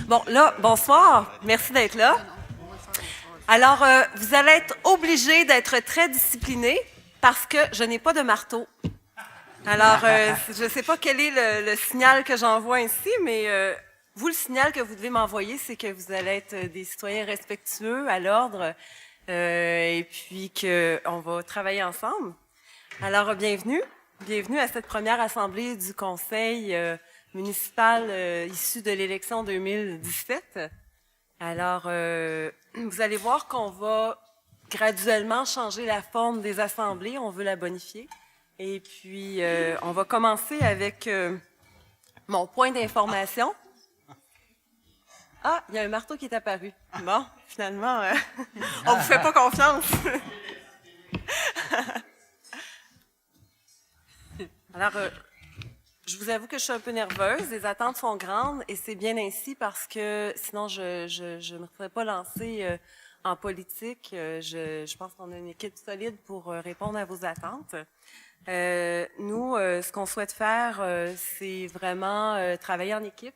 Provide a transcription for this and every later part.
Bon, là, bonsoir. Merci d'être là. Alors, vous allez être obligés d'être très disciplinés parce que je n'ai pas de marteau. Alors, je ne sais pas quel est le signal que j'envoie ici, mais vous, le signal que vous devez m'envoyer, c'est que vous allez être des citoyens respectueux, à l'ordre, et puis qu'on va travailler ensemble. Alors, bienvenue. Bienvenue à cette première assemblée du Conseil municipal issu de l'élection 2017. Alors, vous allez voir qu'on va graduellement changer la forme des assemblées. On veut la bonifier. Et puis, on va commencer avec mon point d'information. Ah, il y a un marteau qui est apparu. Bon, finalement, on vous fait pas confiance. Alors, je vous avoue que je suis un peu nerveuse. Les attentes sont grandes et c'est bien ainsi parce que sinon, je ne me serais pas lancée en politique. Je pense qu'on a une équipe solide pour répondre à vos attentes. Nous, ce qu'on souhaite faire, c'est vraiment travailler en équipe.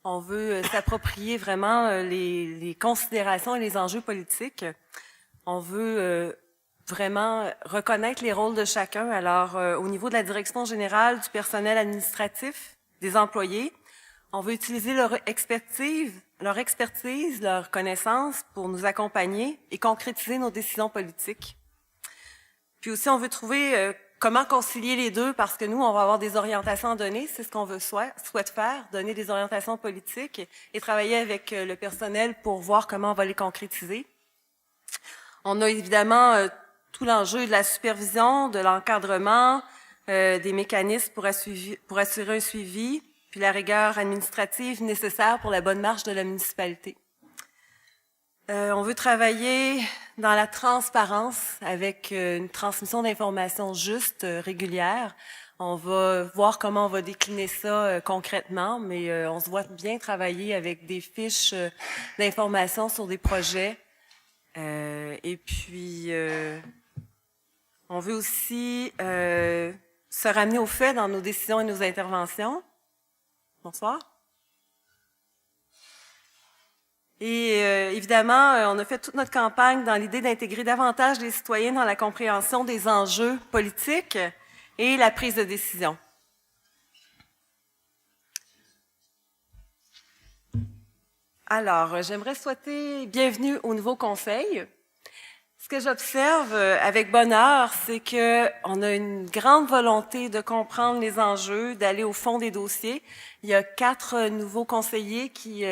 On veut s'approprier vraiment les considérations et les enjeux politiques. On veut vraiment reconnaître les rôles de chacun. Alors, au niveau de la direction générale, du personnel administratif, des employés, on veut utiliser leur expertise, leur connaissance pour nous accompagner et concrétiser nos décisions politiques. Puis aussi, on veut trouver comment concilier les deux parce que nous, on va avoir des orientations à donner. C'est ce qu'on veut souhaite faire, donner des orientations politiques et travailler avec le personnel pour voir comment on va les concrétiser. On a évidemment tout l'enjeu de la supervision, de l'encadrement, des mécanismes pour assurer un suivi, puis la rigueur administrative nécessaire pour la bonne marche de la municipalité. On veut travailler dans la transparence avec une transmission d'informations juste, régulière. On va voir comment on va décliner ça concrètement, mais on se voit bien travailler avec des fiches d'informations sur des projets. Et puis, on veut aussi se ramener aux faits dans nos décisions et nos interventions. Bonsoir. Et évidemment, on a fait toute notre campagne dans l'idée d'intégrer davantage les citoyens dans la compréhension des enjeux politiques et la prise de décision. Alors, j'aimerais souhaiter bienvenue au nouveau conseil. Ce que j'observe avec bonheur, c'est que on a une grande volonté de comprendre les enjeux, d'aller au fond des dossiers. Il y a 4 nouveaux conseillers qui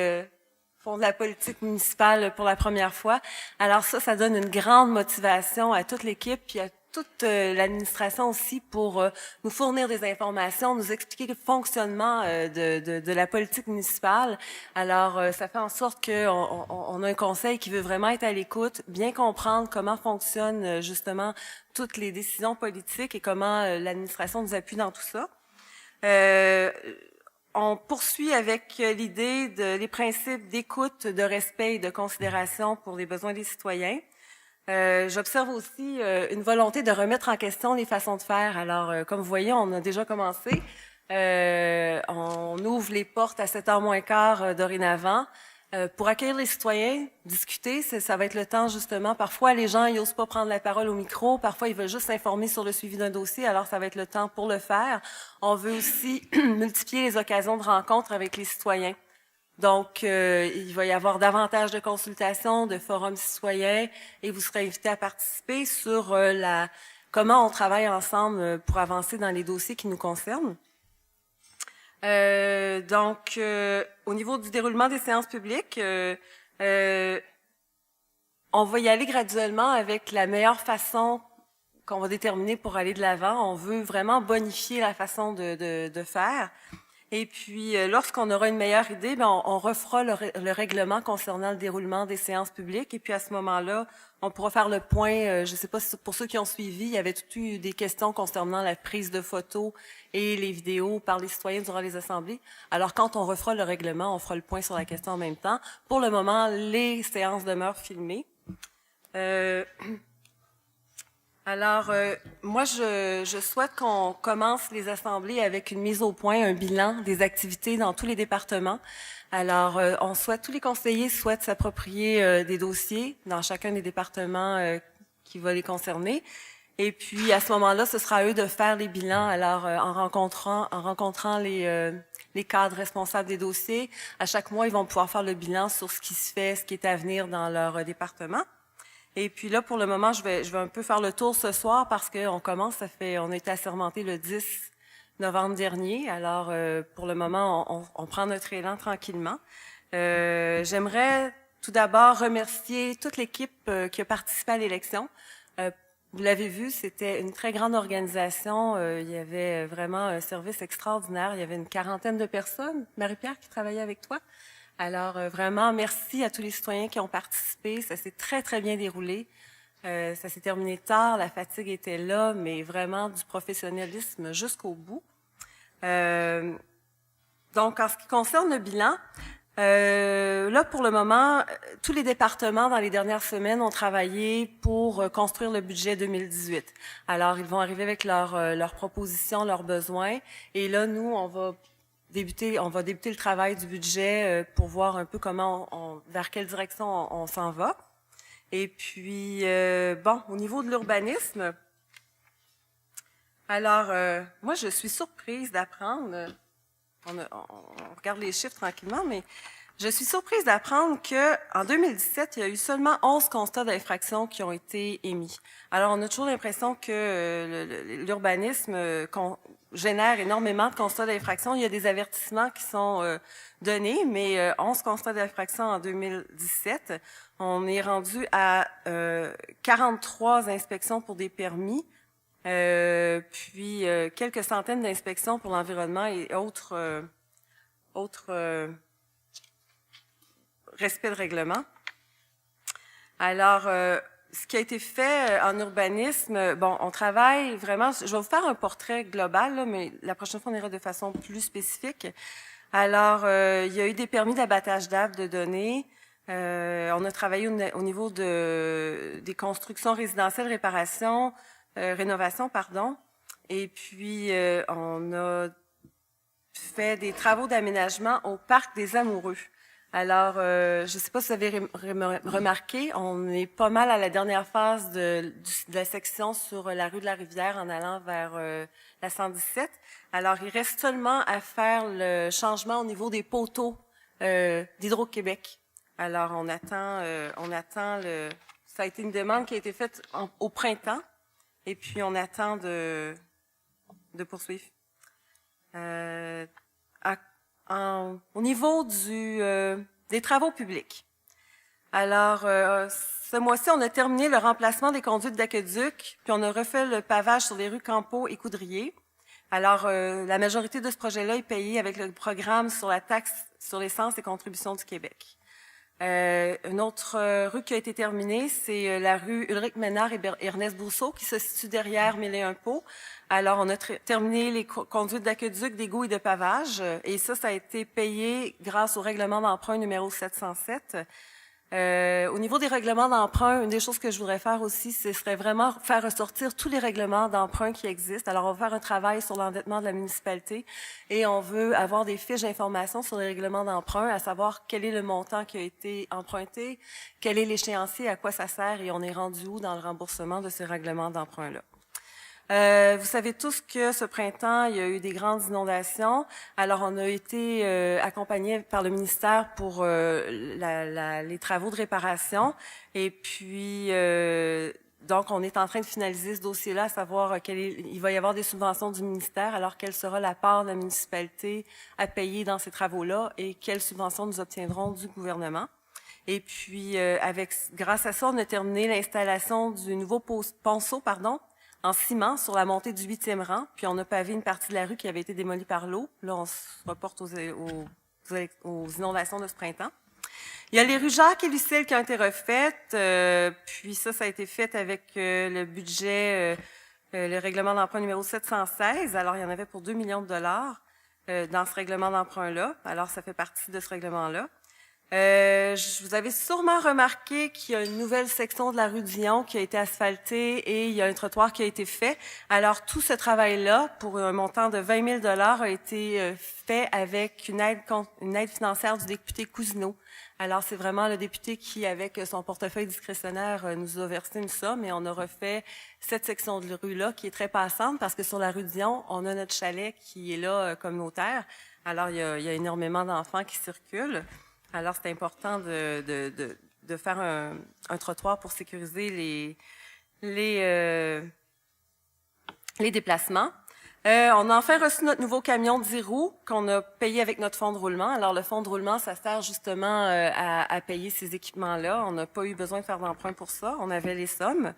font de la politique municipale pour la première fois. Alors ça donne une grande motivation à toute l'équipe puis à toute l'administration aussi pour nous fournir des informations, nous expliquer le fonctionnement de la politique municipale. Alors, ça fait en sorte qu'on a un conseil qui veut vraiment être à l'écoute, bien comprendre comment fonctionnent justement toutes les décisions politiques et comment l'administration nous appuie dans tout ça. On poursuit avec l'idée les principes d'écoute, de respect et de considération pour les besoins des citoyens. J'observe aussi une volonté de remettre en question les façons de faire. Alors, comme vous voyez, on a déjà commencé. On ouvre les portes à 7h moins quart dorénavant. Pour accueillir les citoyens, discuter, ça va être le temps justement. Parfois, les gens ils osent pas prendre la parole au micro. Parfois, ils veulent juste s'informer sur le suivi d'un dossier. Alors, ça va être le temps pour le faire. On veut aussi multiplier les occasions de rencontres avec les citoyens. Donc, il va y avoir davantage de consultations, de forums citoyens et vous serez invités à participer sur comment on travaille ensemble pour avancer dans les dossiers qui nous concernent. Donc, au niveau du déroulement des séances publiques, on va y aller graduellement avec la meilleure façon qu'on va déterminer pour aller de l'avant. On veut vraiment bonifier la façon de faire. Et puis, lorsqu'on aura une meilleure idée, on refera le règlement concernant le déroulement des séances publiques. Et puis, à ce moment-là, on pourra faire le point. Je ne sais pas si pour ceux qui ont suivi, il y avait eu des questions concernant la prise de photos et les vidéos par les citoyens durant les assemblées. Alors, quand on refera le règlement, on fera le point sur la question en même temps. Pour le moment, les séances demeurent filmées. Alors, moi, je souhaite qu'on commence les assemblées avec une mise au point, un bilan des activités dans tous les départements. Alors, tous les conseillers souhaitent s'approprier des dossiers dans chacun des départements qui va les concerner. Et puis, à ce moment-là, ce sera à eux de faire les bilans. Alors, en rencontrant les cadres responsables des dossiers, à chaque mois, ils vont pouvoir faire le bilan sur ce qui se fait, ce qui est à venir dans leur département. Et puis là, pour le moment, je vais un peu faire le tour ce soir parce qu'on commence, on a été assermenté le 10 novembre dernier. Alors, pour le moment, on prend notre élan tranquillement. J'aimerais tout d'abord remercier toute l'équipe qui a participé à l'élection. Vous l'avez vu, c'était une très grande organisation. Il y avait vraiment un service extraordinaire. Il y avait une 40aine de personnes. Marie-Pierre qui travaillait avec toi. Alors, vraiment, merci à tous les citoyens qui ont participé. Ça s'est très, très bien déroulé. Ça s'est terminé tard, la fatigue était là, mais vraiment du professionnalisme jusqu'au bout. Donc, en ce qui concerne le bilan, là, pour le moment, tous les départements, dans les dernières semaines, ont travaillé pour construire le budget 2018. Alors, ils vont arriver avec leurs propositions, leurs besoins. Et là, nous, on va débuter le travail du budget pour voir un peu vers quelle direction on s'en va. Et puis, au niveau de l'urbanisme, alors, moi, je suis surprise d'apprendre, on regarde les chiffres tranquillement, mais je suis surprise d'apprendre qu'en 2017, il y a eu seulement 11 constats d'infraction qui ont été émis. Alors, on a toujours l'impression que l'urbanisme génère énormément de constats d'infraction. Il y a des avertissements qui sont donnés, mais 11 constats d'infraction en 2017. On est rendu à 43 inspections pour des permis, puis quelques centaines d'inspections pour l'environnement et autres respect de règlement. Alors, ce qui a été fait en urbanisme, on travaille vraiment, je vais vous faire un portrait global, là, mais la prochaine fois, on ira de façon plus spécifique. Alors, il y a eu des permis d'abattage d'arbres de données. On a travaillé au niveau des constructions résidentielles, rénovation, pardon. Et puis, on a fait des travaux d'aménagement au Parc des Amoureux. Alors, je ne sais pas si vous avez remarqué, on est pas mal à la dernière phase de la section sur la rue de la Rivière en allant vers la 117. Alors, il reste seulement à faire le changement au niveau des poteaux d'Hydro-Québec. Alors, on attend ça a été une demande qui a été faite au printemps, et puis on attend de poursuivre. Au niveau des travaux publics. Alors, ce mois-ci, on a terminé le remplacement des conduites d'aqueduc, puis on a refait le pavage sur les rues Campeau et Coudrier. Alors, la majorité de ce projet-là est payée avec le programme sur la taxe sur l'essence et contributions du Québec. Une autre rue qui a été terminée, c'est la rue Ulrich Ménard et Ernest Brousseau, qui se situe derrière Mille et un Pots. Alors, on a terminé les conduites d'aqueduc, d'égouts et de pavage, et ça a été payé grâce au règlement d'emprunt numéro 707. Au niveau des règlements d'emprunt, une des choses que je voudrais faire aussi, ce serait vraiment faire ressortir tous les règlements d'emprunt qui existent. Alors, on va faire un travail sur l'endettement de la municipalité et on veut avoir des fiches d'information sur les règlements d'emprunt, à savoir quel est le montant qui a été emprunté, quel est l'échéancier, à quoi ça sert et on est rendu où dans le remboursement de ces règlements d'emprunt-là. Vous savez tous que ce printemps, il y a eu des grandes inondations. Alors, on a été accompagnés par le ministère pour les travaux de réparation. Et puis, donc, on est en train de finaliser ce dossier-là, à savoir il va y avoir des subventions du ministère. Alors, quelle sera la part de la municipalité à payer dans ces travaux-là et quelles subventions nous obtiendrons du gouvernement. Et puis, grâce à ça, on a terminé l'installation du nouveau ponceau, en ciment sur la montée du 8e rang, puis on a pavé une partie de la rue qui avait été démolie par l'eau. Là, on se reporte aux inondations de ce printemps. Il y a les rues Jacques et Lucille qui ont été refaites, puis ça a été fait avec le budget, le règlement d'emprunt numéro 716. Alors, il y en avait pour 2 millions de dollars dans ce règlement d'emprunt-là. Alors, ça fait partie de ce règlement-là. Vous avez sûrement remarqué qu'il y a une nouvelle section de la rue Dion qui a été asphaltée et il y a un trottoir qui a été fait. Alors, tout ce travail-là, pour un montant de 20 000 a été fait avec une aide financière du député Cousineau. Alors, c'est vraiment le député qui, avec son portefeuille discrétionnaire, nous a versé une somme et on a refait cette section de rue-là qui est très passante parce que sur la rue Dion, on a notre chalet qui est là communautaire. Alors, il y a énormément d'enfants qui circulent. Alors, c'est important de faire un trottoir pour sécuriser les déplacements. On a enfin reçu notre nouveau camion de 10 roues qu'on a payé avec notre fonds de roulement. Alors, le fonds de roulement, ça sert justement à payer ces équipements-là. On n'a pas eu besoin de faire d'emprunt pour ça. On avait les sommes.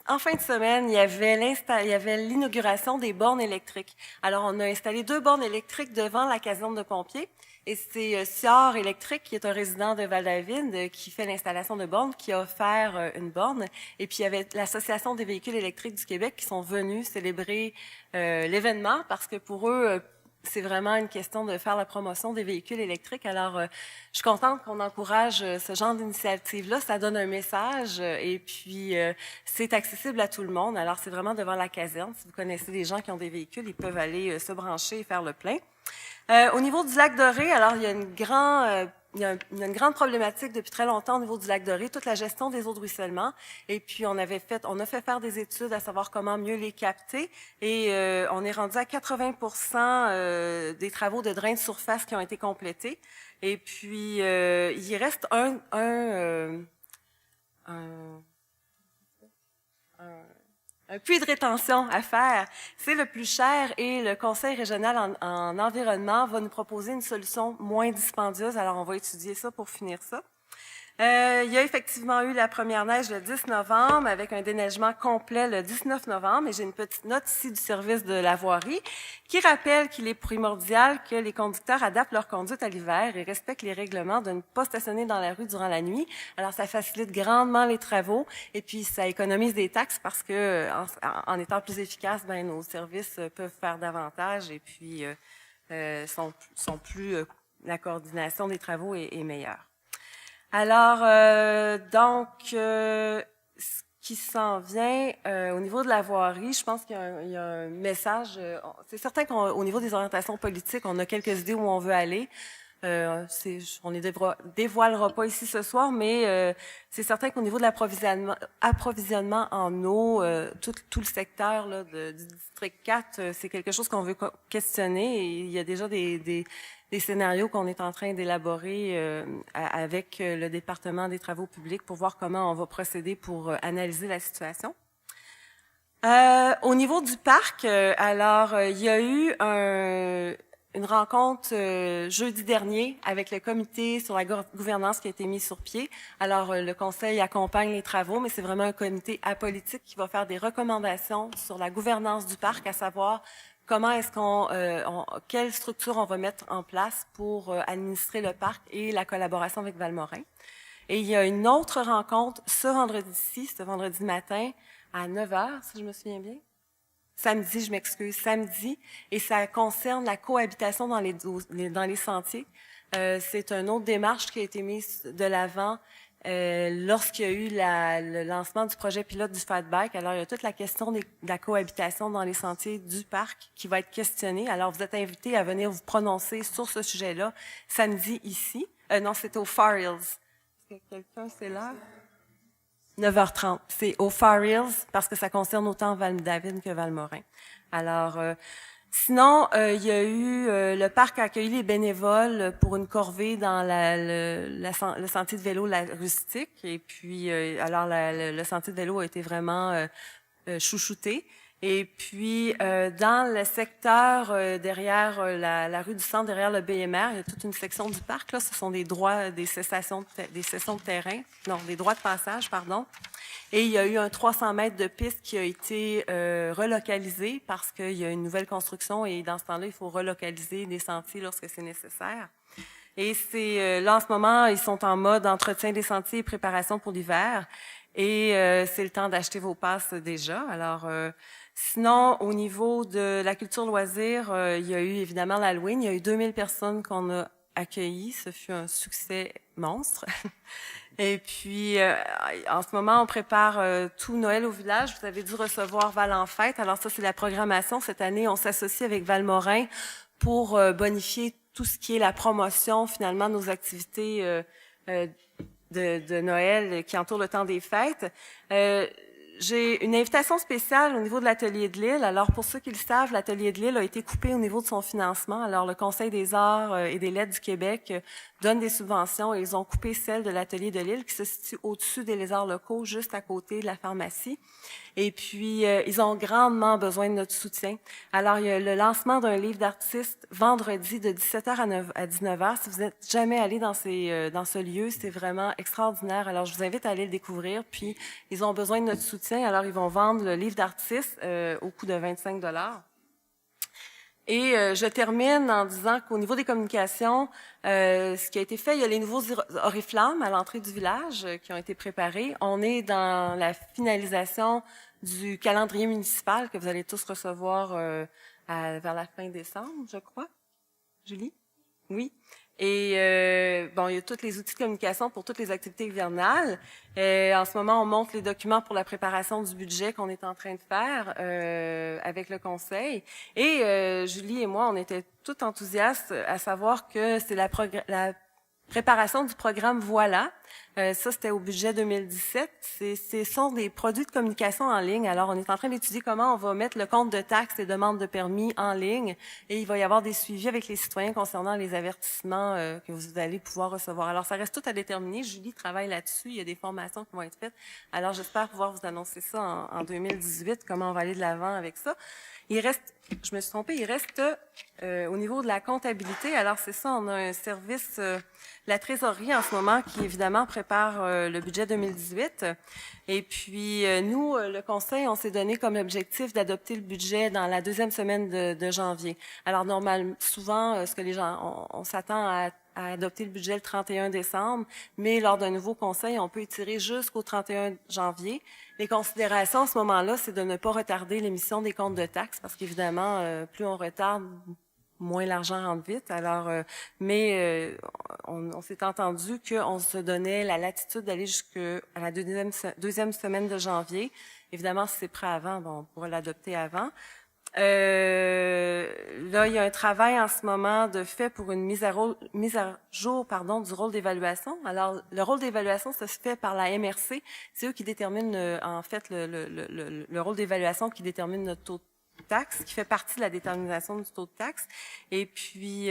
En fin de semaine, il y avait l'inauguration des bornes électriques. Alors, on a installé 2 bornes électriques devant la caserne de pompiers. Et c'est Sior Électrique, qui est un résident de Val-David, qui fait l'installation de bornes, qui a offert une borne. Et puis, il y avait l'Association des véhicules électriques du Québec qui sont venus célébrer l'événement parce que pour eux, c'est vraiment une question de faire la promotion des véhicules électriques. Alors, je suis contente qu'on encourage ce genre d'initiative-là. Ça donne un message et puis c'est accessible à tout le monde. Alors, c'est vraiment devant la caserne. Si vous connaissez des gens qui ont des véhicules, ils peuvent aller se brancher et faire le plein. Au niveau du lac Doré, alors, il y a une grande problématique depuis très longtemps au niveau du lac Doré, toute la gestion des eaux de ruissellement. Et puis, on a fait faire des études à savoir comment mieux les capter. Et on est rendu à 80% des travaux de drain de surface qui ont été complétés. Et puis, il reste un puits de rétention à faire. C'est le plus cher et le Conseil régional en environnement va nous proposer une solution moins dispendieuse. Alors, on va étudier ça pour finir ça. Il y a effectivement eu la première neige le 10 novembre avec un déneigement complet le 19 novembre. Et j'ai une petite note ici du service de la voirie qui rappelle qu'il est primordial que les conducteurs adaptent leur conduite à l'hiver et respectent les règlements de ne pas stationner dans la rue durant la nuit. Alors, ça facilite grandement les travaux et puis ça économise des taxes parce que en étant plus efficace, ben nos services peuvent faire davantage et puis sont plus la coordination des travaux est meilleure. Alors, ce qui s'en vient au niveau de la voirie, je pense qu'il y a un message. C'est certain qu'au niveau des orientations politiques, on a quelques idées où on veut aller. On les dévoilera pas ici ce soir, mais c'est certain qu'au niveau de l'approvisionnement en eau, tout le secteur là, du district 4, c'est quelque chose qu'on veut questionner. Et il y a déjà des scénarios qu'on est en train d'élaborer avec le département des travaux publics pour voir comment on va procéder pour analyser la situation. Au niveau du parc, il y a eu une rencontre jeudi dernier avec le comité sur la gouvernance qui a été mis sur pied. Alors, le conseil accompagne les travaux, mais c'est vraiment un comité apolitique qui va faire des recommandations sur la gouvernance du parc, à savoir comment est-ce quelle structure on va mettre en place pour administrer le parc et la collaboration avec Valmorin. Et il y a une autre rencontre ce vendredi matin, à 9h, si je me souviens bien. Samedi, et ça concerne la cohabitation dans les sentiers. C'est une autre démarche qui a été mise de l'avant lorsqu'il y a eu le lancement du projet pilote du Fat Bike. Alors, il y a toute la question de la cohabitation dans les sentiers du parc qui va être questionnée. Alors, vous êtes invités à venir vous prononcer sur ce sujet-là samedi ici. Non, c'est au Far Hills. Est-ce que quelqu'un, c'est là? 9h30. C'est au Far Hills parce que ça concerne autant Val-David que Valmorin. Alors, sinon, il y a eu le parc a accueilli les bénévoles pour une corvée dans le sentier de vélo la rustique. Et puis, le sentier de vélo a été vraiment chouchouté. Et puis, dans le secteur derrière la rue du Centre, derrière le BMR, il y a toute une section du parc. Là, ce sont des cessions de terrain, non, des droits de passage, pardon. Et il y a eu un 300 mètres de piste qui a été relocalisé parce qu'il y a une nouvelle construction et dans ce temps-là, il faut relocaliser des sentiers lorsque c'est nécessaire. Et c'est là, en ce moment, ils sont en mode entretien des sentiers et préparation pour l'hiver. Et c'est le temps d'acheter vos passes déjà. Alors, sinon, au niveau de la culture loisir, il y a eu évidemment l'Halloween. Il y a eu 2000 personnes qu'on a accueillis. Ce fut un succès monstre. Et puis, en ce moment, on prépare tout Noël au village. Vous avez dû recevoir Val en fête. Alors ça, c'est la programmation. Cette année, on s'associe avec Valmorin pour bonifier tout ce qui est la promotion, finalement, de nos activités de Noël qui entourent le temps des fêtes. J'ai une invitation spéciale au niveau de l'Atelier de l'Île. Alors, pour ceux qui le savent, l'Atelier de l'Île a été coupé au niveau de son financement. Alors, le Conseil des arts et des lettres du Québec donne des subventions et ils ont coupé celle de l'Atelier de l'Île qui se situe au-dessus des lézards locaux, juste à côté de la pharmacie. Et puis, ils ont grandement besoin de notre soutien. Alors, il y a le lancement d'un livre d'artistes vendredi de 17h à 19h. Si vous n'êtes jamais allé dans ce lieu, c'est vraiment extraordinaire. Alors, je vous invite à aller le découvrir. Puis, ils ont besoin de notre soutien. Alors, ils vont vendre le livre d'artistes au coût de 25$. Et je termine en disant qu'au niveau des communications, ce qui a été fait, il y a les nouveaux oriflammes à l'entrée du village qui ont été préparés. On est dans la finalisation du calendrier municipal que vous allez tous recevoir vers la fin décembre, je crois. Julie? Oui. Et bon, il y a tous les outils de communication pour toutes les activités hivernales. En ce moment, on monte les documents pour la préparation du budget qu'on est en train de faire avec le conseil. Et Julie et moi, on était tout enthousiastes à savoir que c'est la préparation du programme Voilà. Ça, c'était au budget 2017. Ce sont des produits de communication en ligne. Alors, on est en train d'étudier comment on va mettre le compte de taxes et demandes de permis en ligne. Et il va y avoir des suivis avec les citoyens concernant les avertissements que vous allez pouvoir recevoir. Alors, ça reste tout à déterminer. Julie travaille là-dessus. Il y a des formations qui vont être faites. Alors, j'espère pouvoir vous annoncer ça en 2018, comment on va aller de l'avant avec ça. Il reste, je me suis trompée, il reste au niveau de la comptabilité. Alors, c'est ça, on a un service, la trésorerie en ce moment, qui évidemment prépare le budget 2018. Et puis, nous, le Conseil, on s'est donné comme objectif d'adopter le budget dans la deuxième semaine de janvier. Alors, normalement, souvent, ce que les gens, on s'attend à adopter le budget le 31 décembre, mais lors d'un nouveau conseil, on peut étirer jusqu'au 31 janvier. Les considérations à ce moment-là, c'est de ne pas retarder l'émission des comptes de taxes, parce qu'évidemment, plus on retarde, moins l'argent rentre vite. Alors, on s'est entendu qu'on se donnait la latitude d'aller jusqu'à la deuxième semaine de janvier. Évidemment, si c'est prêt avant, bon, on pourra l'adopter avant. Là, il y a un travail en ce moment de fait pour une mise à jour, du rôle d'évaluation. Alors, le rôle d'évaluation, ça se fait par la MRC. C'est eux qui déterminent, en fait, le rôle d'évaluation qui détermine notre taux de taxe, qui fait partie de la détermination du taux de taxe. Et puis,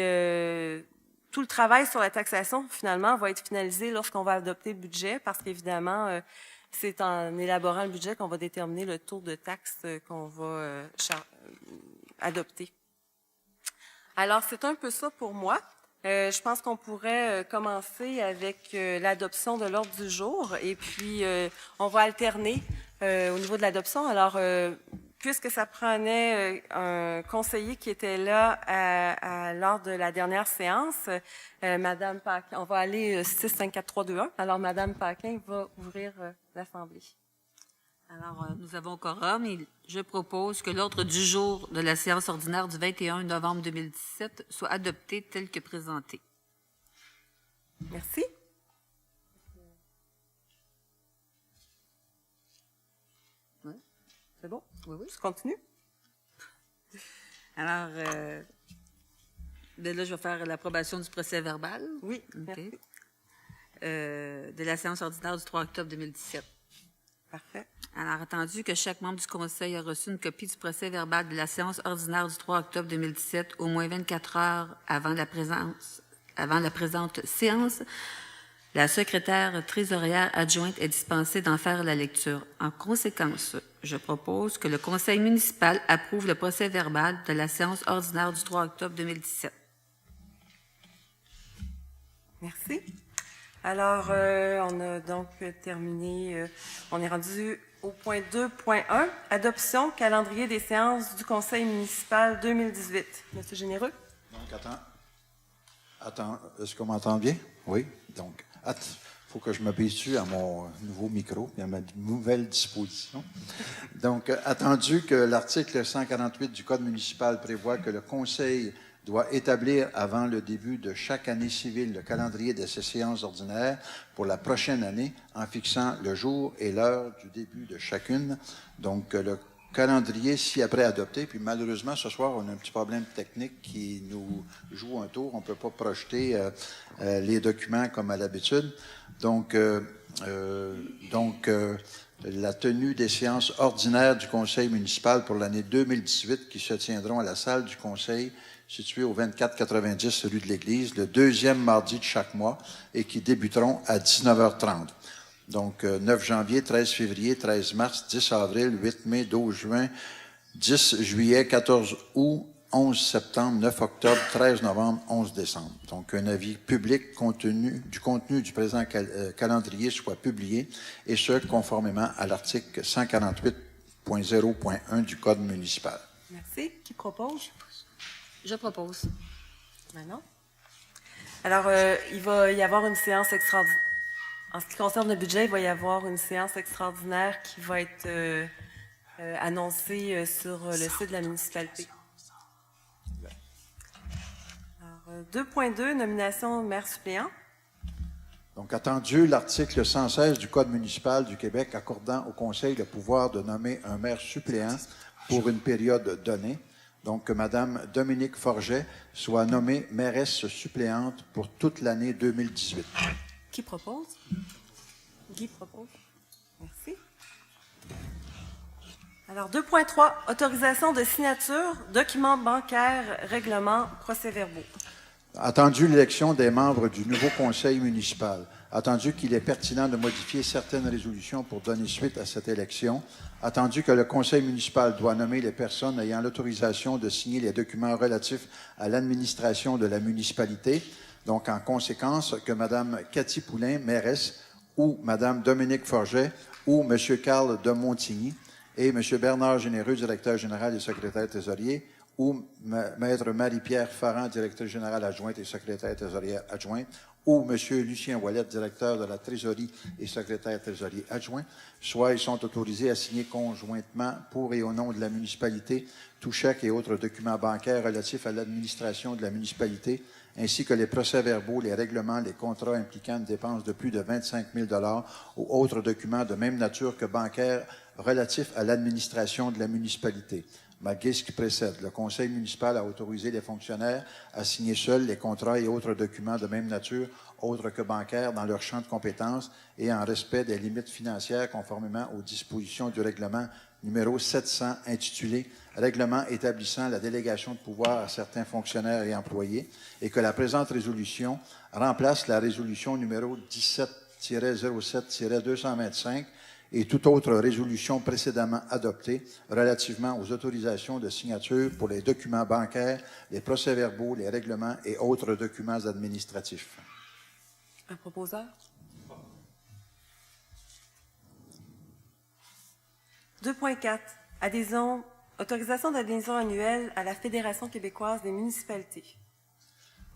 tout le travail sur la taxation, finalement, va être finalisé lorsqu'on va adopter le budget, parce qu'évidemment, c'est en élaborant le budget qu'on va déterminer le taux de taxe qu'on va adopter. Alors, c'est un peu ça pour moi. Je pense qu'on pourrait commencer avec l'adoption de l'ordre du jour et puis on va alterner au niveau de l'adoption. Alors, puisque ça prenait un conseiller qui était là lors de la dernière séance, Madame Paquin, on va aller 6, 5, 4, 3, 2, 1. Alors, Madame Paquin va ouvrir l'Assemblée. Alors, nous avons quorum et je propose que l'ordre du jour de la séance ordinaire du 21 novembre 2017 soit adopté tel que présenté. Merci. Oui. C'est bon? Oui, oui. Je continue? Alors, de là, je vais faire l'approbation du procès verbal. Oui, merci. De la séance ordinaire du 3 octobre 2017. Parfait. Alors, attendu que chaque membre du Conseil a reçu une copie du procès verbal de la séance ordinaire du 3 octobre 2017, au moins 24 heures avant la présente séance, la secrétaire trésorière adjointe est dispensée d'en faire la lecture. En conséquence, je propose que le Conseil municipal approuve le procès verbal de la séance ordinaire du 3 octobre 2017. Merci. Alors, on a donc terminé, on est rendu au point 2.1, adoption, calendrier des séances du Conseil municipal 2018. Monsieur Généreux? Donc, attends, est-ce qu'on m'entend bien? Oui. Donc, il faut que je m'habitue à mon nouveau micro et à ma nouvelle disposition. Donc, attendu que l'article 148 du Code municipal prévoit que le Conseil doit établir avant le début de chaque année civile le calendrier de ses séances ordinaires pour la prochaine année en fixant le jour et l'heure du début de chacune. Donc, le calendrier ci-après adopté. Puis malheureusement, ce soir, on a un petit problème technique qui nous joue un tour. On ne peut pas projeter les documents comme à l'habitude. Donc, la tenue des séances ordinaires du Conseil municipal pour l'année 2018 qui se tiendront à la salle du Conseil située au 2490 rue de l'Église, le deuxième mardi de chaque mois et qui débuteront à 19h30. Donc, 9 janvier, 13 février, 13 mars, 10 avril, 8 mai, 12 juin, 10 juillet, 14 août, 11 septembre, 9 octobre, 13 novembre, 11 décembre. Donc, un avis public du contenu du présent calendrier soit publié, et ce, conformément à l'article 148.0.1 du Code municipal. Merci. Qui propose? Je propose. Manon? Alors, il va y avoir une séance extraordinaire. En ce qui concerne le budget, il va y avoir une séance extraordinaire qui va être annoncée sur le site de la municipalité. Alors, 2.2, nomination maire suppléant. Donc, attendu l'article 116 du Code municipal du Québec accordant au Conseil le pouvoir de nommer un maire suppléant pour une période donnée. Donc, que Mme Dominique Forget soit nommée mairesse suppléante pour toute l'année 2018. Qui propose? Guy propose. Merci. Alors, 2.3, autorisation de signature, documents bancaires, règlements, procès-verbaux. Attendu l'élection des membres du nouveau conseil municipal, attendu qu'il est pertinent de modifier certaines résolutions pour donner suite à cette élection, attendu que le conseil municipal doit nommer les personnes ayant l'autorisation de signer les documents relatifs à l'administration de la municipalité. Donc, en conséquence, que Mme Cathy Poulain, mairesse, ou Mme Dominique Forget, ou M. Carl de Montigny, et M. Bernard Généreux, directeur général et secrétaire trésorier, ou Maître Marie-Pierre Farran, directeur général adjointe et secrétaire trésorière adjoint, ou M. Lucien Ouellet, directeur de la trésorerie et secrétaire trésorier adjoint, soit ils sont autorisés à signer conjointement pour et au nom de la municipalité tout chèque et autres documents bancaires relatifs à l'administration de la municipalité, ainsi que les procès-verbaux, les règlements, les contrats impliquant une dépense de plus de 25 000 $ ou autres documents de même nature que bancaires relatifs à l'administration de la municipalité. Malgré ce qui précède, le conseil municipal a autorisé les fonctionnaires à signer seuls les contrats et autres documents de même nature, autres que bancaires, dans leur champ de compétences et en respect des limites financières conformément aux dispositions du règlement numéro 700 intitulé « Règlement établissant la délégation de pouvoir à certains fonctionnaires et employés » et que la présente résolution remplace la résolution numéro 17-07-225 et toute autre résolution précédemment adoptée relativement aux autorisations de signature pour les documents bancaires, les procès-verbaux, les règlements et autres documents administratifs. Un proposeur? 2.4. Adhésion, autorisation d'adhésion annuelle à la Fédération québécoise des municipalités.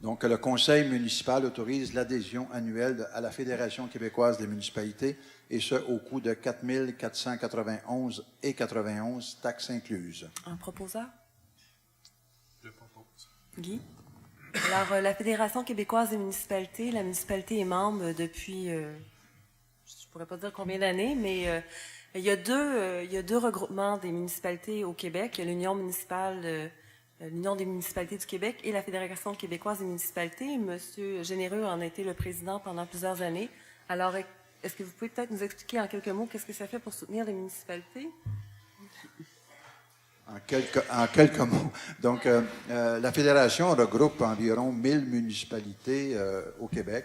Donc, le Conseil municipal autorise l'adhésion annuelle à la Fédération québécoise des municipalités, et ce, au coût de 4 491,91 taxes incluses. Un proposeur? Je propose. Guy? Alors, la Fédération québécoise des municipalités, la municipalité est membre depuis, je ne pourrais pas dire combien d'années, mais il y a deux regroupements des municipalités au Québec. Il y a l'Union municipale, l'Union des municipalités du Québec et la Fédération québécoise des municipalités. Monsieur Généreux en a été le président pendant plusieurs années. Alors, est-ce que vous pouvez peut-être nous expliquer en quelques mots qu'est-ce que ça fait pour soutenir les municipalités? En quelques mots. Donc, la Fédération regroupe environ 1000 municipalités au Québec.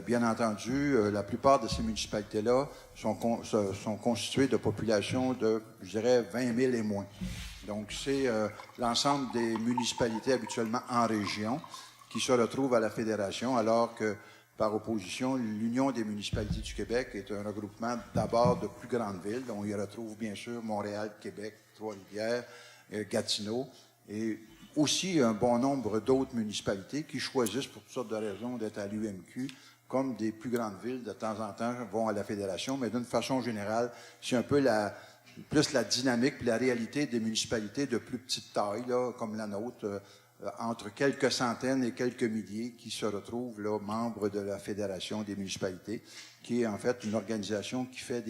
Bien entendu, la plupart de ces municipalités-là sont constituées de populations de, je dirais, 20 000 et moins. Donc, c'est l'ensemble des municipalités habituellement en région qui se retrouvent à la Fédération, alors que, par opposition, l'Union des municipalités du Québec est un regroupement d'abord de plus grandes villes. On y retrouve bien sûr Montréal, Québec, Trois-Rivières, Gatineau, et aussi un bon nombre d'autres municipalités qui choisissent pour toutes sortes de raisons d'être à l'UMQ, comme des plus grandes villes de temps en temps vont à la Fédération, mais d'une façon générale, c'est un peu plus la dynamique et la réalité des municipalités de plus petite taille, là, comme la nôtre, entre quelques centaines et quelques milliers qui se retrouvent là, membres de la Fédération des municipalités, qui est en fait une organisation qui fait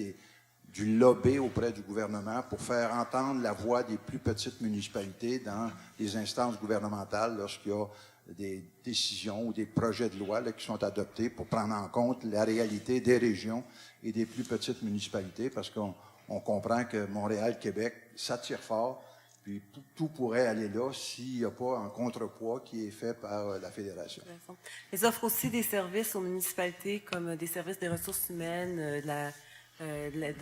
du lobby auprès du gouvernement pour faire entendre la voix des plus petites municipalités dans les instances gouvernementales lorsqu'il y a des décisions ou des projets de loi là, qui sont adoptés pour prendre en compte la réalité des régions et des plus petites municipalités, parce qu'on comprend que Montréal, Québec, ça tire fort, puis tout pourrait aller là s'il n'y a pas un contrepoids qui est fait par la Fédération. Ils offrent aussi des services aux municipalités, comme des services des ressources humaines, de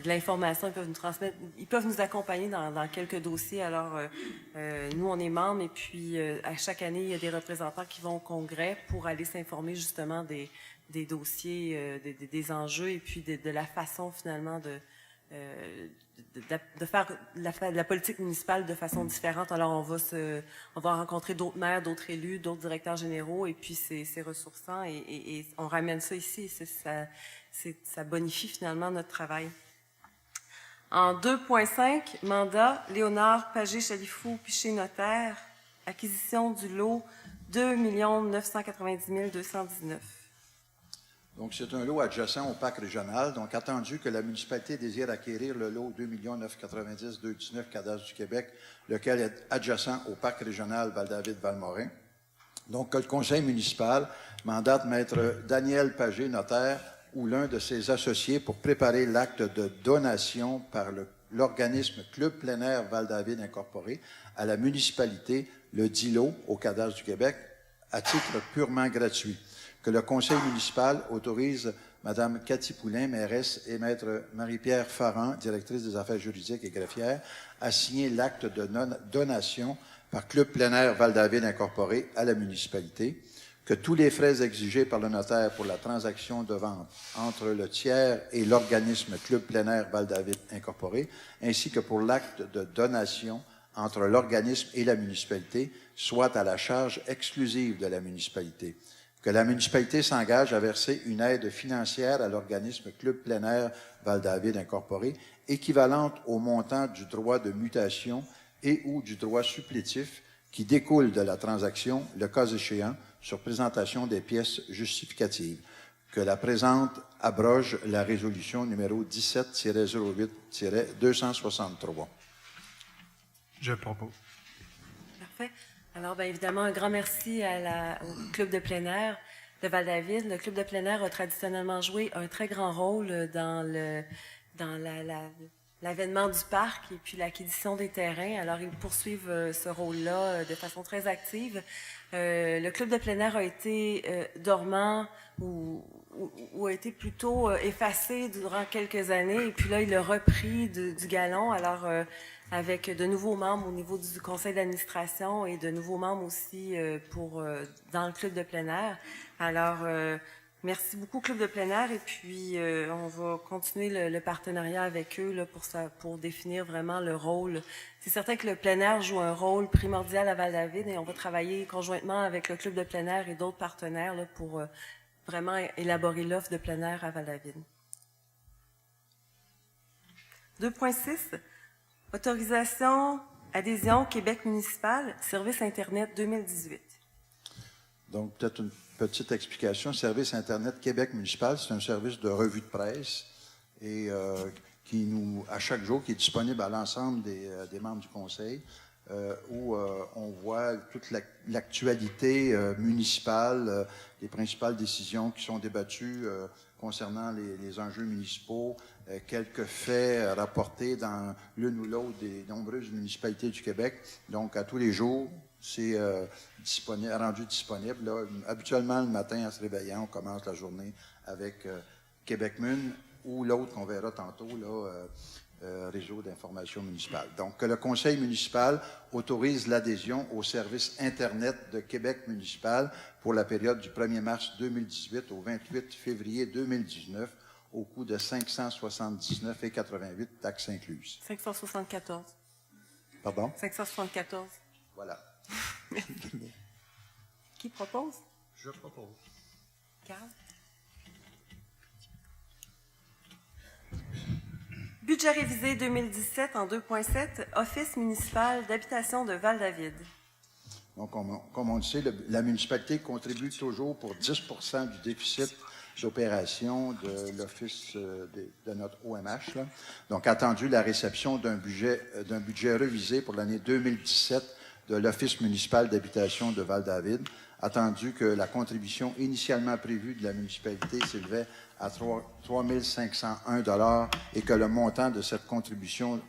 l'information. Ils peuvent nous transmettre, ils peuvent nous accompagner dans quelques dossiers. Alors, nous, on est membres, et puis à chaque année, il y a des représentants qui vont au congrès pour aller s'informer justement des dossiers, des enjeux, et puis de la façon finalement de faire la politique municipale de façon différente. Alors, on va rencontrer d'autres maires, d'autres élus, d'autres directeurs généraux, et puis c'est ressourçant, et on ramène ça ici, et ça bonifie finalement notre travail. En 2.5, mandat, Léonard Pagé-Chalifou, Piché Notaire, acquisition du lot 2 990 219. Donc, c'est un lot adjacent au parc régional. Donc, attendu que la municipalité désire acquérir le lot 2 990 219 cadastre du Québec, lequel est adjacent au parc régional Val-David-Valmorin. Donc, que le conseil municipal mandate maître Daniel Pagé, notaire, ou l'un de ses associés pour préparer l'acte de donation par l'organisme Club plein air Val-David Incorporé à la municipalité, le dit lot au cadastre du Québec, à titre purement gratuit. Que le conseil municipal autorise Mme Cathy Poulain, mairesse, et Maître Marie-Pierre Farran, directrice des affaires juridiques et greffière, à signer l'acte de donation par Club plein air Val-David Incorporé à la municipalité. Que tous les frais exigés par le notaire pour la transaction de vente entre le tiers et l'organisme Club plein air Val-David Incorporé, ainsi que pour l'acte de donation entre l'organisme et la municipalité, soient à la charge exclusive de la municipalité. Que la municipalité s'engage à verser une aide financière à l'organisme Club plein air Val-David Incorporé, équivalente au montant du droit de mutation et ou du droit supplétif qui découle de la transaction, le cas échéant, sur présentation des pièces justificatives. Que la présente abroge la résolution numéro 17-08-263. Je propose. Parfait. Alors, bien évidemment, un grand merci au Club de plein air de Val-David. Le Club de plein air a traditionnellement joué un très grand rôle dans l'avènement du parc et puis l'acquisition des terrains. Alors, ils poursuivent ce rôle-là de façon très active. Le Club de plein air a été dormant ou a été plutôt effacé durant quelques années, et puis là, il a repris du galon. Alors, avec de nouveaux membres au niveau du conseil d'administration et de nouveaux membres aussi dans le Club de plein air. Alors, merci beaucoup, Club de plein air, et puis on va continuer le partenariat avec eux là, pour définir vraiment le rôle. C'est certain que le plein air joue un rôle primordial à Val-David, et on va travailler conjointement avec le Club de plein air et d'autres partenaires là, pour vraiment élaborer l'offre de plein air à Val-David. 2.6. Autorisation, adhésion, Québec municipal, service Internet 2018. Donc, peut-être une petite explication. Service Internet Québec municipal, c'est un service de revue de presse et qui à chaque jour, qui est disponible à l'ensemble des membres du conseil, où on voit toute l'actualité municipale, les principales décisions qui sont débattues concernant les enjeux municipaux, quelques faits rapportés dans l'une ou l'autre des nombreuses municipalités du Québec. Donc, à tous les jours, c'est rendu disponible. Là. Habituellement, le matin, en se réveillant, on commence la journée avec Québec Mun ou l'autre qu'on verra tantôt, là, réseau d'information municipale. Donc, que le conseil municipal autorise l'adhésion au service Internet de Québec municipal pour la période du 1er mars 2018 au 28 février 2019 au coût de 579,88 taxes incluses. 574. Pardon? 574. Voilà. Qui propose? Je propose. Carl? Budget révisé 2017 en 2.7, Office municipal d'habitation de Val-David. Donc, comme on le sait, la municipalité contribue toujours pour 10 du déficit d'opération de l'Office de notre OMH. Là. Donc, attendu la réception d'un budget révisé pour l'année 2017 de l'Office municipal d'habitation de Val-David, attendu que la contribution initialement prévue de la municipalité s'élevait à 3 501 $ et que le montant de cette contribution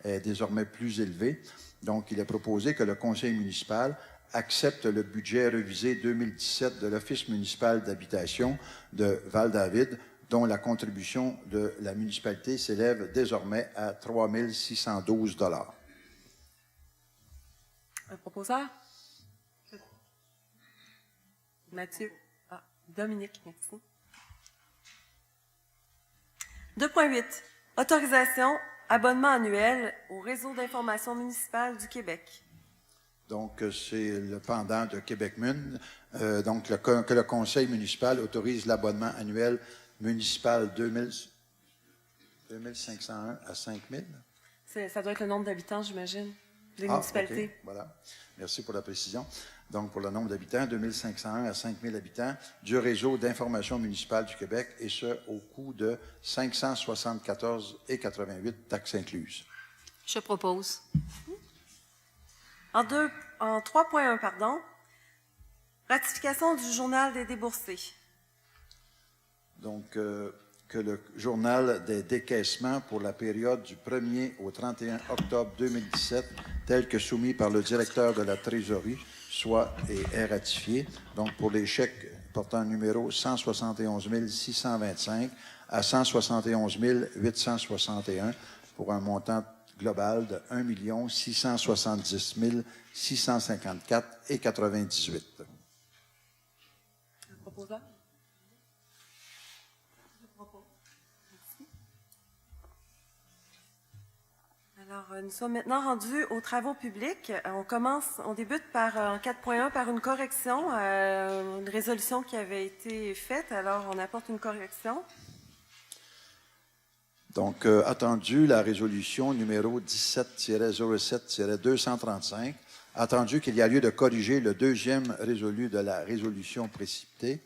est désormais plus élevé. Donc, il est proposé que le conseil municipal accepte le budget révisé 2017 de l'Office municipal d'habitation de Val-David, dont la contribution de la municipalité s'élève désormais à 3 612 $. Un proposeur? Mathieu. Ah, Dominique, merci. 2.8. Autorisation, abonnement annuel au réseau d'information municipale du Québec. Donc, c'est le pendant de Québec-Mun. Donc, que le conseil municipal autorise l'abonnement annuel municipal 2501 à 5000. Ça doit être le nombre d'habitants, j'imagine, des municipalités. Okay. Voilà. Merci pour la précision. Donc, pour le nombre d'habitants, 2501 à 5000 habitants du réseau d'information municipale du Québec, et ce, au coût de 574,88 taxes incluses. Je propose. En 3.1, pardon, ratification du journal des déboursés. Donc, que le journal des décaissements pour la période du 1er au 31 octobre 2017, tel que soumis par le directeur de la Trésorerie, soit et est ratifié. Donc, pour les chèques portant numéro 171 625 à 171 861 pour un montant global de 1 670 654,98. Un proposeur? Alors, nous sommes maintenant rendus aux travaux publics. On débute en 4.1 par une correction, une résolution qui avait été faite. Alors, on apporte une correction. Donc, attendu la résolution numéro 17-07-235, attendu qu'il y a lieu de corriger le deuxième résolu de la résolution précitée.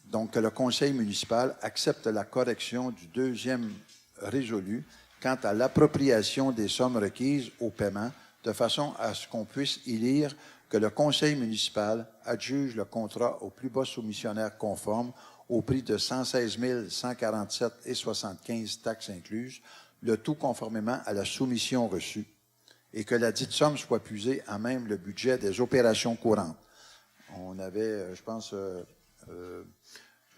Donc, que le conseil municipal accepte la correction du deuxième résolu quant à l'appropriation des sommes requises au paiement, de façon à ce qu'on puisse y lire que le conseil municipal adjuge le contrat au plus bas soumissionnaire conforme au prix de 116 147,75 taxes incluses, le tout conformément à la soumission reçue, et que la dite somme soit puisée à même le budget des opérations courantes. On avait, je pense,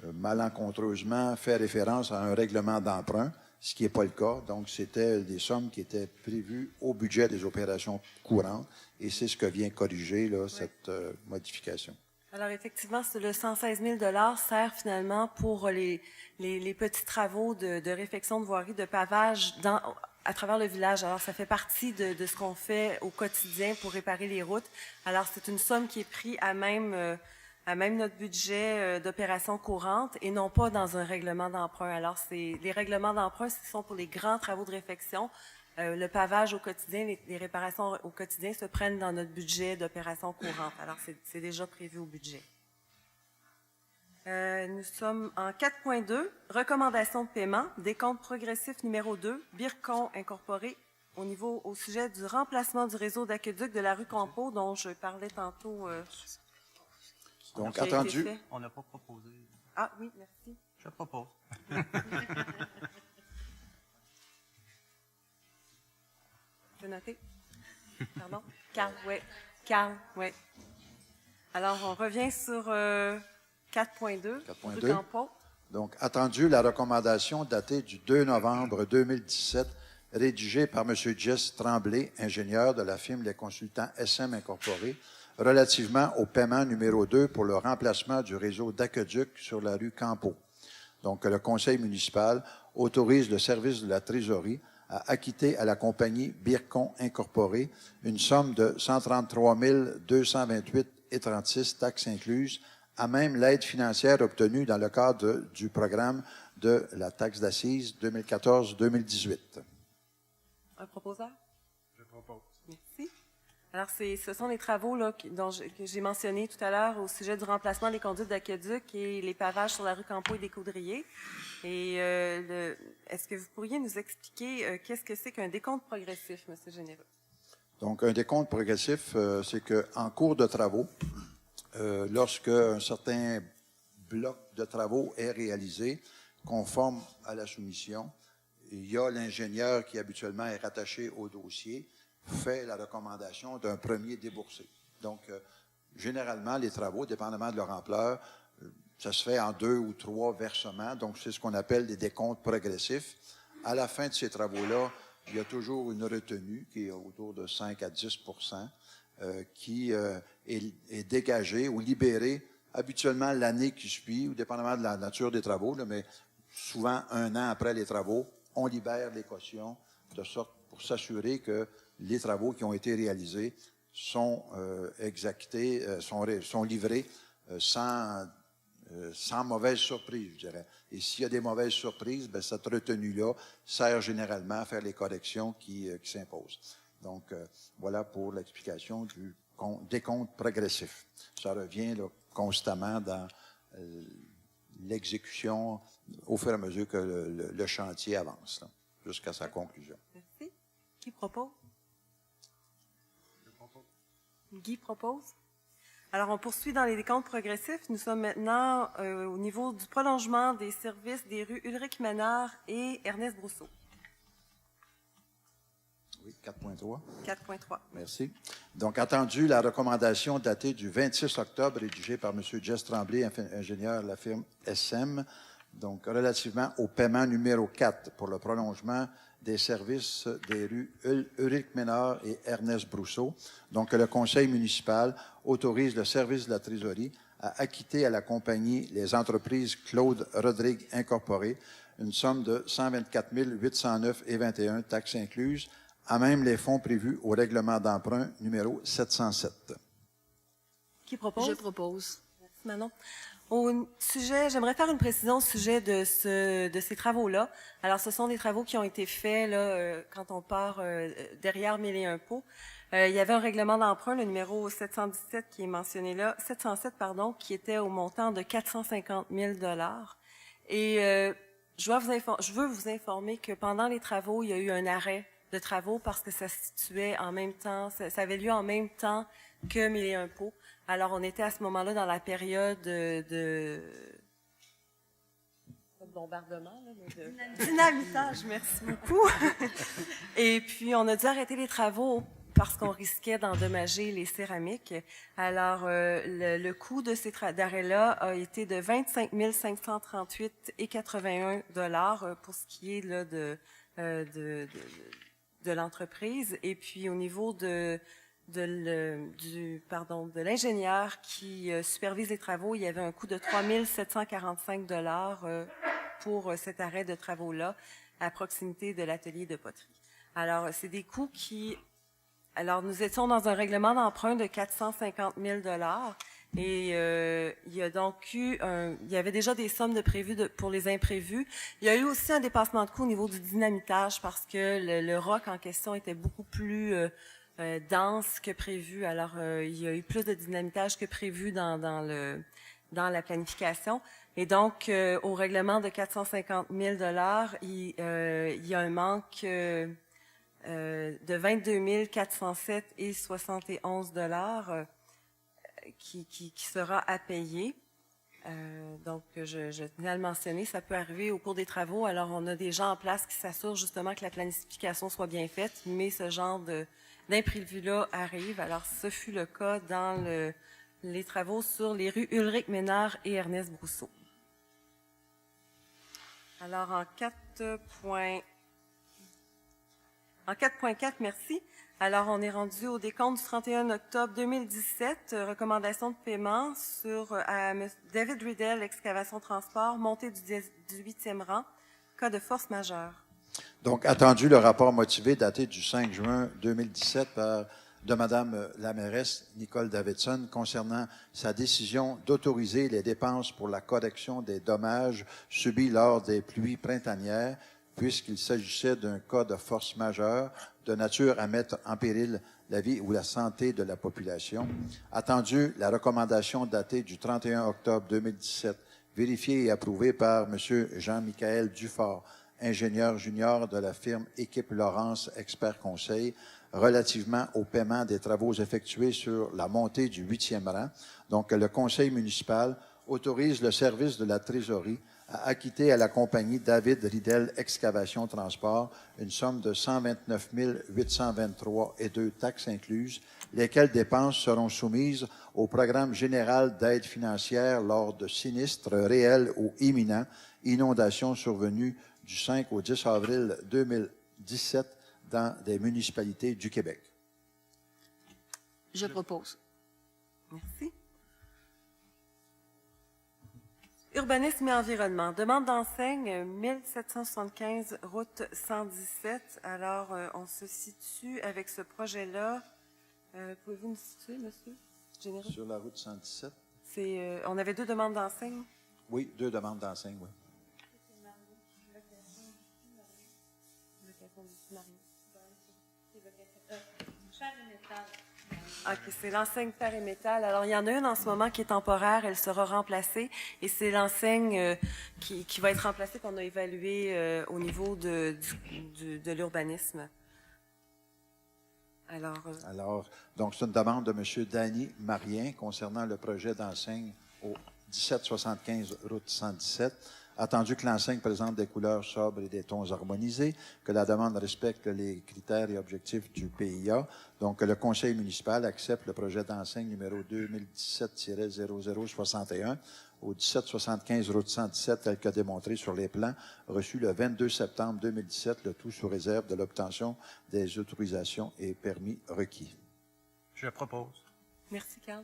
malencontreusement fait référence à un règlement d'emprunt, ce qui n'est pas le cas. Donc, c'était des sommes qui étaient prévues au budget des opérations courantes, et c'est ce que vient corriger là, cette modification. Alors, effectivement, le 116 000 $ sert finalement pour les petits travaux de réfection de voirie, de pavage à travers le village. Alors, ça fait partie de ce qu'on fait au quotidien pour réparer les routes. Alors, c'est une somme qui est prise à même notre budget d'opération courante et non pas dans un règlement d'emprunt. Alors, les règlements d'emprunt, ce sont pour les grands travaux de réfection. Le pavage au quotidien, les réparations au quotidien se prennent dans notre budget d'opération courante. Alors, c'est déjà prévu au budget. Nous sommes en 4.2, recommandation de paiement, décompte progressif numéro 2, Bircon Incorporé, au sujet du remplacement du réseau d'aqueduc de la rue Campeau, dont je parlais tantôt. Donc, attendu. On n'a pas proposé. Ah oui, merci. Je propose. C'est noté. Pardon? Carl, oui. Carl, oui. Alors, on revient sur 4.2. rue Campeau. Donc, attendu la recommandation datée du 2 novembre 2017, rédigée par M. Jess Tremblay, ingénieur de la firme Les Consultants SM Incorporé, relativement au paiement numéro 2 pour le remplacement du réseau d'aqueduc sur la rue Campeau. Donc, le conseil municipal autorise le service de la trésorerie à acquitter à la compagnie Bircon Incorporé une somme de 133 228,36 taxes incluses, à même l'aide financière obtenue dans le cadre du programme de la taxe d'assises 2014-2018. Un proposeur? Je propose. Merci. Alors, ce sont les travaux là, que j'ai mentionnés tout à l'heure au sujet du remplacement des conduites d'aqueduc et les pavages sur la rue Campeau et des Coudriers. Et est-ce que vous pourriez nous expliquer qu'est-ce que c'est qu'un décompte progressif, M. Généreux? Donc, un décompte progressif, c'est qu'en cours de travaux, lorsque un certain bloc de travaux est réalisé, conforme à la soumission, il y a l'ingénieur qui habituellement est rattaché au dossier, fait la recommandation d'un premier déboursé. Donc, généralement, les travaux, dépendamment de leur ampleur, ça se fait en 2 ou 3 versements. Donc, c'est ce qu'on appelle des décomptes progressifs. À la fin de ces travaux-là, il y a toujours une retenue qui est autour de 5 à 10 qui est dégagée ou libérée habituellement l'année qui suit, ou dépendamment de la nature des travaux, là, mais souvent 1 an après les travaux, on libère les cautions de sorte pour s'assurer que les travaux qui ont été réalisés sont exécutés, sont livrés sans mauvaise surprise, je dirais. Et s'il y a des mauvaises surprises, bien, cette retenue-là sert généralement à faire les corrections qui s'imposent. Donc, voilà pour l'explication du décompte progressif. Ça revient là, constamment dans l'exécution au fur et à mesure que le chantier avance, là, jusqu'à sa conclusion. Merci. Qui propose? Guy propose. Alors, on poursuit dans les décomptes progressifs. Nous sommes maintenant au niveau du prolongement des services des rues Ulrich-Ménard et Ernest Brousseau. Oui, 4.3. 4.3. Merci. Donc, attendu la recommandation datée du 26 octobre, rédigée par M. Jess Tremblay, ingénieur de la firme SM, donc relativement au paiement numéro 4 pour le prolongement des services des rues Ulrich-Ménard et Ernest Brousseau. Donc, le conseil municipal autorise le service de la trésorerie à acquitter à la compagnie Les Entreprises Claude Rodrigue Incorporées une somme de 124 809,21 taxes incluses, à même les fonds prévus au règlement d'emprunt numéro 707. Qui propose? Je propose. Merci, Manon. Au sujet, j'aimerais faire une précision au sujet de ces travaux-là. Alors, ce sont des travaux qui ont été faits là, quand on part derrière Mille et un pots. Il y avait un règlement d'emprunt, le numéro 717 qui est mentionné là, 707 pardon, qui était au montant de 450 000 $. Et je veux vous informer que pendant les travaux, il y a eu un arrêt de travaux parce que ça se situait en même temps, ça avait lieu en même temps que Mille et un pots. Alors, on était à ce moment-là dans la période de bombardement, là, mais de dynamitage, merci beaucoup. Et puis, on a dû arrêter les travaux parce qu'on risquait d'endommager les céramiques. Alors, le coût de ces d'arrêt-là a été de 25 538,81 $ pour ce qui est là, de l'entreprise. Et puis, au niveau de l'ingénieur qui supervise les travaux, il y avait un coût de 3 745 $ pour cet arrêt de travaux-là à proximité de l'atelier de poterie. Alors, c'est des coûts qui... Alors, nous étions dans un règlement d'emprunt de 450 000 $ et il y a donc il y avait déjà des sommes de prévues pour les imprévus. Il y a eu aussi un dépassement de coût au niveau du dynamitage parce que le roc en question était beaucoup plus dense que prévu. Alors, il y a eu plus de dynamitage que prévu dans la planification. Et donc, au règlement de 450 000 $, il y a un manque de 22 407,71 $ qui sera à payer. Donc, je tenais à le mentionner, ça peut arriver au cours des travaux. Alors, on a des gens en place qui s'assurent justement que la planification soit bien faite, mais ce genre d'imprévu-là arrive. Alors, ce fut le cas dans les travaux sur les rues Ulrich-Ménard et Ernest Brousseau. Alors, en 4.4, merci. Alors, on est rendu au décompte du 31 octobre 2017, recommandation de paiement à David Riddell, excavation transport, montée du 18e rang, cas de force majeure. Donc, attendu le rapport motivé daté du 5 juin 2017 de Mme la mairesse Nicole Davidson concernant sa décision d'autoriser les dépenses pour la correction des dommages subis lors des pluies printanières puisqu'il s'agissait d'un cas de force majeure de nature à mettre en péril la vie ou la santé de la population. Attendu la recommandation datée du 31 octobre 2017, vérifiée et approuvée par M. Jean-Michaël Dufort, ingénieur junior de la firme Équipe Laurence Expert Conseil, relativement au paiement des travaux effectués sur la montée du 8e rang. Donc, le conseil municipal autorise le service de la trésorerie à acquitter à la compagnie David Ridel Excavation Transport une somme de 129 823 et 2 taxes incluses, lesquelles dépenses seront soumises au programme général d'aide financière lors de sinistres réels ou imminents, inondations survenues du 5 au 10 avril 2017 dans des municipalités du Québec. Je propose. Merci. Urbanisme et environnement. Demande d'enseigne 1775, route 117. Alors, on se situe avec ce projet-là. Pouvez-vous nous situer, monsieur Généreux? Sur la route 117? On avait 2 demandes d'enseigne. Oui, 2 demandes d'enseigne, oui. OK, c'est l'enseigne fer et métal. Alors, il y en a une en ce moment qui est temporaire, elle sera remplacée, et c'est l'enseigne qui va être remplacée qu'on a évaluée au niveau de l'urbanisme. Alors, donc, c'est une demande de M. Danny Marien concernant le projet d'enseigne au 1775 route 117. Attendu que l'enseigne présente des couleurs sobres et des tons harmonisés, que la demande respecte les critères et objectifs du PIA, donc que le conseil municipal accepte le projet d'enseigne numéro 2017-0061 au 1775 route 117 tel que démontré sur les plans reçus le 22 septembre 2017, le tout sous réserve de l'obtention des autorisations et permis requis. Je propose. Merci, Carl.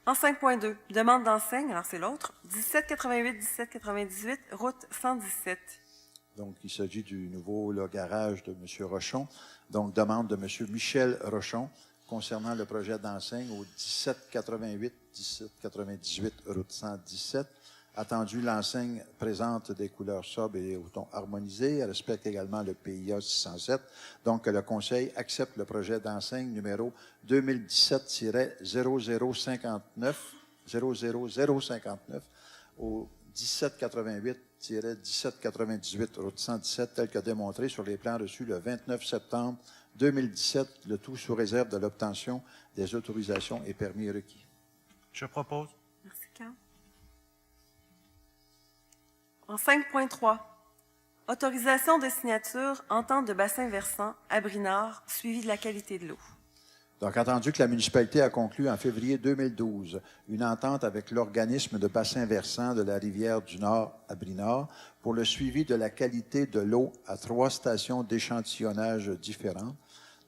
En 5.2, demande d'enseigne, alors c'est l'autre, 1788-1798, route 117. Donc, il s'agit du nouveau garage de M. Rochon. Donc, demande de M. Michel Rochon concernant le projet d'enseigne au 1788-1798, route 117. Attendu, l'enseigne présente des couleurs sobres et au ton harmonisé. Elle respecte également le PIA 607. Donc, le Conseil accepte le projet d'enseigne numéro 2017-00059 au 1788-1798 route 117, tel que démontré sur les plans reçus le 29 septembre 2017, le tout sous réserve de l'obtention des autorisations et permis requis. Je propose. Merci, Carl. En 5.3, autorisation de signature, entente de bassin versant, Abri-Nord, suivi de la qualité de l'eau. Donc, attendu que la municipalité a conclu en février 2012 une entente avec l'organisme de bassin versant de la rivière du Nord, Abri-Nord, pour le suivi de la qualité de l'eau à 3 stations d'échantillonnage différentes.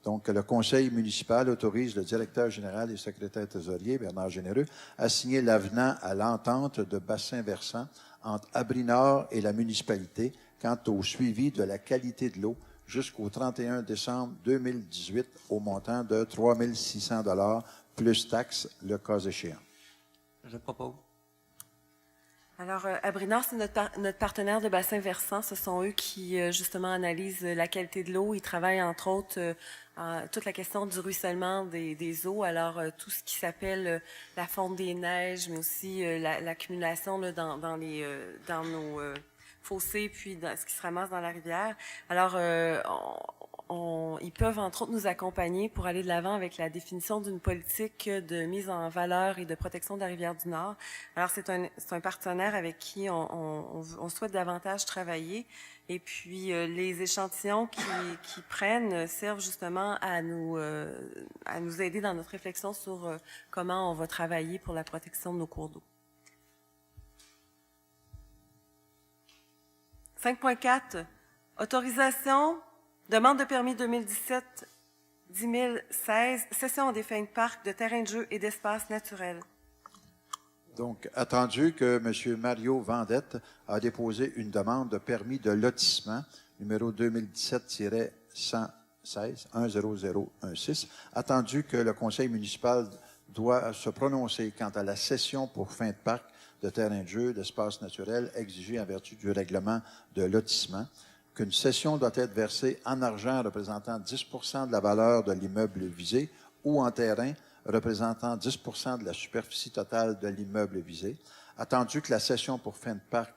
Donc, le conseil municipal autorise le directeur général et secrétaire trésorier, Bernard Généreux, à signer l'avenant à l'entente de bassin versant entre Abri-Nord et la municipalité quant au suivi de la qualité de l'eau jusqu'au 31 décembre 2018 au montant de 3 600 $ plus taxes, le cas échéant. Je propose. Alors, Abri-Nord, c'est notre partenaire de bassin versant. Ce sont eux qui, justement, analysent la qualité de l'eau. Ils travaillent, entre autres, toute la question du ruissellement des eaux. Alors, tout ce qui s'appelle la fonte des neiges, mais aussi l'accumulation dans nos fossés, puis dans ce qui se ramasse dans la rivière. Alors, ils peuvent, entre autres, nous accompagner pour aller de l'avant avec la définition d'une politique de mise en valeur et de protection de la rivière du Nord. Alors, c'est un partenaire avec qui on souhaite davantage travailler. Et puis, les échantillons qu'ils prennent servent justement à nous aider dans notre réflexion sur comment on va travailler pour la protection de nos cours d'eau. 5.4, autorisation, demande de permis 2017 1016, cession des fins de parc, de terrains de jeu et d'espaces naturels. Donc, attendu que M. Mario Vendette a déposé une demande de permis de lotissement, numéro 2017-116, attendu que le conseil municipal doit se prononcer quant à la cession pour fin de parc de terrains de jeu, d'espaces naturels exigés en vertu du règlement de lotissement, qu'une cession doit être versée en argent représentant 10 de la valeur de l'immeuble visé ou en terrain représentant 10 de la superficie totale de l'immeuble visé, attendu que la cession pour fin de parc,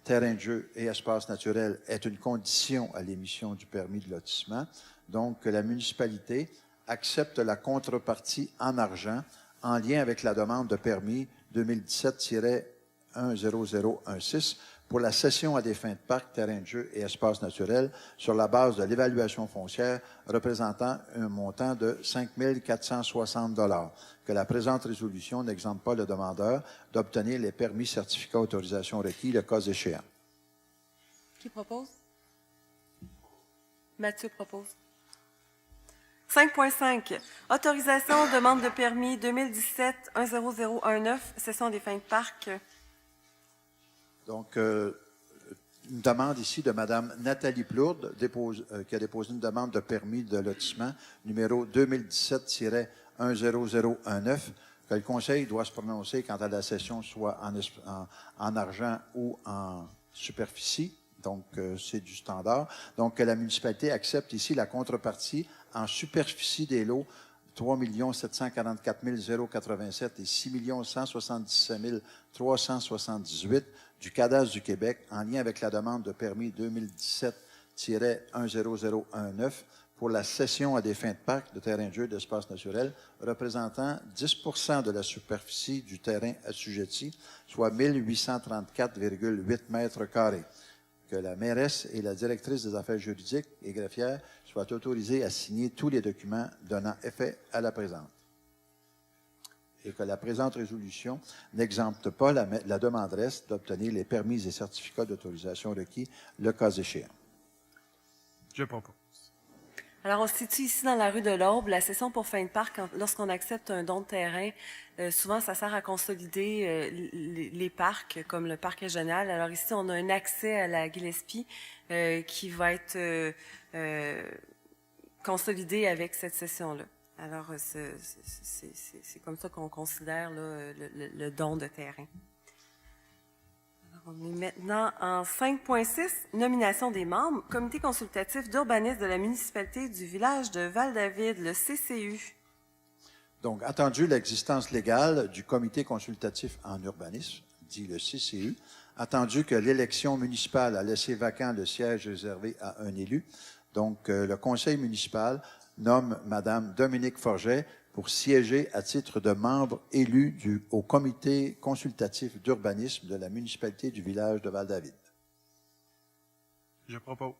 terrain de jeu et espace naturel est une condition à l'émission du permis de lotissement, donc que la municipalité accepte la contrepartie en argent en lien avec la demande de permis 2017-10016 pour la cession à des fins de parc, terrain de jeu et espace naturel sur la base de l'évaluation foncière représentant un montant de 5 460 $, que la présente résolution n'exempte pas le demandeur d'obtenir les permis, certificats, autorisations requis, le cas échéant. Qui propose? Mathieu propose. 5.5. Autorisation, demande de permis 2017-10019, cession des fins de parc. Donc, une demande ici de Mme Nathalie Plourde, qui a déposé une demande de permis de lotissement numéro 2017-10019, que le Conseil doit se prononcer quant à la cession, soit en argent ou en superficie. Donc, c'est du standard. Donc, que la municipalité accepte ici la contrepartie en superficie des lots 3 744 087 et 6 177 378 du cadastre du Québec en lien avec la demande de permis 2017-10019 pour la cession à des fins de parc, de terrain de jeu, d'espace naturel, représentant 10 de la superficie du terrain assujetti, soit 1834,8 mètres carrés. Que la mairesse et la directrice des affaires juridiques et greffières soient autorisées à signer tous les documents donnant effet à la présente. Et que la présente résolution n'exempte pas la demanderesse d'obtenir les permis et certificats d'autorisation requis, le cas échéant. Je propose. Alors, on se situe ici dans la rue de l'Aube. La cession pour fin de parc, lorsqu'on accepte un don de terrain, souvent, ça sert à consolider les parcs, comme le parc régional. Alors ici, on a un accès à la Gillespie qui va être consolidé avec cette cession-là. Alors, c'est comme ça qu'on considère là, le don de terrain. On est maintenant en 5.6, nomination des membres, comité consultatif d'urbanisme de la municipalité du village de Val-David, le CCU. Donc, attendu l'existence légale du comité consultatif en urbanisme, dit le CCU, attendu que l'élection municipale a laissé vacant le siège réservé à un élu, donc le conseil municipal nomme Mme Dominique Forget pour siéger à titre de membre élu au comité consultatif d'urbanisme de la municipalité du village de Val-David. Je propose.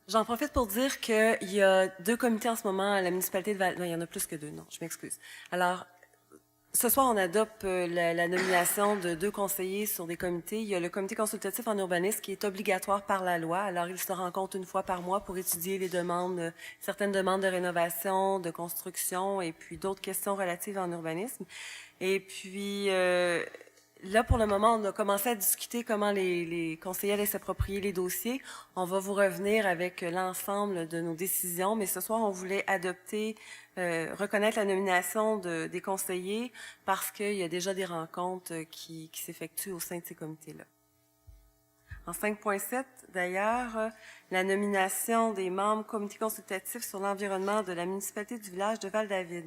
J'en profite pour dire qu'il y a 2 comités en ce moment à la municipalité de Val... Non, il y en a plus que 2, non, je m'excuse. Alors, ce soir, on adopte la nomination de 2 conseillers sur des comités. Il y a le comité consultatif en urbanisme qui est obligatoire par la loi. Alors, il se rencontre une fois par mois pour étudier les demandes, certaines demandes de rénovation, de construction et puis d'autres questions relatives en urbanisme. Et puis, là, pour le moment, on a commencé à discuter comment les conseillers allaient s'approprier les dossiers. On va vous revenir avec l'ensemble de nos décisions, mais ce soir, on voulait adopter, reconnaître la nomination des conseillers parce qu'il y a déjà des rencontres qui s'effectuent au sein de ces comités-là. En 5.7, d'ailleurs, la nomination des membres comité consultatif sur l'environnement de la municipalité du village de Val-David.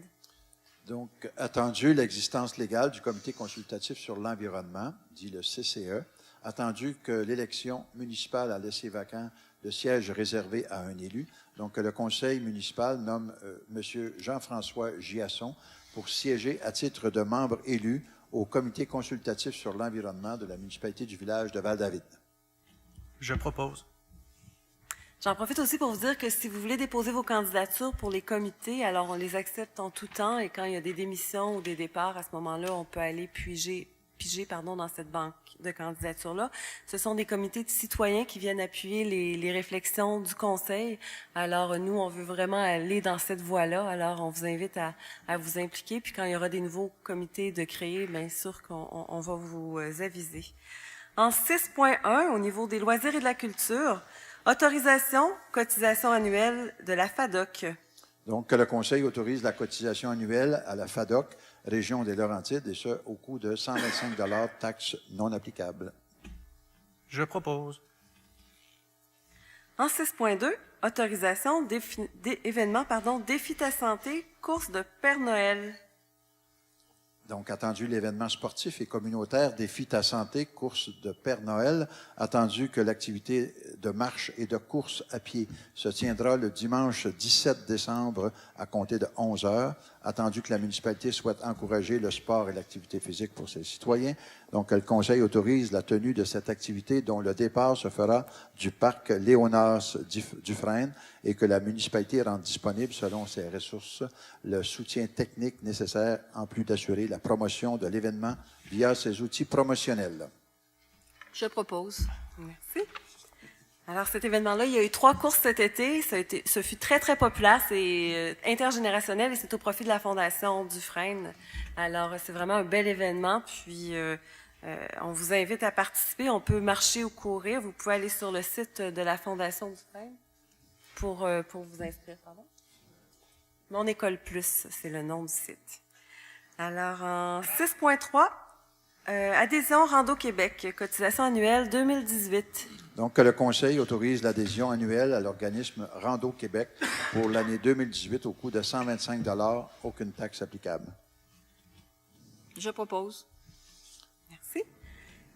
Donc, attendu l'existence légale du comité consultatif sur l'environnement, dit le CCE, attendu que l'élection municipale a laissé vacant le siège réservé à un élu, donc que le conseil municipal nomme M. Jean-François Giasson pour siéger à titre de membre élu au comité consultatif sur l'environnement de la municipalité du village de Val-David. Je propose. J'en profite aussi pour vous dire que si vous voulez déposer vos candidatures pour les comités, alors on les accepte en tout temps et quand il y a des démissions ou des départs, à ce moment-là, on peut aller piger dans cette banque de candidatures-là. Ce sont des comités de citoyens qui viennent appuyer les réflexions du conseil. Alors, nous, on veut vraiment aller dans cette voie-là. Alors, on vous invite à vous impliquer. Puis, quand il y aura des nouveaux comités de créer, bien sûr qu'on va vous aviser. En 6.1, au niveau des loisirs et de la culture, autorisation, cotisation annuelle de la FADOC. Donc, que le Conseil autorise la cotisation annuelle à la FADOC région des Laurentides, et ce, au coût de 125 taxes non applicables. Je propose. En 6.2, autorisation d'événements, défi ta santé, course de Père Noël. Donc, attendu l'événement sportif et communautaire Défi ta santé, course de Père Noël, attendu que l'activité de marche et de course à pied se tiendra le dimanche 17 décembre à compter de 11 heures, attendu que la municipalité souhaite encourager le sport et l'activité physique pour ses citoyens. Donc, le Conseil autorise la tenue de cette activité dont le départ se fera du parc Léonard Dufresne et que la municipalité rend disponible, selon ses ressources, le soutien technique nécessaire en plus d'assurer la promotion de l'événement via ses outils promotionnels. Je propose. Merci. Alors, cet événement-là, il y a eu 3 courses cet été. Ce fut très, très populaire. C'est intergénérationnel et c'est au profit de la Fondation Dufresne. Alors, c'est vraiment un bel événement. Puis, on vous invite à participer. On peut marcher ou courir. Vous pouvez aller sur le site de la Fondation Dufresne pour vous inscrire. Pardon. Mon École Plus, c'est le nom du site. Alors, en 6.3, adhésion Rando Québec, cotisation annuelle 2018. Donc, le Conseil autorise l'adhésion annuelle à l'organisme Rando Québec pour l'année 2018 au coût de 125 $, aucune taxe applicable. Je propose. Merci.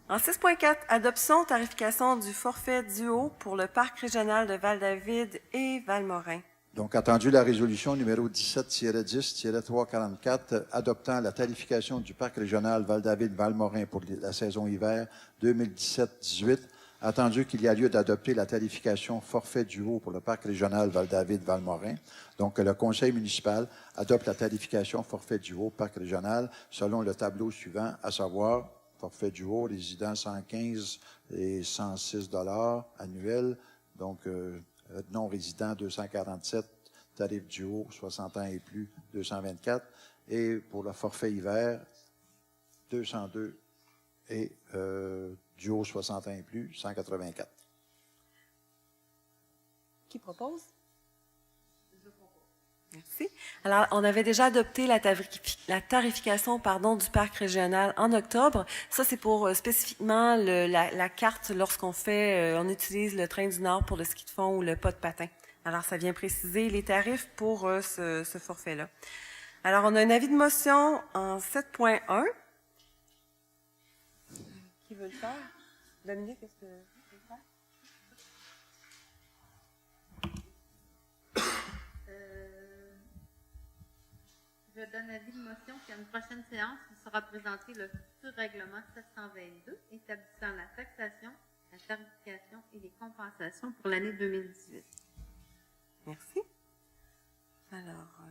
En 6.4, adoption, tarification du forfait duo pour le parc régional de Val-David et Valmorin. Donc, attendu la résolution numéro 17-10-344 adoptant la tarification du parc régional Val-David-Valmorin pour la saison hiver 2017-18, attendu qu'il y a lieu d'adopter la tarification forfait duo pour le parc régional Val-David-Valmorin. Donc, le conseil municipal adopte la tarification forfait duo parc régional selon le tableau suivant, à savoir forfait duo, résident 115 et 106 $ annuels, donc non-résident 247, tarif duo 60 ans et plus 224, et pour le forfait hiver 202 et duo 60 ans et plus 184. Qui propose? Je propose. Merci. Alors, on avait déjà adopté la tarification du parc régional en octobre. Ça, c'est pour spécifiquement la carte lorsqu'on on utilise le train du Nord pour le ski de fond ou le pas de patin. Alors, ça vient préciser les tarifs pour ce forfait-là. Alors, on a un avis de motion en 7.1. Qui veut le faire? Dominique, est-ce que tu veux le faire? Je donne avis de motion qu'à une prochaine séance, il sera présenté le futur règlement 722 établissant la taxation, la tarification et les compensations pour l'année 2018. Merci. Alors,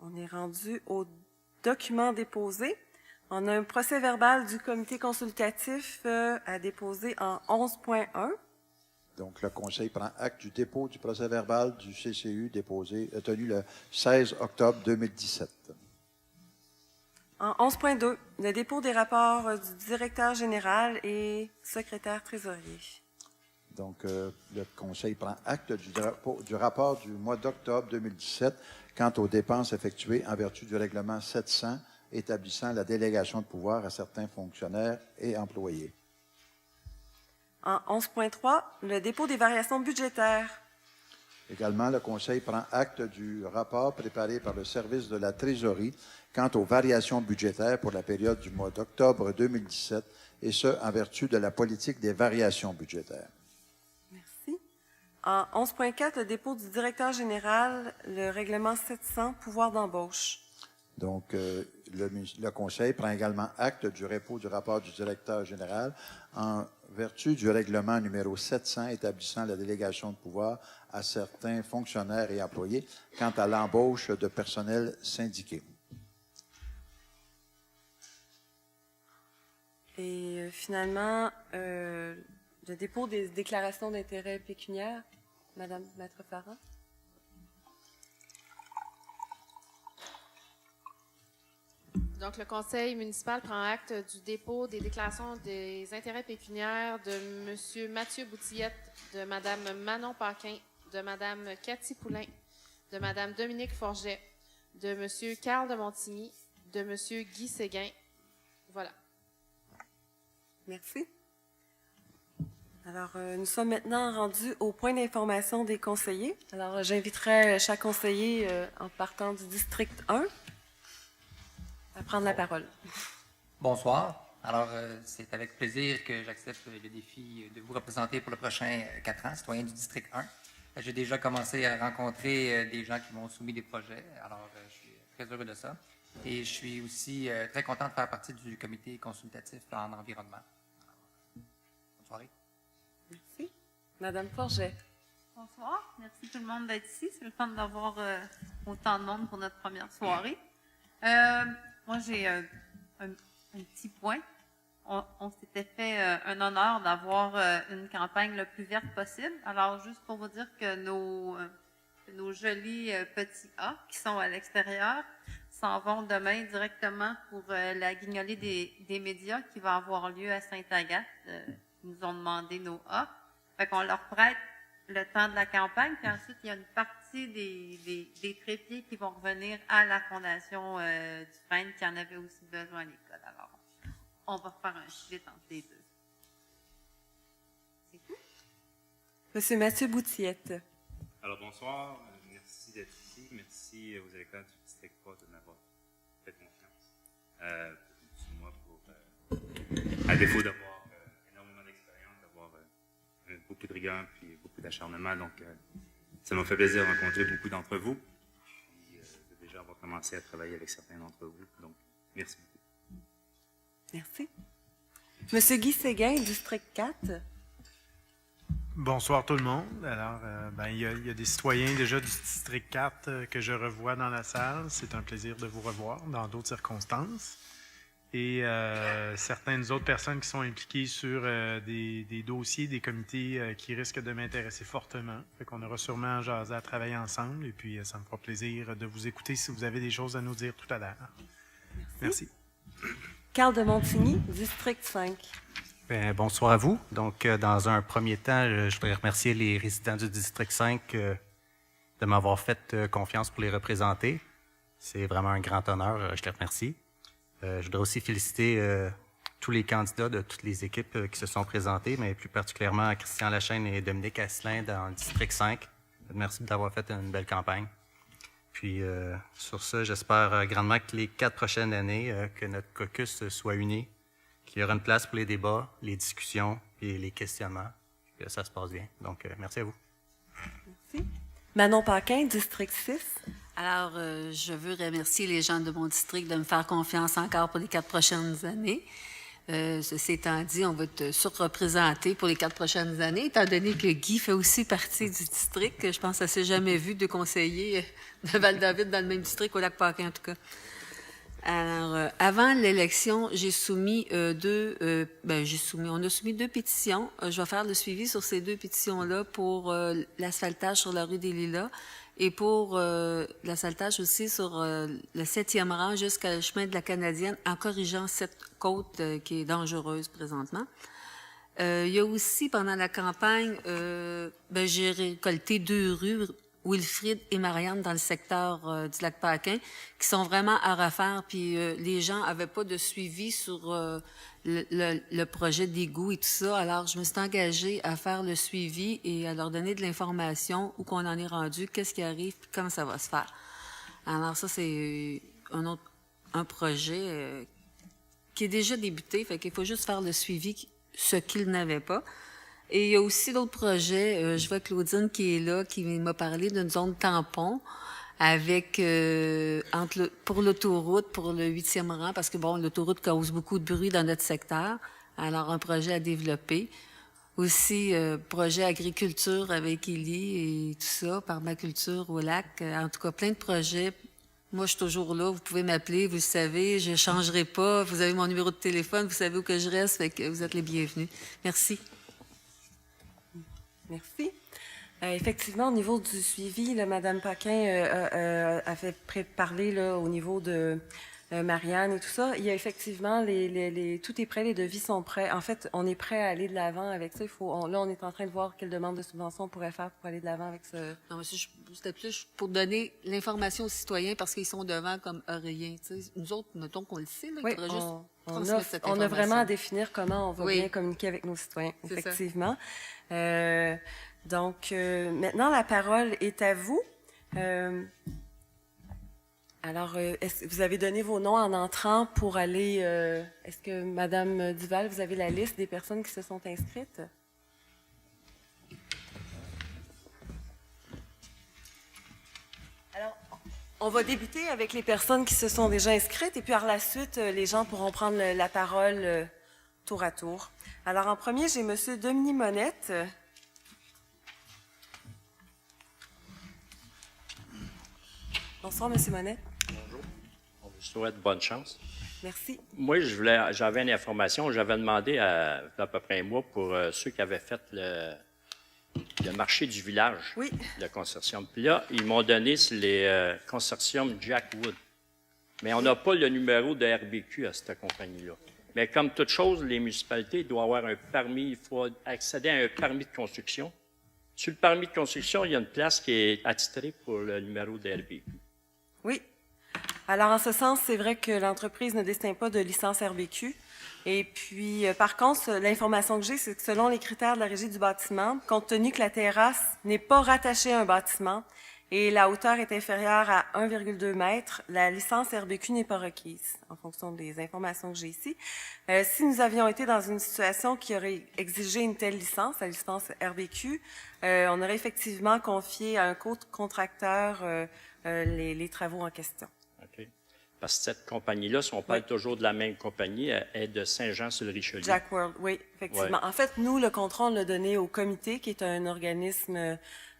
on est rendu au document déposé. On a un procès-verbal du comité consultatif à déposer en 11.1. Donc, le Conseil prend acte du dépôt du procès-verbal du CCU tenu le 16 octobre 2017. En 11.2, le dépôt des rapports du directeur général et secrétaire trésorier. Donc, le Conseil prend acte du rapport du mois d'octobre 2017 quant aux dépenses effectuées en vertu du règlement 700 établissant la délégation de pouvoir à certains fonctionnaires et employés. En 11.3, le dépôt des variations budgétaires. Également, le Conseil prend acte du rapport préparé par le service de la Trésorerie quant aux variations budgétaires pour la période du mois d'octobre 2017, et ce, en vertu de la politique des variations budgétaires. Merci. En 11.4, le dépôt du directeur général, le règlement 700, pouvoir d'embauche. Donc, le Conseil prend également acte du dépôt du rapport du directeur général en vertu du règlement numéro 700 établissant la délégation de pouvoir à certains fonctionnaires et employés quant à l'embauche de personnel syndiqué. Et finalement, le dépôt des déclarations d'intérêt pécuniaire. Madame Maître Farran. Donc, le conseil municipal prend acte du dépôt des déclarations des intérêts pécuniaires de M. Mathieu Boutillette, de Mme Manon Paquin, de Mme Cathy Poulain, de Mme Dominique Forget, de M. Carl de Montigny, de Monsieur Guy Séguin. Voilà. Merci. Alors, nous sommes maintenant rendus au point d'information des conseillers. Alors, j'inviterai chaque conseiller, en partant du district 1, à prendre la parole. Bonsoir. Alors, c'est avec plaisir que j'accepte le défi de vous représenter pour le prochain 4 ans, citoyen du district 1. J'ai déjà commencé à rencontrer des gens qui m'ont soumis des projets, alors je suis très heureux de ça. Et je suis aussi très content de faire partie du comité consultatif en environnement. Bonne soirée. Merci. Madame Forget. Bonsoir. Merci tout le monde d'être ici. C'est le fun d'avoir autant de monde pour notre première soirée. Moi, j'ai un petit point. On s'était fait un honneur d'avoir une campagne le plus verte possible. Alors, juste pour vous dire que nos jolis petits A qui sont à l'extérieur s'en vont demain directement pour la guignolée des médias qui va avoir lieu à Sainte-Agathe. Ils nous ont demandé nos A. Fait qu'on leur prête le temps de la campagne, puis ensuite, il y a une partie des trépieds qui vont revenir à la Fondation Dufresne qui en avait aussi besoin à l'école. Alors, on va faire un split entre les deux. C'est tout? Monsieur Mathieu Boutillette. Alors, bonsoir. Merci d'être ici. Merci aux électeurs du district 3 de m'avoir fait confiance. Sur moi, à défaut d'avoir énormément d'expérience, d'avoir beaucoup de rigueur et beaucoup d'acharnement. Donc, ça m'a fait plaisir de rencontrer beaucoup d'entre vous. Puis, de déjà avoir commencé à travailler avec certains d'entre vous. Donc, merci beaucoup. Merci. Monsieur Guy Séguin, district 4. Bonsoir tout le monde. Alors, il y a des citoyens déjà du district 4 que je revois dans la salle. C'est un plaisir de vous revoir dans d'autres circonstances. Et certaines autres personnes qui sont impliquées sur des dossiers, des comités qui risquent de m'intéresser fortement. Fait qu'on aura sûrement jasé à travailler ensemble. Et puis, ça me fera plaisir de vous écouter si vous avez des choses à nous dire tout à l'heure. Merci. Carl de Montigny, district 5. Bien, bonsoir à vous. Donc, dans un premier temps, je voudrais remercier les résidents du district 5 de m'avoir fait confiance pour les représenter. C'est vraiment un grand honneur. Je les remercie. Je voudrais aussi féliciter tous les candidats de toutes les équipes qui se sont présentés, mais plus particulièrement Christian Lachaine et Dominique Asselin dans le district 5. Merci d'avoir fait une belle campagne. Puis, sur ça, j'espère grandement que les 4 prochaines années, que notre caucus soit uni, qu'il y aura une place pour les débats, les discussions et les questionnements, que ça se passe bien. Donc, merci à vous. Merci. Manon Paquin, district 6. Alors, je veux remercier les gens de mon district de me faire confiance encore pour les 4 prochaines années. Ceci étant dit, on va être surreprésentés pour les 4 prochaines années, étant donné que Guy fait aussi partie du district. Je pense que ça ne s'est jamais vu de conseiller de Val-David dans le même district au Lac-Paquin, en tout cas. Alors, avant l'élection, j'ai soumis on a soumis 2 pétitions. Je vais faire le suivi sur ces 2 pétitions-là pour l'asphaltage sur la rue des Lilas et pour l'asphaltage aussi sur le 7e rang jusqu'à le chemin de la Canadienne en corrigeant cette côte qui est dangereuse présentement. Il y a aussi, pendant la campagne, j'ai récolté 2 rues, Wilfrid et Marianne, dans le secteur du Lac-Paquin, qui sont vraiment à refaire, puis les gens avaient pas de suivi sur le projet d'égout et tout ça. Alors, je me suis engagée à faire le suivi et à leur donner de l'information, où qu'on en est rendu, qu'est-ce qui arrive, puis comment ça va se faire. Alors, ça, c'est un projet qui est déjà débuté, fait qu'il faut juste faire le suivi, ce qu'ils n'avaient pas. Et il y a aussi d'autres projets. Je vois Claudine qui est là, qui m'a parlé d'une zone tampon avec pour l'autoroute, pour le 8e rang, parce que bon, l'autoroute cause beaucoup de bruit dans notre secteur. Alors, un projet à développer. Aussi, projet agriculture avec Élie et tout ça, permaculture au lac. En tout cas, plein de projets. Moi, je suis toujours là. Vous pouvez m'appeler, vous le savez. Je ne changerai pas. Vous avez mon numéro de téléphone. Vous savez où que je reste. Fait que vous êtes les bienvenus. Merci. Merci. Effectivement, au niveau du suivi, là, Mme Paquin a fait parler là, au niveau de Marianne et tout ça, il y a effectivement tout est prêt, les devis sont prêts. En fait, on est prêt à aller de l'avant avec ça. Là, on est en train de voir quelle demande de subvention on pourrait faire pour aller de l'avant avec ça. Non, mais c'était plus pour donner l'information aux citoyens parce qu'ils sont devant comme rien. Tu sais. Nous autres, mettons qu'on le sait, là, il faudrait juste transmettre cette information. On a vraiment à définir comment on va Oui. bien communiquer avec nos citoyens, C'est effectivement. Donc, maintenant, la parole est à vous. Alors, est-ce que vous avez donné vos noms en entrant pour aller... est-ce que, Madame Duval, vous avez la liste des personnes qui se sont inscrites? Alors, on va débuter avec les personnes qui se sont déjà inscrites et puis par la suite, les gens pourront prendre la parole tour à tour. Alors, en premier, j'ai Monsieur Dominique Monette. Bonsoir, Monsieur Monette. Bonjour. On vous souhaite bonne chance. Merci. Moi, j'avais une information. J'avais demandé à peu près un mois pour ceux qui avaient fait le marché du village, oui. Le consortium. Puis là, ils m'ont donné les consortium Jack Wood. Mais on n'a pas le numéro de RBQ à cette compagnie-là. Mais comme toute chose, les municipalités doivent avoir un permis. Il faut accéder à un permis de construction. Sur le permis de construction, il y a une place qui est attitrée pour le numéro de RBQ. Oui. Alors, en ce sens, c'est vrai que l'entreprise ne distingue pas de licence RBQ. Et puis, par contre, l'information que j'ai, c'est que selon les critères de la Régie du bâtiment, compte tenu que la terrasse n'est pas rattachée à un bâtiment et la hauteur est inférieure à 1,2 mètres, la licence RBQ n'est pas requise, en fonction des informations que j'ai ici. Si nous avions été dans une situation qui aurait exigé une telle licence, la licence RBQ, on aurait effectivement confié à un contracteur les travaux en question. OK. Parce que cette compagnie-là, si on parle toujours de la même compagnie, elle est de Saint-Jean-sur-le-Richelieu. Jack World, oui, effectivement. Ouais. En fait, nous, le contrat, on l'a donné au comité, qui est un organisme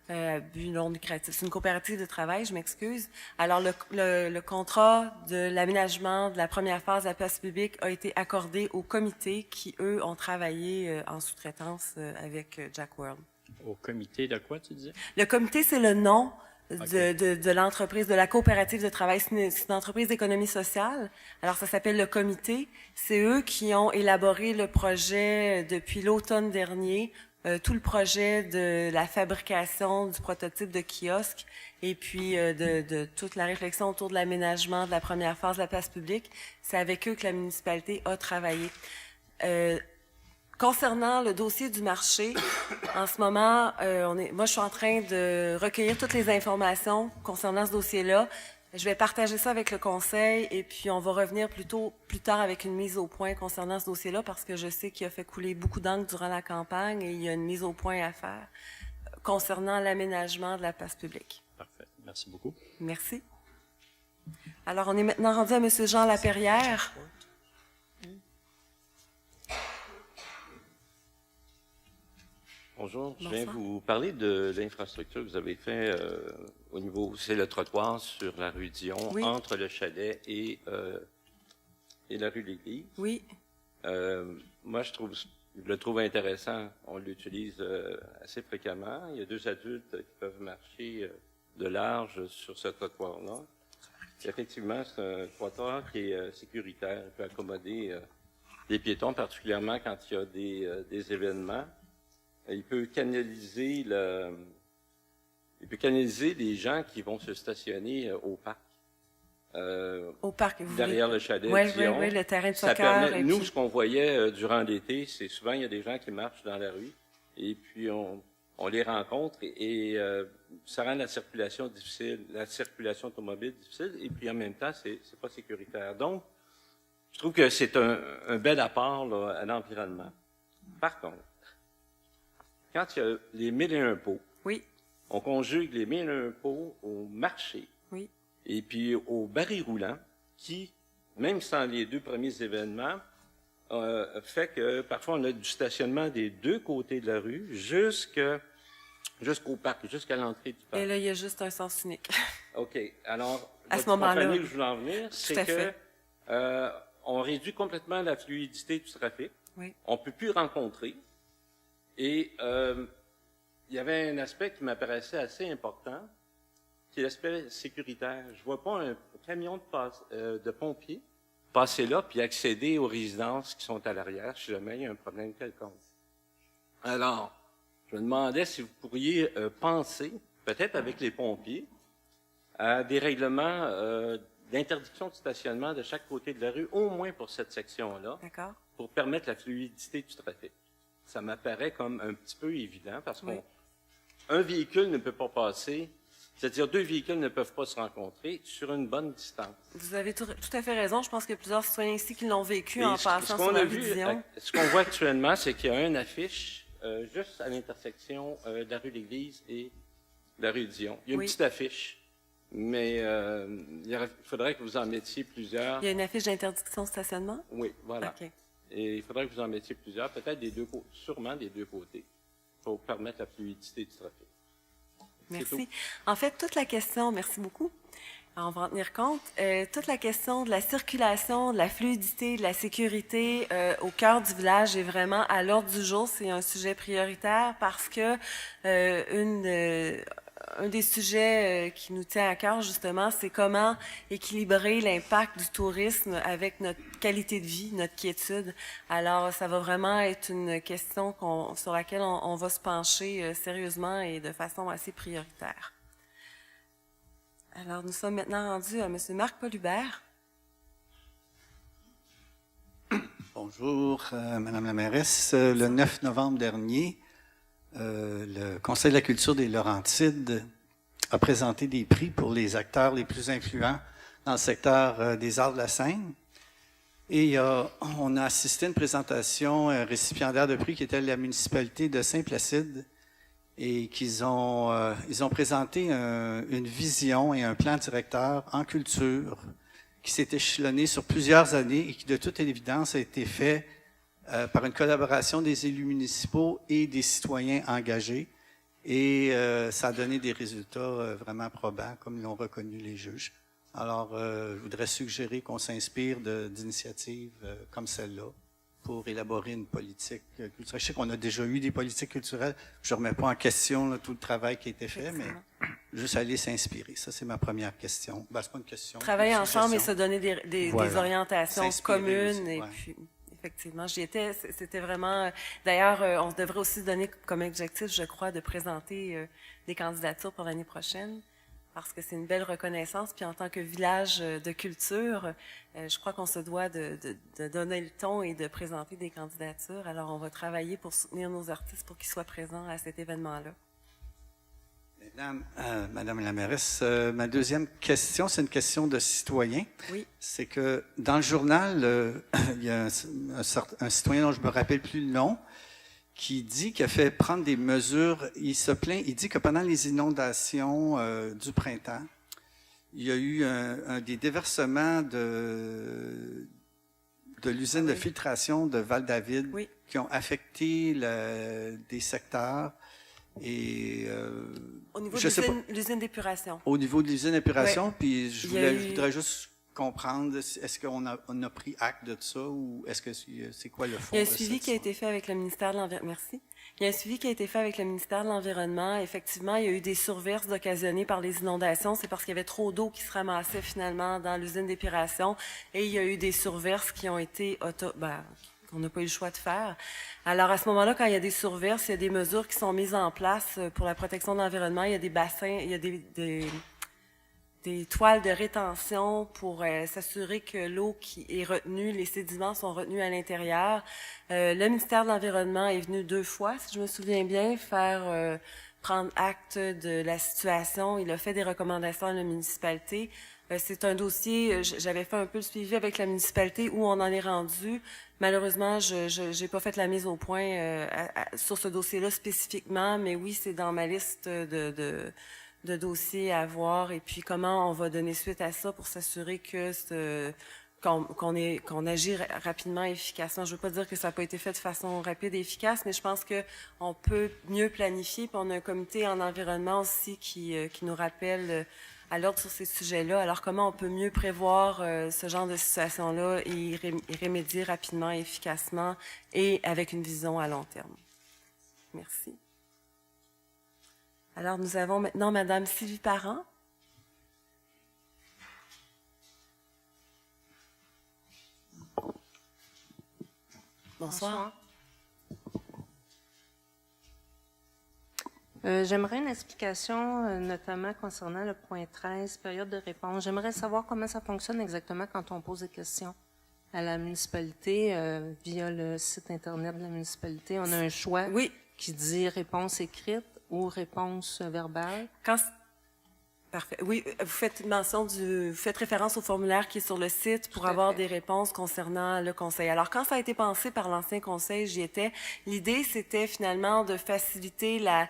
à but non lucratif. C'est une coopérative de travail, je m'excuse. Alors, le contrat de l'aménagement de la première phase de la place publique a été accordé au comité qui, eux, ont travaillé en sous-traitance avec Jack World. Au comité de quoi, tu disais? Le comité, c'est le nom de l'entreprise, de la coopérative de travail. C'est une entreprise d'économie sociale. Alors, ça s'appelle le comité. C'est eux qui ont élaboré le projet depuis l'automne dernier, tout le projet de la fabrication du prototype de kiosque et puis de toute la réflexion autour de l'aménagement de la première phase de la place publique. C'est avec eux que la municipalité a travaillé. Concernant le dossier du marché, en ce moment, moi, je suis en train de recueillir toutes les informations concernant ce dossier-là. Je vais partager ça avec le conseil et puis on va revenir plus tard avec une mise au point concernant ce dossier-là parce que je sais qu'il a fait couler beaucoup d'encre durant la campagne et il y a une mise au point à faire concernant l'aménagement de la place publique. Parfait. Merci beaucoup. Merci. Alors, on est maintenant rendu à M. Jean Laperrière. Bonjour, je viens vous parler de l'infrastructure que vous avez fait au niveau, c'est le trottoir sur la rue Dion, oui. Entre le chalet et la rue L'Église. Oui. Moi, je le trouve intéressant. On l'utilise assez fréquemment. Il y a 2 adultes qui peuvent marcher de large sur ce trottoir-là. Effectivement, c'est un trottoir qui est sécuritaire. Il peut accommoder des piétons, particulièrement quand il y a des événements. Il peut canaliser les gens qui vont se stationner au parc. Au parc, vous derrière voulez... le chalet. Oui, le terrain de soccer. Nous, ce qu'on voyait durant l'été, c'est souvent il y a des gens qui marchent dans la rue et puis on les rencontre et ça rend la circulation difficile, la circulation automobile difficile et puis en même temps, c'est pas sécuritaire. Donc, je trouve que c'est un bel apport là, à l'environnement. Par contre, quand il y a les 1001 pots, oui. On conjugue les 1001 pots au marché oui. et puis au baril roulant qui, même sans les 2 premiers événements, fait que parfois on a du stationnement des 2 côtés de la rue jusqu'au parc, jusqu'à l'entrée du parc. Et là, il y a juste un sens unique. OK. Alors, à ce moment-là, où je voulais en venir, c'est que on réduit complètement la fluidité du trafic. Oui. On ne peut plus rencontrer. Et il y avait un aspect qui m'apparaissait assez important, qui est l'aspect sécuritaire. Je vois pas un camion de pompiers passer là puis accéder aux résidences qui sont à l'arrière si jamais il y a un problème quelconque. Alors, je me demandais si vous pourriez penser, peut-être avec les pompiers, à des règlements d'interdiction de stationnement de chaque côté de la rue, au moins pour cette section-là, pour permettre la fluidité du trafic. Ça m'apparaît comme un petit peu évident parce qu'un véhicule ne peut pas passer, c'est-à-dire 2 véhicules ne peuvent pas se rencontrer sur une bonne distance. Vous avez tout à fait raison. Je pense qu'il y a plusieurs citoyens ici qui l'ont vécu en passant sur la vision. Ce qu'on voit actuellement, c'est qu'il y a une affiche juste à l'intersection de la rue l'Église et de la rue Dion. Il y a une petite affiche, mais il faudrait que vous en mettiez plusieurs. Il y a une affiche d'interdiction de stationnement? Oui, voilà. Okay. Et il faudrait que vous en mettiez plusieurs, peut-être sûrement des 2 côtés, pour permettre la fluidité du trafic. Merci. En fait, toute la question, merci beaucoup. On va en tenir compte. Toute la question de la circulation, de la fluidité, de la sécurité au cœur du village est vraiment à l'ordre du jour. C'est un sujet prioritaire parce que un des sujets qui nous tient à cœur, justement, c'est comment équilibrer l'impact du tourisme avec notre qualité de vie, notre quiétude. Alors, ça va vraiment être une question sur laquelle on va se pencher sérieusement et de façon assez prioritaire. Alors, nous sommes maintenant rendus à M. Marc-Paul Hubert. Bonjour, Madame la mairesse. Le 9 novembre dernier, le Conseil de la culture des Laurentides a présenté des prix pour les acteurs les plus influents dans le secteur des arts de la scène. Et on a assisté à une présentation récipiendaire de prix qui était la municipalité de Saint-Placide et qu'ils ont présenté une vision et un plan directeur en culture qui s'est échelonné sur plusieurs années et qui, de toute évidence, a été fait par une collaboration des élus municipaux et des citoyens engagés. Et ça a donné des résultats vraiment probants, comme l'ont reconnu les juges. Alors, je voudrais suggérer qu'on s'inspire d'initiatives comme celle-là pour élaborer une politique culturelle. Je sais qu'on a déjà eu des politiques culturelles. Je ne remets pas en question là, tout le travail qui a été fait, mais juste aller s'inspirer. Ça, c'est ma première question. Ben, c'est pas une question. Travailler ensemble et se donner des orientations communes. Aussi, et puis, effectivement, j'y étais. C'était vraiment... D'ailleurs, on devrait aussi se donner comme objectif, je crois, de présenter des candidatures pour l'année prochaine, parce que c'est une belle reconnaissance. Puis en tant que village de culture, je crois qu'on se doit de donner le ton et de présenter des candidatures. Alors, on va travailler pour soutenir nos artistes pour qu'ils soient présents à cet événement-là. Madame la mairesse, ma deuxième question, c'est une question de citoyen. Oui. C'est que dans le journal, il y a un citoyen dont je me rappelle plus le nom, qui dit qu'il a fait prendre des mesures. Il se plaint, il dit que pendant les inondations du printemps, il y a eu des déversements de l'usine de filtration de Val-David qui ont affecté des secteurs. Et, au niveau de l'usine d'épuration. Au niveau de l'usine d'épuration, puis je voudrais juste comprendre, est-ce qu'on a pris acte de ça ou est-ce que c'est quoi le fond? Il y a un suivi qui a été fait avec le ministère de l'Environnement. Merci. Il y a un suivi qui a été fait avec le ministère de l'Environnement. Effectivement, il y a eu des surverses occasionnées par les inondations. C'est parce qu'il y avait trop d'eau qui se ramassait finalement dans l'usine d'épuration. Et il y a eu des surverses qui ont été qu'on n'a pas eu le choix de faire. Alors, à ce moment-là, quand il y a des surverses, il y a des mesures qui sont mises en place pour la protection de l'environnement. Il y a des bassins, il y a des toiles de rétention pour s'assurer que l'eau qui est retenue, les sédiments sont retenus à l'intérieur. Le ministère de l'Environnement est venu 2 fois, si je me souviens bien, prendre acte de la situation. Il a fait des recommandations à la municipalité. C'est un dossier, j'avais fait un peu le suivi avec la municipalité où on en est rendu. Malheureusement, je n'ai pas fait la mise au point sur ce dossier-là spécifiquement, mais oui, c'est dans ma liste de dossiers à voir. Et puis, comment on va donner suite à ça pour s'assurer que qu'on agit rapidement et efficacement. Je veux pas dire que ça n'a pas été fait de façon rapide et efficace, mais je pense qu'on peut mieux planifier. Puis on a un comité en environnement aussi qui nous rappelle à l'ordre sur ces sujets-là. Alors, comment on peut mieux prévoir ce genre de situation-là et y remédier rapidement et efficacement et avec une vision à long terme. Merci. Alors, nous avons maintenant Madame Sylvie Parent. Bonsoir. J'aimerais une explication, notamment concernant le point 13, période de réponse. J'aimerais savoir comment ça fonctionne exactement quand on pose des questions à la municipalité via le site Internet de la municipalité. On a un choix qui dit réponse écrite ou réponse verbale. Parfait. Oui, vous faites référence au formulaire qui est sur le site pour avoir des réponses concernant le conseil. Alors, quand ça a été pensé par l'ancien conseil, j'y étais. L'idée, c'était finalement de faciliter la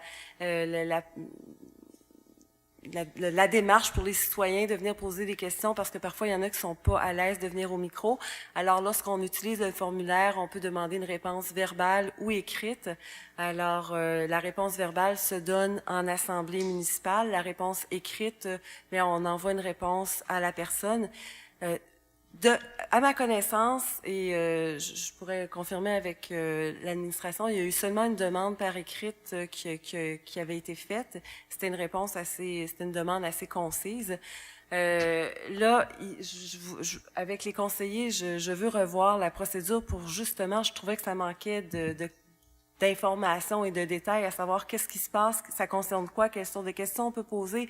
démarche pour les citoyens de venir poser des questions parce que parfois, il y en a qui sont pas à l'aise de venir au micro. Alors, lorsqu'on utilise le formulaire, on peut demander une réponse verbale ou écrite. Alors, la réponse verbale se donne en assemblée municipale. La réponse écrite, mais on envoie une réponse à la personne. À ma connaissance, et je pourrais confirmer avec l'administration, il y a eu seulement une demande par écrite qui avait été faite. C'était une demande assez concise. Là, avec les conseillers, je veux revoir la procédure pour justement, je trouvais que ça manquait d'informations et de détails, à savoir qu'est-ce qui se passe, ça concerne quoi, quelles sortes de questions on peut poser,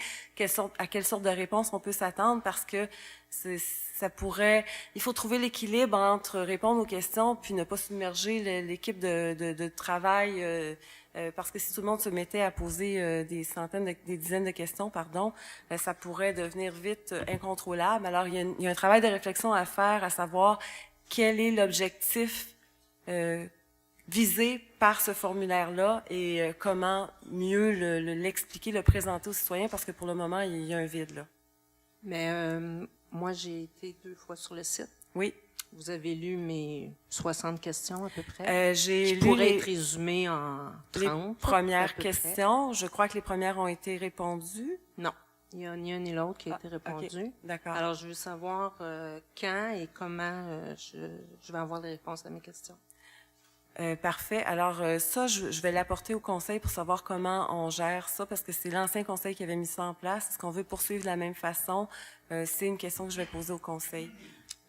à quelle sorte de réponse on peut s'attendre, parce que il faut trouver l'équilibre entre répondre aux questions puis ne pas submerger l'équipe de travail, parce que si tout le monde se mettait à poser des dizaines de questions, ça pourrait devenir vite incontrôlable. Alors, il y a un travail de réflexion à faire, à savoir quel est l'objectif visé par ce formulaire-là et comment mieux l'expliquer, le présenter aux citoyens, parce que pour le moment, il y a un vide là. Mais moi, j'ai été 2 fois sur le site. Oui. Vous avez lu mes 60 questions à peu près. J'ai lu pourrait être résumé en 30. Les premières questions. Je crois que les premières ont été répondues. Non. Il n'y a ni un ni l'autre qui a été répondu. Okay. D'accord. Alors, je veux savoir quand et comment je vais avoir les réponses à mes questions. Parfait. Alors ça, je vais l'apporter au conseil pour savoir comment on gère ça, parce que c'est l'ancien conseil qui avait mis ça en place. Est-ce qu'on veut poursuivre de la même façon? C'est une question que je vais poser au conseil.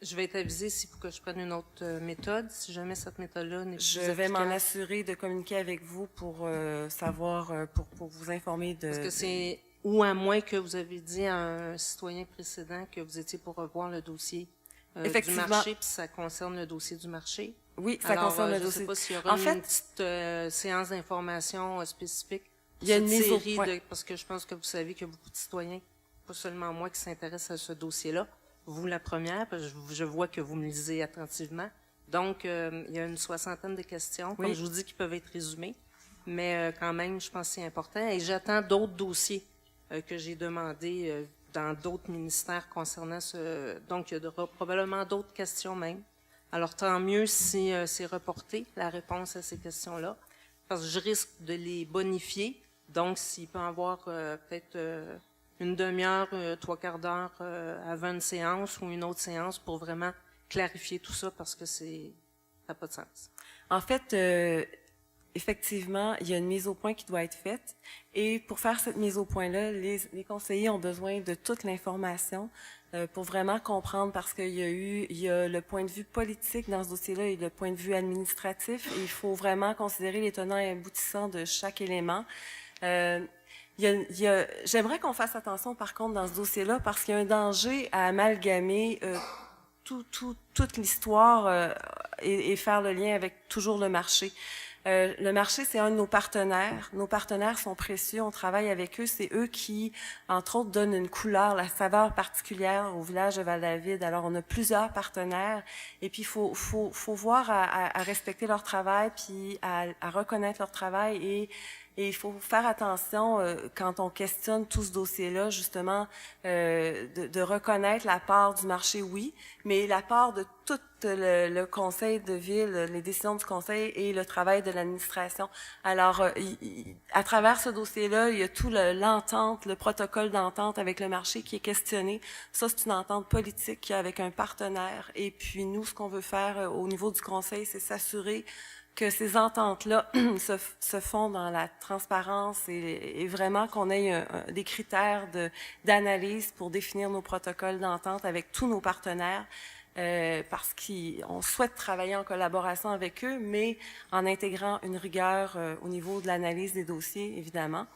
Je vais être avisée s'il faut que je prenne une autre méthode, si jamais cette méthode-là n'est plus Je vais m'en assurer de communiquer avec vous pour savoir, pour vous informer de... Parce que c'est... Ou à moins que vous avez dit à un citoyen précédent que vous étiez pour revoir le dossier du marché, puis ça concerne le dossier du marché. Oui, ça concerne le dossier. Je ne sais pas s'il y aura une petite séance d'information spécifique. Il y a une mise au point. Parce que je pense que vous savez qu'il y a beaucoup de citoyens, pas seulement moi, qui s'intéressent à ce dossier-là. Vous, la première, parce que je vois que vous me lisez attentivement. Donc, il y a une 60aine de questions, comme je vous dis, qui peuvent être résumées. Mais quand même, je pense que c'est important. Et j'attends d'autres dossiers que j'ai demandés dans d'autres ministères concernant ce... Donc, il y aura probablement d'autres questions même. Alors, tant mieux si c'est reporté, la réponse à ces questions-là, parce que je risque de les bonifier. Donc, s'il peut y avoir peut-être une demi-heure, 3/4 d'heure avant une séance ou une autre séance pour vraiment clarifier tout ça, parce que ça n'a pas de sens. En fait, effectivement, il y a une mise au point qui doit être faite. Et pour faire cette mise au point-là, les conseillers ont besoin de toute l'information pour vraiment comprendre, parce qu'il y a le point de vue politique dans ce dossier-là et le point de vue administratif. Et il faut vraiment considérer les tenants et aboutissants de chaque élément. J'aimerais qu'on fasse attention, par contre, dans ce dossier-là, parce qu'il y a un danger à amalgamer toute l'histoire et faire le lien avec toujours le marché. Le marché, c'est un de nos partenaires. Nos partenaires sont précieux, on travaille avec eux. C'est eux qui, entre autres, donnent une couleur, la saveur particulière au village de Val-David. Alors, on a plusieurs partenaires. Et puis, il faut voir à respecter leur travail, puis à reconnaître leur travail. Et il faut faire attention, quand on questionne tout ce dossier-là, justement, de reconnaître la part du marché, oui, mais la part de tout le conseil de ville, les décisions du conseil et le travail de l'administration. Alors, à travers ce dossier-là, il y a tout l'entente, le protocole d'entente avec le marché qui est questionné. Ça, c'est une entente politique qu'il y a avec un partenaire. Et puis, nous, ce qu'on veut faire au niveau du conseil, c'est s'assurer que ces ententes-là se font dans la transparence et vraiment qu'on ait des critères d'analyse pour définir nos protocoles d'entente avec tous nos partenaires. parce qu'on souhaite travailler en collaboration avec eux, mais en intégrant une rigueur au niveau de l'analyse des dossiers, évidemment.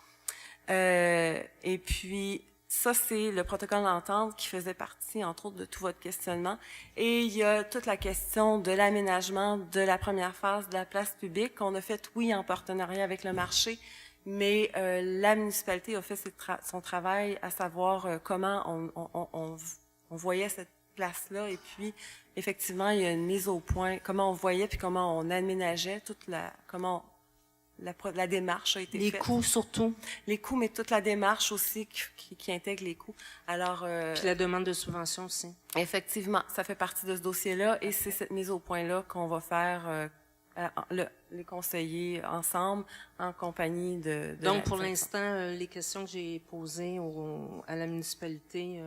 Et puis, ça, c'est le protocole d'entente qui faisait partie, entre autres, de tout votre questionnement. Et il y a toute la question de l'aménagement de la première phase de la place publique qu'on a fait, oui, en partenariat avec le marché, mais la municipalité a fait son travail, à savoir comment on voyait cette place-là. Et puis, effectivement, il y a une mise au point, comment on voyait puis comment on aménageait comment la démarche a été faite. Les coûts surtout. Les coûts, mais toute la démarche aussi qui intègre les coûts. Alors, puis la demande de subvention aussi. Effectivement, ça fait partie de ce dossier-là et c'est cette mise au point-là qu'on va faire les conseillers ensemble en compagnie de Donc, pour l'instant, les questions que j'ai posées à la municipalité,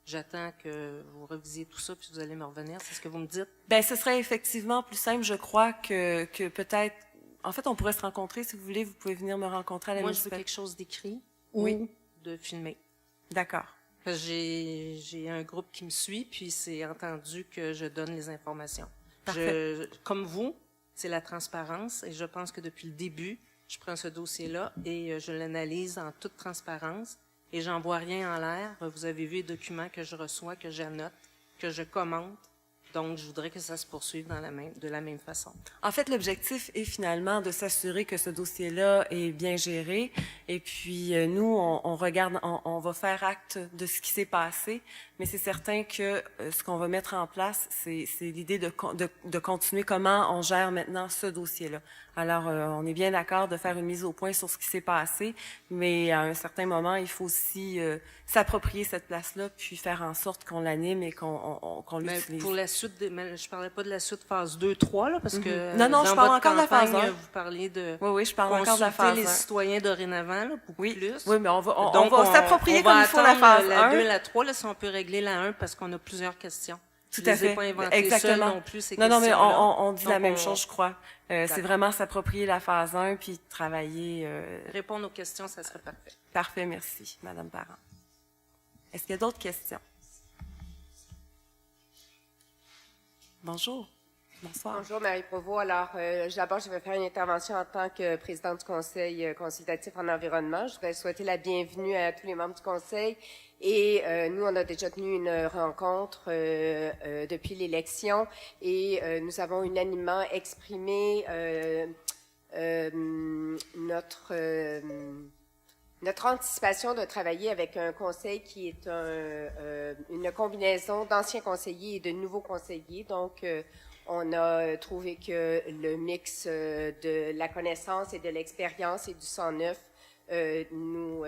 j'attends que vous revisiez tout ça puis vous allez me revenir. C'est ce que vous me dites? Bien, ce serait effectivement plus simple, je crois, que peut-être. En fait, on pourrait se rencontrer. Si vous voulez, vous pouvez venir me rencontrer à la municipalité. Moi, je veux quelque chose d'écrit ou de filmé. D'accord. Parce que j'ai un groupe qui me suit, puis c'est entendu que je donne les informations. Comme vous, c'est la transparence, et je pense que depuis le début, je prends ce dossier-là et je l'analyse en toute transparence, et j'envoie rien en l'air. Vous avez vu les documents que je reçois, que j'annote, que je commente. Donc, je voudrais que ça se poursuive de la même façon. En fait, l'objectif est finalement de s'assurer que ce dossier-là est bien géré. Et puis, nous, on regarde, on va faire acte de ce qui s'est passé. Mais c'est certain que ce qu'on va mettre en place, c'est l'idée de continuer comment on gère maintenant ce dossier-là. Alors, on est bien d'accord de faire une mise au point sur ce qui s'est passé, mais à un certain moment, il faut aussi s'approprier cette place-là, puis faire en sorte qu'on l'anime et qu'on l'utilise. Pour la suite, je parlais pas de la suite phase 2, 3, là, parce que non, je parle encore de la phase 1. Vous parliez de oui, je parle encore de la phase 1. Les citoyens dorénavant, là, beaucoup plus. Oui, mais on va s'approprier comme il faut la phase 1. La 2, la 3, là, si on peut régler la 1, parce qu'on a plusieurs questions. Tout à fait. Pas inventé exactement. Non plus, ces non, mais questions-là. on dit la même chose, je crois. C'est vraiment s'approprier la phase 1 puis travailler. Répondre aux questions, ça serait parfait. Parfait, merci, Madame Parent. Est-ce qu'il y a d'autres questions? Bonjour. Bonsoir. Bonjour, Marie Provost. Alors, d'abord, je vais faire une intervention en tant que présidente du Conseil consultatif en environnement. Je voudrais souhaiter la bienvenue à tous les membres du Conseil. Et nous, on a déjà tenu une rencontre depuis l'élection et nous avons unanimement exprimé notre anticipation de travailler avec un conseil qui est une combinaison d'anciens conseillers et de nouveaux conseillers. Donc, on a trouvé que le mix de la connaissance et de l'expérience et du 109 nous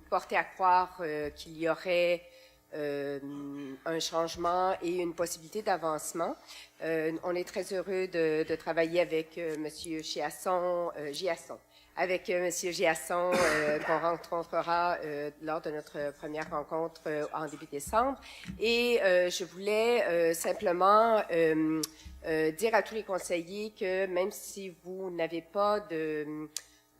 portait à croire qu'il y aurait un changement et une possibilité d'avancement. On est très heureux de travailler avec Monsieur Giasson, avec M. Giasson, qu'on rencontrera lors de notre première rencontre en début décembre. Et je voulais simplement dire à tous les conseillers que même si vous n'avez pas de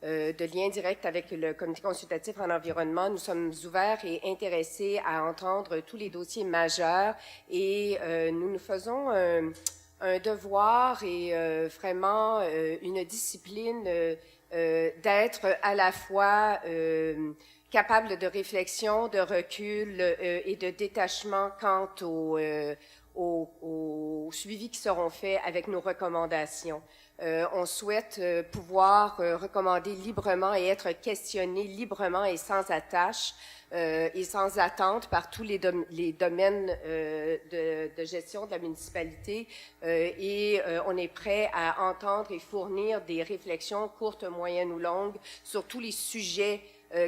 lien direct avec le comité consultatif en environnement, nous sommes ouverts et intéressés à entendre tous les dossiers majeurs et nous nous faisons un devoir et vraiment une discipline d'être à la fois capable de réflexion, de recul et de détachement quant au suivi qui seront faits avec nos recommandations. On souhaite pouvoir recommander librement et être questionné librement et sans attache et sans attente par tous les domaines de gestion de la municipalité et on est prêt à entendre et fournir des réflexions courtes, moyennes ou longues sur tous les sujets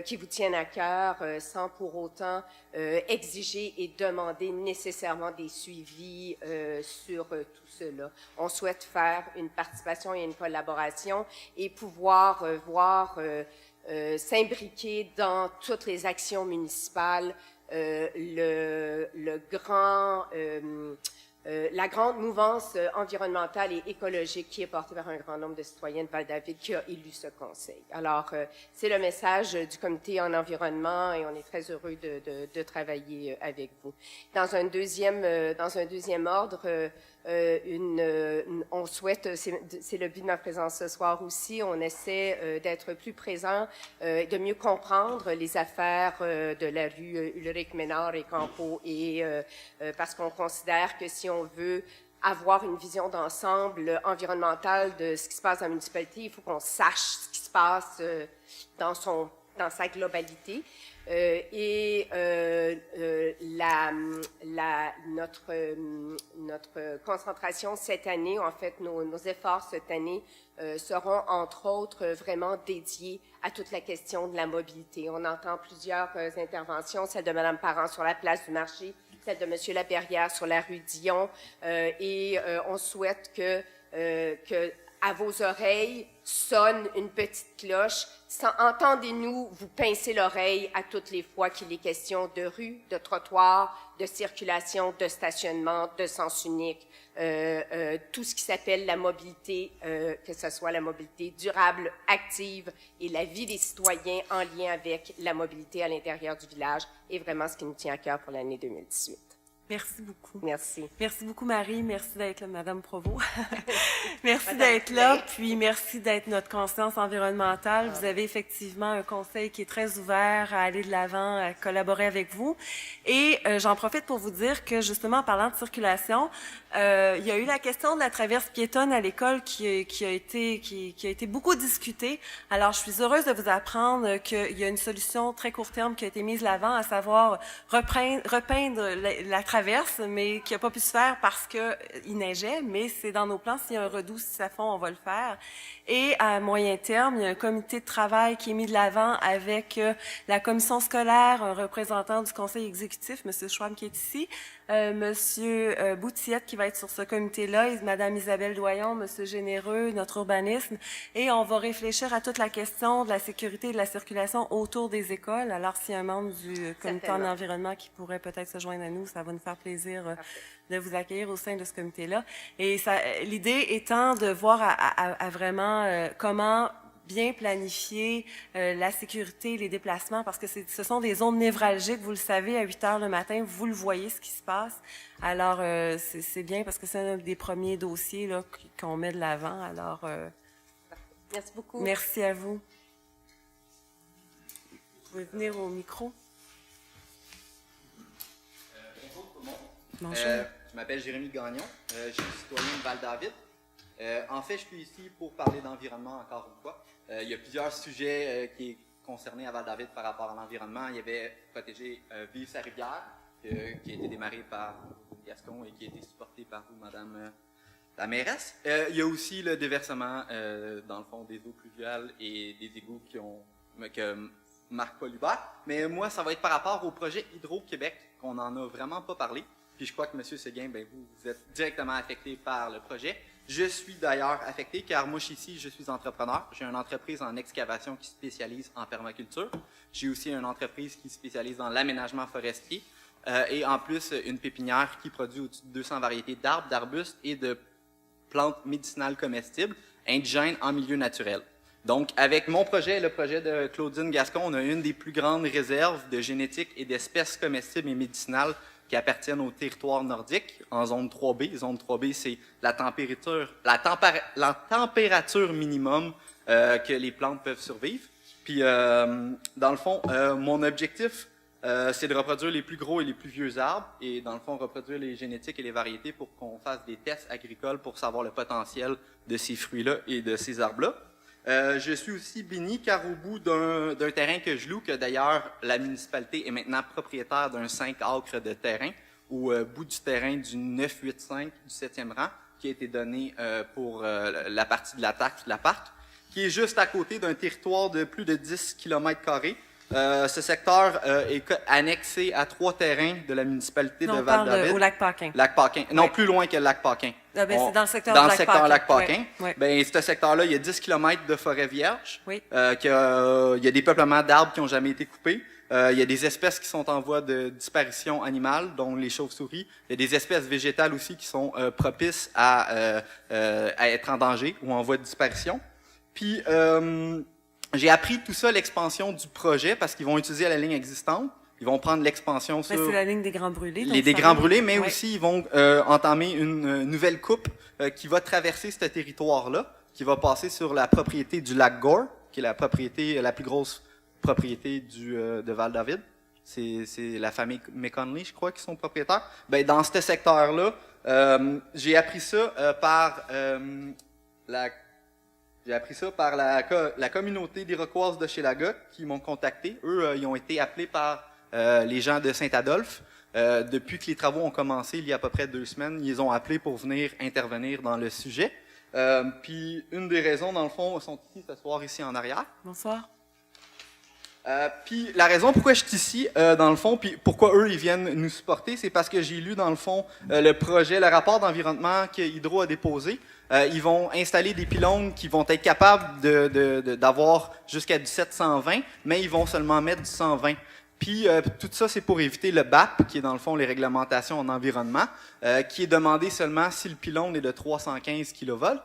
qui vous tiennent à cœur sans pour autant exiger et demander nécessairement des suivis sur tout cela. On souhaite faire une participation et une collaboration et pouvoir voir s'imbriquer dans toutes les actions municipales le grand la grande mouvance environnementale et écologique qui est portée par un grand nombre de citoyens de Val-David qui a élu ce conseil. Alors, c'est le message du comité en environnement et on est très heureux de travailler avec vous. Dans un deuxième ordre, on souhaite, c'est le but de ma présence ce soir aussi, on essaie d'être plus présent, de mieux comprendre les affaires de la rue Ulrich Ménard et Campo, et parce qu'on considère que si on veut avoir une vision d'ensemble environnementale de ce qui se passe dans la municipalité, il faut qu'on sache ce qui se passe dans sa globalité. Notre concentration cette année, en fait, nos efforts cette année seront entre autres vraiment dédiés à toute la question de la mobilité. On entend plusieurs interventions, celle de Mme Parent sur la place du marché, celle de M. Laperrière sur la rue Dion, et on souhaite que à vos oreilles sonne une petite cloche. Entendez-nous vous pincer l'oreille à toutes les fois qu'il est question de rue, de trottoir, de circulation, de stationnement, de sens unique, tout ce qui s'appelle la mobilité, que ce soit la mobilité durable, active et la vie des citoyens en lien avec la mobilité à l'intérieur du village est vraiment ce qui nous tient à cœur pour l'année 2018. Merci beaucoup. Merci. Merci beaucoup, Marie. Merci d'être là, Madame Provost. Merci d'être là, puis merci d'être notre conscience environnementale. Vous avez effectivement un conseil qui est très ouvert à aller de l'avant, à collaborer avec vous. Et j'en profite pour vous dire que, justement, en parlant de circulation, il y a eu la question de la traverse piétonne à l'école qui a été beaucoup discutée. Alors, je suis heureuse de vous apprendre qu'il y a une solution très court terme qui a été mise de l'avant, à savoir repeindre la traverse, mais qui n'a pas pu se faire parce qu'il neigeait, mais c'est dans nos plans. S'il y a un redout, si ça fond, on va le faire. Et à moyen terme, il y a un comité de travail qui est mis de l'avant avec la commission scolaire, un représentant du conseil exécutif, M. Schwab qui est ici, M. Boutillette qui va être sur ce comité-là, et Mme Isabelle Doyon, M. Généreux, notre urbanisme, et on va réfléchir à toute la question de la sécurité et de la circulation autour des écoles. Alors, s'il y a un membre du comité en environnement qui pourrait peut-être se joindre à nous, ça va nous faire plaisir de vous accueillir au sein de ce comité-là. Et l'idée étant de voir à vraiment comment bien planifier la sécurité, les déplacements, parce que ce sont des zones névralgiques, vous le savez, à 8 heures le matin, vous le voyez ce qui se passe. Alors, c'est bien parce que c'est un des premiers dossiers là, qu'on met de l'avant. Alors, merci beaucoup. Merci à vous. Vous pouvez venir au micro. Bonjour tout le monde. Bonjour. Je m'appelle Jérémy Gagnon, je suis citoyen de Val-David. En fait, je suis ici pour parler d'environnement encore une fois. Il y a plusieurs sujets qui sont concernés à Val-David par rapport à l'environnement. Il y avait protéger Vive sa rivière, qui a été démarré par Gascon et qui a été supporté par vous, Madame la mairesse. Il y a aussi le déversement, dans le fond, des eaux pluviales et des égouts que Marc Paul Hubert. Mais moi, ça va être par rapport au projet Hydro-Québec, qu'on n'en a vraiment pas parlé. Puis je crois que M. Séguin, vous êtes directement affecté par le projet. Je suis d'ailleurs affecté car moi, je suis entrepreneur. J'ai une entreprise en excavation qui se spécialise en permaculture. J'ai aussi une entreprise qui se spécialise dans l'aménagement forestier. Et en plus, une pépinière qui produit au-dessus de 200 variétés d'arbres, d'arbustes et de plantes médicinales comestibles indigènes en milieu naturel. Donc, avec mon projet, le projet de Claudine Gascon, on a une des plus grandes réserves de génétique et d'espèces comestibles et médicinales qui appartiennent au territoire nordique, en zone 3B. Zone 3B, c'est la température minimum que les plantes peuvent survivre. Puis, dans le fond, mon objectif, c'est de reproduire les plus gros et les plus vieux arbres, et dans le fond, reproduire les génétiques et les variétés pour qu'on fasse des tests agricoles pour savoir le potentiel de ces fruits-là et de ces arbres-là. Je suis aussi béni car au bout d'un terrain que je loue, que d'ailleurs la municipalité est maintenant propriétaire d'un 5 acres de terrain, au bout du terrain du 985 du 7e rang, qui a été donné pour la partie de la taxe de la parc, qui est juste à côté d'un territoire de plus de 10 km². Ce secteur est annexé à 3 terrains de la municipalité de Val-David. Au lac Paquin. Lac Paquin. Non, plus loin que le lac Paquin. Ah, ben, c'est dans le secteur dans du le secteur lac Paquin. Ouais. Ben, ce secteur-là, il y a 10 km de forêt vierge. Oui. Il y a des peuplements d'arbres qui n'ont jamais été coupés. Il y a des espèces qui sont en voie de disparition animale, dont les chauves-souris. Il y a des espèces végétales aussi qui sont propices à être en danger ou en voie de disparition. Puis, j'ai appris tout ça, l'expansion du projet, parce qu'ils vont utiliser la ligne existante. Ils vont prendre l'expansion sur... C'est la ligne des Grands Brûlés. Des Grands Brûlés, mais aussi ils vont entamer une nouvelle coupe qui va traverser ce territoire-là, qui va passer sur la propriété du lac Gore, qui est la plus grosse propriété de Val-David. C'est la famille McConley, je crois, qui sont propriétaires. Ben, dans ce secteur-là, j'ai appris ça par la communauté d'Iroquoises de Chelaga qui m'ont contacté. Eux, ils ont été appelés par les gens de Saint-Adolphe. Depuis que les travaux ont commencé, il y a à peu près 2 semaines, ils les ont appelés pour venir intervenir dans le sujet. Puis une des raisons, dans le fond, sont ici, s'asseoir ici en arrière. Bonsoir. Puis la raison pourquoi je suis ici, dans le fond, puis pourquoi eux, ils viennent nous supporter, c'est parce que j'ai lu, dans le fond, le rapport d'environnement que Hydro a déposé. Ils vont installer des pylônes qui vont être capables d'avoir jusqu'à du 720, mais ils vont seulement mettre du 120. Puis tout ça, c'est pour éviter le BAP, qui est dans le fond les réglementations en environnement, qui est demandé seulement si le pylône est de 315 kV.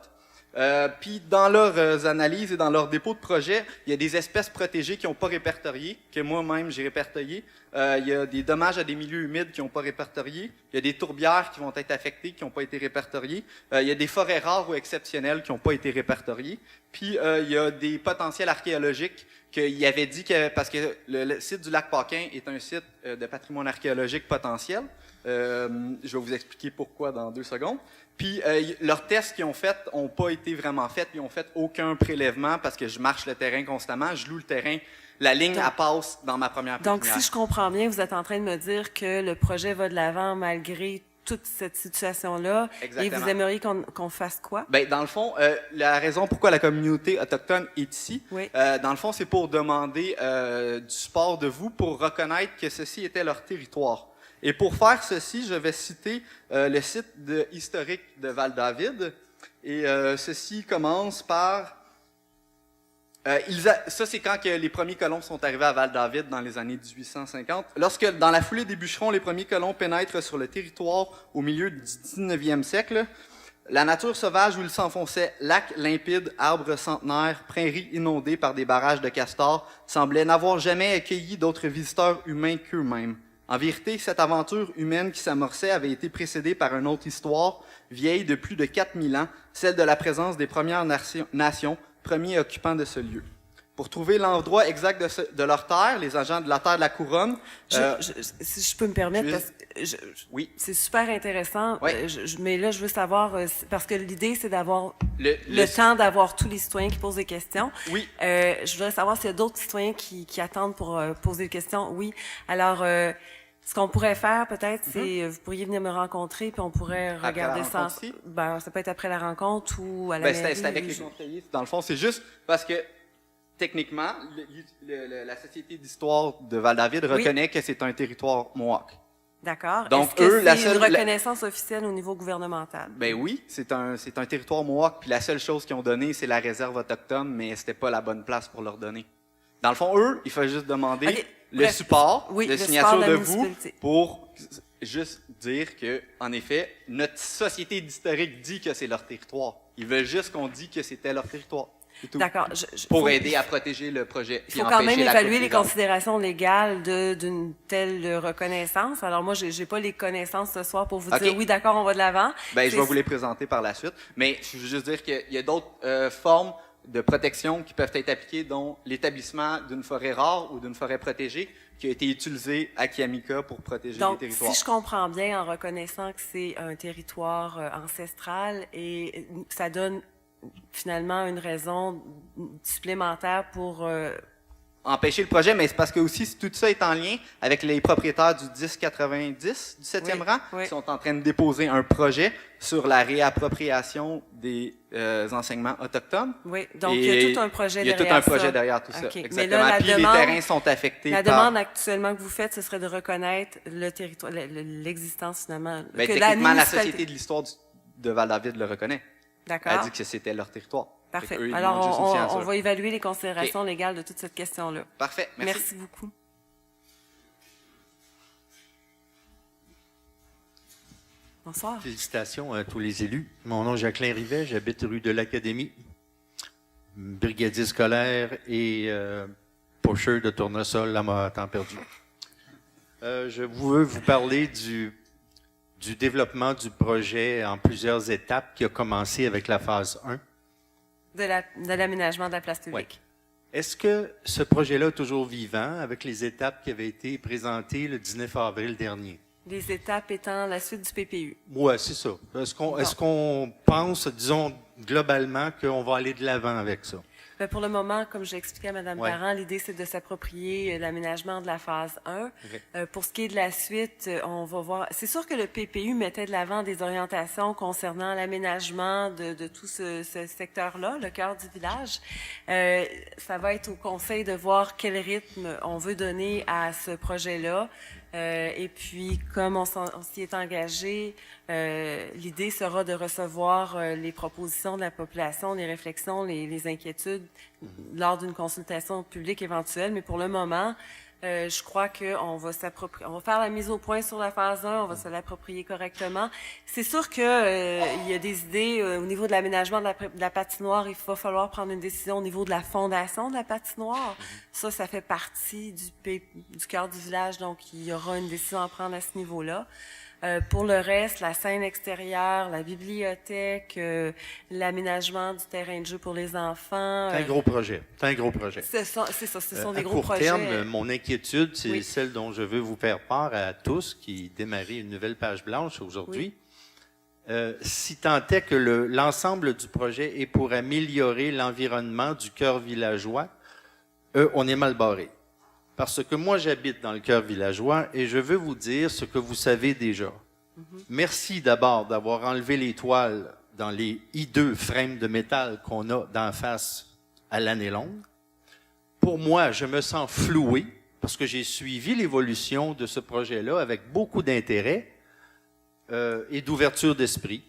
Puis dans leurs analyses et dans leurs dépôts de projet, il y a des espèces protégées qui n'ont pas répertoriées, que moi-même j'ai répertoriées. Il y a des dommages à des milieux humides qui n'ont pas répertoriés. Il y a des tourbières qui vont être affectées, qui n'ont pas été répertoriées. Il y a des forêts rares ou exceptionnelles qui n'ont pas été répertoriées. Puis il y a des potentiels archéologiques qu'il avait dit que, parce que le site du lac Paquin est un site de patrimoine archéologique potentiel. Je vais vous expliquer pourquoi dans 2 secondes. Puis leurs tests qu'ils ont faits n'ont pas été vraiment faits. Ils n'ont fait aucun prélèvement parce que je marche le terrain constamment, je loue le terrain. La ligne, elle passe dans ma première pépinière. Donc, si je comprends bien, vous êtes en train de me dire que le projet va de l'avant malgré toute cette situation-là. Exactement. Et vous aimeriez qu'on fasse quoi? Ben, dans le fond, la raison pourquoi la communauté autochtone est ici, oui. Dans le fond, c'est pour demander du support de vous pour reconnaître que ceci était leur territoire. Et pour faire ceci, je vais citer le site historique de Val-David. Et ceci commence par... ça, c'est quand que les premiers colons sont arrivés à Val-David dans les années 1850. Lorsque, dans la foulée des bûcherons, les premiers colons pénètrent sur le territoire au milieu du 19e siècle, la nature sauvage où ils s'enfonçaient, lacs limpides, arbres centenaires, prairies inondées par des barrages de castors, semblait n'avoir jamais accueilli d'autres visiteurs humains qu'eux-mêmes. En vérité, cette aventure humaine qui s'amorçait avait été précédée par une autre histoire, vieille de plus de 4000 ans, celle de la présence des Premières Nations, premiers occupants de ce lieu. Pour trouver l'endroit exact de leur terre, les agents de la terre de la couronne... si je peux me permettre, parce que oui. C'est super intéressant, oui. Mais là, je veux savoir, parce que l'idée, c'est d'avoir le temps d'avoir tous les citoyens qui posent des questions. Oui. Je voudrais savoir s'il y a d'autres citoyens qui attendent pour poser des questions. Oui. Alors... ce qu'on pourrait faire, peut-être, c'est vous pourriez venir me rencontrer, puis on pourrait regarder ça. Ben, ça peut être après la rencontre ou à la mairie. C'est avec les conseillers. Dans le fond, c'est juste parce que, techniquement, la Société d'histoire de Val-David reconnaît que c'est un territoire Mohawk. D'accord. Donc, c'est une reconnaissance officielle au niveau gouvernemental? Ben oui, c'est un territoire Mohawk, puis la seule chose qu'ils ont donnée, c'est la réserve autochtone, mais c'était pas la bonne place pour leur donner. Dans le fond, eux, il faut juste demander... le support, la signature de vous, pour juste dire que, en effet, notre société d'historique dit que c'est leur territoire. Ils veulent juste qu'on dise que c'était leur territoire. D'accord. Pour aider à protéger le projet. Il faut quand même évaluer les considérations légales d'une telle reconnaissance. Alors moi, j'ai pas les connaissances ce soir pour vous dire oui, d'accord, on va de l'avant. Ben, je vais vous les présenter par la suite. Mais je veux juste dire qu'il y a d'autres formes de protection qui peuvent être appliquées, dont l'établissement d'une forêt rare ou d'une forêt protégée qui a été utilisée à Kiamika pour protéger les territoires. Donc, si je comprends bien, en reconnaissant que c'est un territoire ancestral, et ça donne finalement une raison supplémentaire pour... empêcher le projet, mais c'est parce que aussi tout ça est en lien avec les propriétaires du 1090 du 7e rang qui sont en train de déposer un projet sur la réappropriation des enseignements autochtones. Oui, donc il y a tout un projet derrière ça. Il y a tout un projet derrière tout ça, exactement. Mais là, puis les terrains sont affectés La demande actuellement que vous faites, ce serait de reconnaître le territoire, l'existence finalement. Ben, techniquement, la Société de l'histoire de Val-David le reconnaît. D'accord. Elle dit que c'était leur territoire. Parfait. Alors, on va évaluer les considérations légales de toute cette question-là. Parfait. Merci beaucoup. Bonsoir. Félicitations à tous les élus. Mon nom est Jacqueline Rivet, j'habite rue de l'Académie, brigadier scolaire et pocheur de tournesol à temps perdu. Je veux vous parler du développement du projet en plusieurs étapes qui a commencé avec la phase 1. De l'aménagement de la place publique. Ouais. Est-ce que ce projet-là est toujours vivant avec les étapes qui avaient été présentées le 19 avril dernier? Les étapes étant la suite du PPU. Oui, c'est ça. Est-ce qu'on pense, disons, globalement, qu'on va aller de l'avant avec ça? Bien, pour le moment, comme j'ai expliqué à Mme Parent, l'idée, c'est de s'approprier l'aménagement de la phase 1. Okay. Pour ce qui est de la suite, on va voir... C'est sûr que le PPU mettait de l'avant des orientations concernant l'aménagement de tout ce secteur-là, le cœur du village. Ça va être au conseil de voir quel rythme on veut donner à ce projet-là. Et puis, comme on s'y est engagé, l'idée sera de recevoir les propositions de la population, les réflexions, les inquiétudes lors d'une consultation publique éventuelle. Mais pour le moment, je crois qu'on va on va faire la mise au point sur la phase 1, on va se l'approprier correctement. C'est sûr que il y a des idées au niveau de l'aménagement de la patinoire. Il va falloir prendre une décision au niveau de la fondation de la patinoire. Ça fait partie du cœur du village, donc il y aura une décision à prendre à ce niveau-là. Pour le reste, la scène extérieure, la bibliothèque, l'aménagement du terrain de jeu pour les enfants. C'est un gros projet. C'est un gros projet. C'est ça, ce sont des gros projets. À court terme, mon inquiétude, c'est celle dont je veux vous faire part à tous qui démarrent une nouvelle page blanche aujourd'hui. Si tant est que l'ensemble du projet est pour améliorer l'environnement du cœur villageois, on est mal barré. Parce que moi, j'habite dans le cœur villageois et je veux vous dire ce que vous savez déjà. Merci d'abord d'avoir enlevé les toiles dans les hideux frames de métal qu'on a d'en face à l'année longue. Pour moi, je me sens floué parce que j'ai suivi l'évolution de ce projet-là avec beaucoup d'intérêt et d'ouverture d'esprit.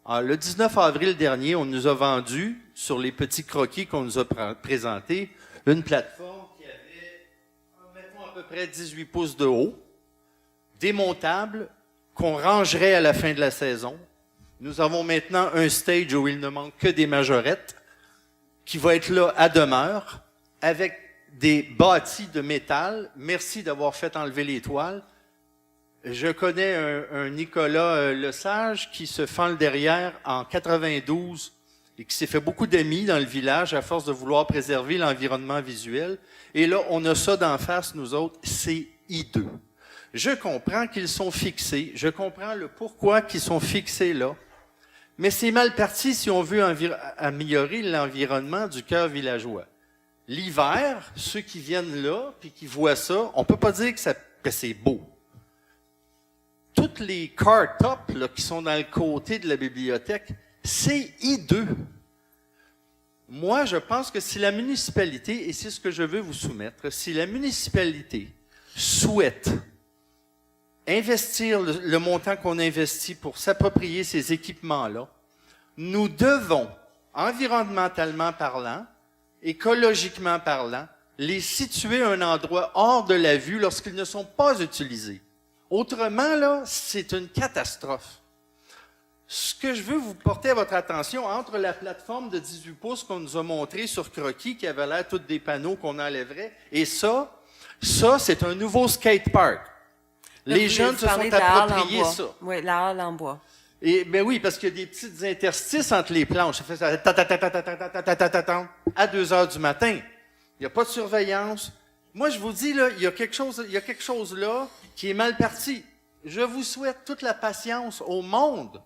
Le 19 avril dernier, on nous a vendu, sur les petits croquis qu'on nous a présentés, une plateforme à peu près 18 pouces de haut, démontable, qu'on rangerait à la fin de la saison. Nous avons maintenant un stage où il ne manque que des majorettes, qui va être là à demeure, avec des bâtis de métal. Merci d'avoir fait enlever les toiles. Je connais un Nicolas Lesage qui se fend le derrière en 92 et qui s'est fait beaucoup d'amis dans le village à force de vouloir préserver l'environnement visuel. Et là, on a ça d'en face, nous autres, c'est hideux. Je comprends qu'ils sont fixés, je comprends le pourquoi qu'ils sont fixés là, mais c'est mal parti si on veut améliorer l'environnement du cœur villageois. L'hiver, ceux qui viennent là puis qui voient ça, on peut pas dire que c'est beau. Toutes les car tops là, qui sont dans le côté de la bibliothèque, c'est hideux. Moi, je pense que si la municipalité, et c'est ce que je veux vous soumettre, si la municipalité souhaite investir le montant qu'on investit pour s'approprier ces équipements-là, nous devons, environnementalement parlant, écologiquement parlant, les situer à un endroit hors de la vue lorsqu'ils ne sont pas utilisés. Autrement, là, c'est une catastrophe. Ce que je veux vous porter à votre attention, entre la plateforme de 18 pouces qu'on nous a montrée sur Croquis, qui avait l'air toutes des panneaux qu'on enlèverait, et ça, c'est un nouveau skatepark. Les jeunes se sont appropriés ça. Oui, la halle en bois. Et ben oui, parce qu'il y a des petites interstices entre les planches. Ça fait ça à 2 heures du matin. Il n'y a pas de surveillance. Moi, je vous dis, là, il y a quelque chose là qui est mal parti. Je vous souhaite toute la patience au monde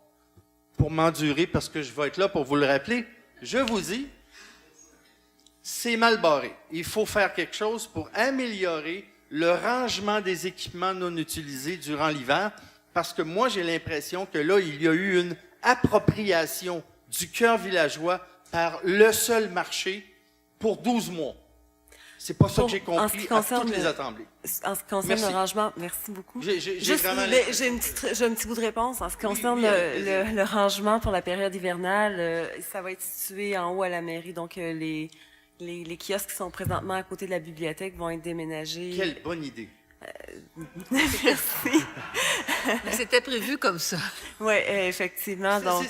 pour m'endurer, parce que je vais être là pour vous le rappeler. Je vous dis, c'est mal barré. Il faut faire quelque chose pour améliorer le rangement des équipements non utilisés durant l'hiver, parce que moi, j'ai l'impression que là, il y a eu une appropriation du cœur villageois par le seul marché pour 12 mois. C'est pas ça que j'ai compris à toutes les assemblées. En ce qui concerne le rangement, merci beaucoup. J'ai un petit bout de réponse. En ce qui concerne le rangement pour la période hivernale, ça va être situé en haut à la mairie. Donc, les kiosques qui sont présentement à côté de la bibliothèque vont être déménagés. Quelle bonne idée. Merci. C'était prévu comme ça. Oui, effectivement, donc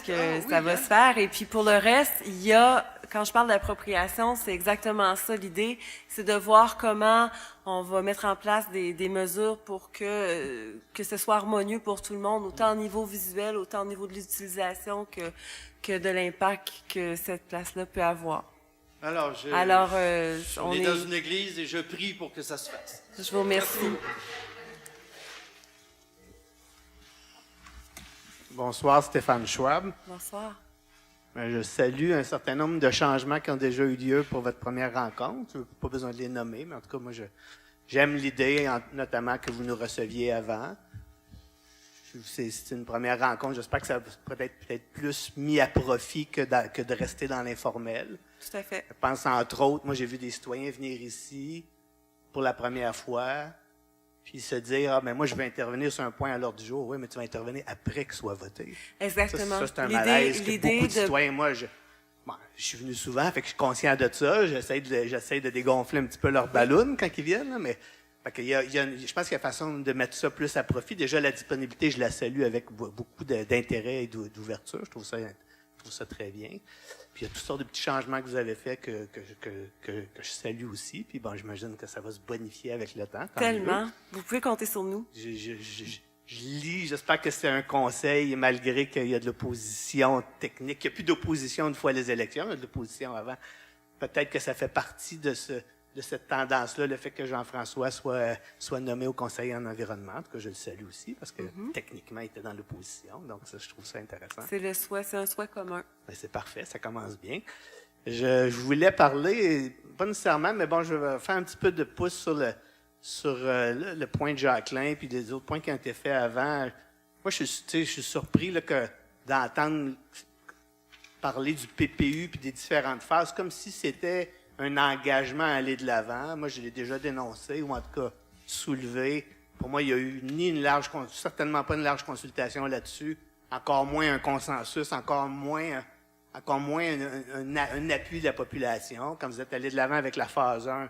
ça va se faire. Et puis pour le reste, il y a, quand je parle d'appropriation, c'est exactement ça l'idée, c'est de voir comment on va mettre en place des mesures pour que ce soit harmonieux pour tout le monde, autant au niveau visuel, autant au niveau de l'utilisation que de l'impact que cette place-là peut avoir. Alors, on est dans une église et je prie pour que ça se fasse. Je vous remercie. Bonsoir, Stéphane Schwab. Bonsoir. Je salue un certain nombre de changements qui ont déjà eu lieu pour votre première rencontre. Pas besoin de les nommer, mais en tout cas, moi, j'aime l'idée, notamment que vous nous receviez avant. C'est une première rencontre. J'espère que ça va peut-être plus mis à profit que de rester dans l'informel. Tout à fait. Je pense, entre autres, moi, j'ai vu des citoyens venir ici pour la première fois, puis se dire, mais moi, je vais intervenir sur un point à l'ordre du jour. Oui, mais tu vas intervenir après qu'il soit voté. Exactement. Ça c'est un malaise que beaucoup de citoyens, moi, je suis venu souvent, fait que je suis conscient de ça. J'essaie de dégonfler un petit peu leur ballon quand ils viennent, là, mais je pense qu'il y a façon de mettre ça plus à profit. Déjà, la disponibilité, je la salue avec beaucoup d'intérêt et d'ouverture. Je trouve ça très bien. Puis il y a toutes sortes de petits changements que vous avez faits que je salue aussi. Puis bon, j'imagine que ça va se bonifier avec le temps. Tellement. Vous pouvez compter sur nous. Je lis, j'espère que c'est un conseil, malgré qu'il y a de l'opposition technique. Il n'y a plus d'opposition une fois les élections, il y a de l'opposition avant. Peut-être que ça fait partie de cette tendance-là, le fait que Jean-François soit nommé au conseil en environnement. En tout cas, je le salue aussi, parce que techniquement, il était dans l'opposition. Donc, ça, je trouve ça intéressant. C'est un souhait commun. Ben, c'est parfait, ça commence bien. Je voulais parler, pas nécessairement, mais bon, je vais faire un petit peu de pouce sur le point de Jacqueline, puis les autres points qui ont été faits avant. Moi, je suis surpris là, d'entendre parler du PPU puis des différentes phases, comme si c'était un engagement à aller de l'avant. Moi, je l'ai déjà dénoncé, ou en tout cas soulevé. Pour moi, il n'y a eu certainement pas une large consultation là-dessus, encore moins un consensus, encore moins un appui de la population. Quand vous êtes allé de l'avant avec la phase 1,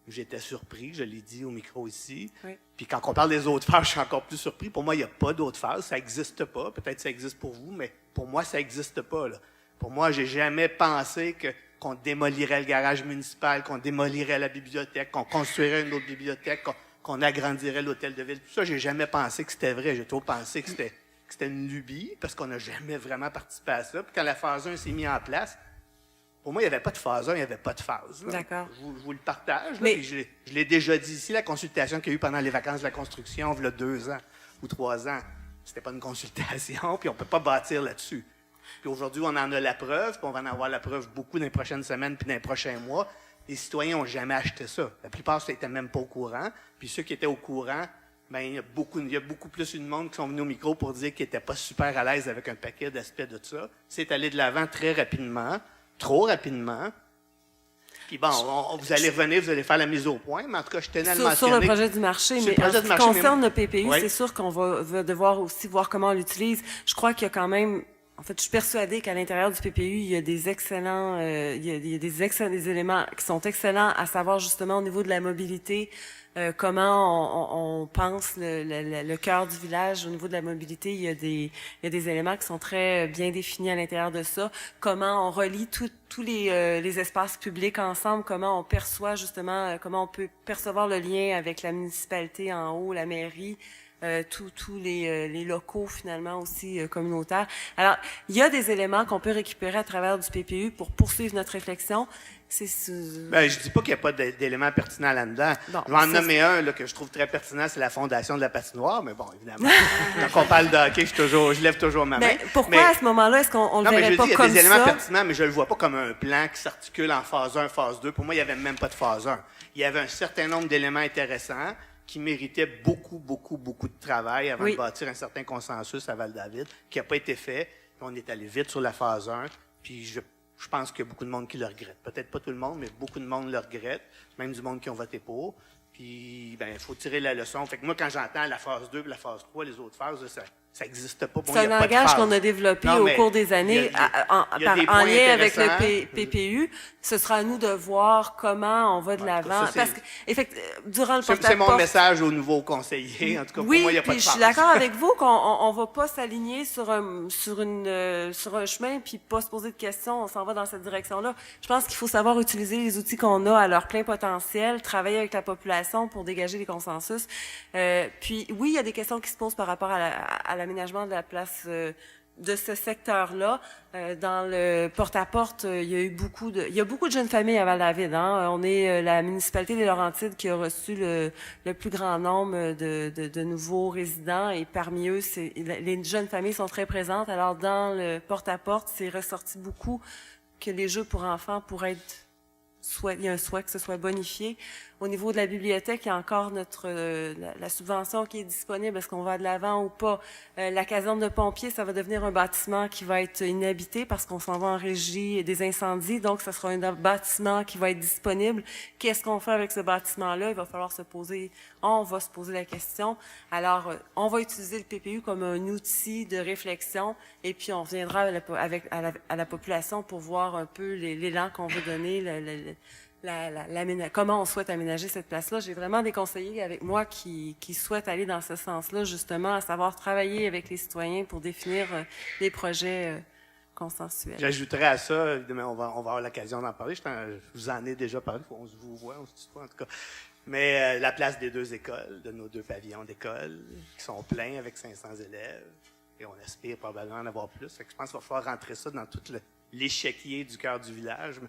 j'étais surpris, je l'ai dit au micro ici. Oui. Puis quand on parle des autres phases, je suis encore plus surpris. Pour moi, il n'y a pas d'autres phases, ça n'existe pas. Peut-être que ça existe pour vous, mais pour moi, ça n'existe pas. Là. Pour moi, j'ai jamais pensé qu'on démolirait le garage municipal, qu'on démolirait la bibliothèque, qu'on construirait une autre bibliothèque, qu'on agrandirait l'hôtel de ville. Tout ça, j'ai jamais pensé que c'était vrai. J'ai toujours pensé que c'était une lubie, parce qu'on n'a jamais vraiment participé à ça. Puis quand la phase 1 s'est mise en place, pour moi, il n'y avait pas de phase 1, il n'y avait pas de phase. D'accord. Je vous le partage. Mais je l'ai déjà dit ici, la consultation qu'il y a eu pendant les vacances de la construction, il y a 2 ans ou 3 ans, c'était pas une consultation, puis on ne peut pas bâtir là-dessus. Puis aujourd'hui, on en a la preuve, puis on va en avoir la preuve beaucoup dans les prochaines semaines puis dans les prochains mois. Les citoyens n'ont jamais acheté ça. La plupart n'étaient même pas au courant. Puis ceux qui étaient au courant, ben il y a beaucoup plus de monde qui sont venus au micro pour dire qu'ils n'étaient pas super à l'aise avec un paquet d'aspects de ça. C'est allé de l'avant très rapidement, trop rapidement. Puis bon, vous allez revenir, vous allez faire la mise au point, mais en tout cas, je tenais à le mentionner. Sur le projet du marché, mais en ce qui concerne le PPU, c'est sûr qu'on va devoir aussi voir comment on l'utilise. Je crois qu'il y a quand même... En fait, je suis persuadée qu'à l'intérieur du PPU, il y a des excellents, des éléments qui sont excellents, à savoir justement au niveau de la mobilité, comment on pense le cœur du village au niveau de la mobilité. Il y a des éléments qui sont très bien définis à l'intérieur de ça. Comment on relie tous les espaces publics ensemble, comment on perçoit justement, comment on peut percevoir le lien avec la municipalité en haut, la mairie. Tous les locaux finalement aussi communautaires. Alors, il y a des éléments qu'on peut récupérer à travers du PPU pour poursuivre notre réflexion. Je dis pas qu'il n'y a pas d'éléments pertinents là-dedans. Bon, je vais en nommer un là, que je trouve très pertinent, c'est la fondation de la patinoire, mais bon, évidemment, quand on parle de hockey, je lève toujours ma main. Pourquoi à ce moment-là, est-ce qu'on le verrait pas comme ça? Il y a des éléments pertinents, mais je le vois pas comme un plan qui s'articule en phase 1, phase 2. Pour moi, il n'y avait même pas de phase 1. Il y avait un certain nombre d'éléments intéressants qui méritait beaucoup de travail avant de bâtir un certain consensus à Val-David, qui n'a pas été fait. On est allé vite sur la phase 1, puis je pense qu'il y a beaucoup de monde qui le regrette. Peut-être pas tout le monde, mais beaucoup de monde le regrette, même du monde qui ont voté pour. Puis, il faut tirer la leçon. Fait que moi, quand j'entends la phase 2 et la phase 3, les autres phases, ça n'existe pas. Bon, c'est un langage qu'on a développé au cours des années en lien avec le PPU. Ce sera à nous de voir comment on va de l'avant. Parce que, durant le porte-à-porte... C'est mon message aux nouveaux conseillers. En tout cas, pour moi, il n'y a pas de phase. Je suis d'accord avec vous qu'on ne va pas s'aligner sur un chemin puis pas se poser de questions. On s'en va dans cette direction-là. Je pense qu'il faut savoir utiliser les outils qu'on a à leur plein potentiel, travailler avec la population pour dégager des consensus. Puis, oui, il y a des questions qui se posent par rapport à l'aménagement de la place de ce secteur-là. Dans le porte-à-porte, il y a beaucoup de jeunes familles à Val-David. Hein? On est la municipalité des Laurentides qui a reçu le plus grand nombre de nouveaux résidents et parmi eux, les jeunes familles sont très présentes. Alors, dans le porte-à-porte, c'est ressorti beaucoup que les jeux pour enfants pourraient être il y a un souhait que ce soit bonifié. Au niveau de la bibliothèque, il y a encore la subvention qui est disponible. Est-ce qu'on va de l'avant ou pas? La caserne de pompiers, ça va devenir un bâtiment qui va être inhabité parce qu'on s'en va en régie des incendies. Donc, ça sera un bâtiment qui va être disponible. Qu'est-ce qu'on fait avec ce bâtiment-là? Il va falloir on va se poser la question. Alors, on va utiliser le PPU comme un outil de réflexion et puis on reviendra à la population pour voir un peu l'élan qu'on veut donner, comment on souhaite aménager cette place-là. J'ai vraiment des conseillers avec moi qui souhaitent aller dans ce sens-là, justement, à savoir travailler avec les citoyens pour définir des projets consensuels. J'ajouterais à ça, évidemment, on va avoir l'occasion d'en parler. Je vous en ai déjà parlé, on se vous voit, on se tutoie en tout cas. Mais la place des 2 écoles, de nos 2 pavillons d'école, qui sont pleins avec 500 élèves, et on aspire probablement en avoir plus. Fait que je pense qu'il va falloir rentrer ça dans tout l'échiquier du cœur du village.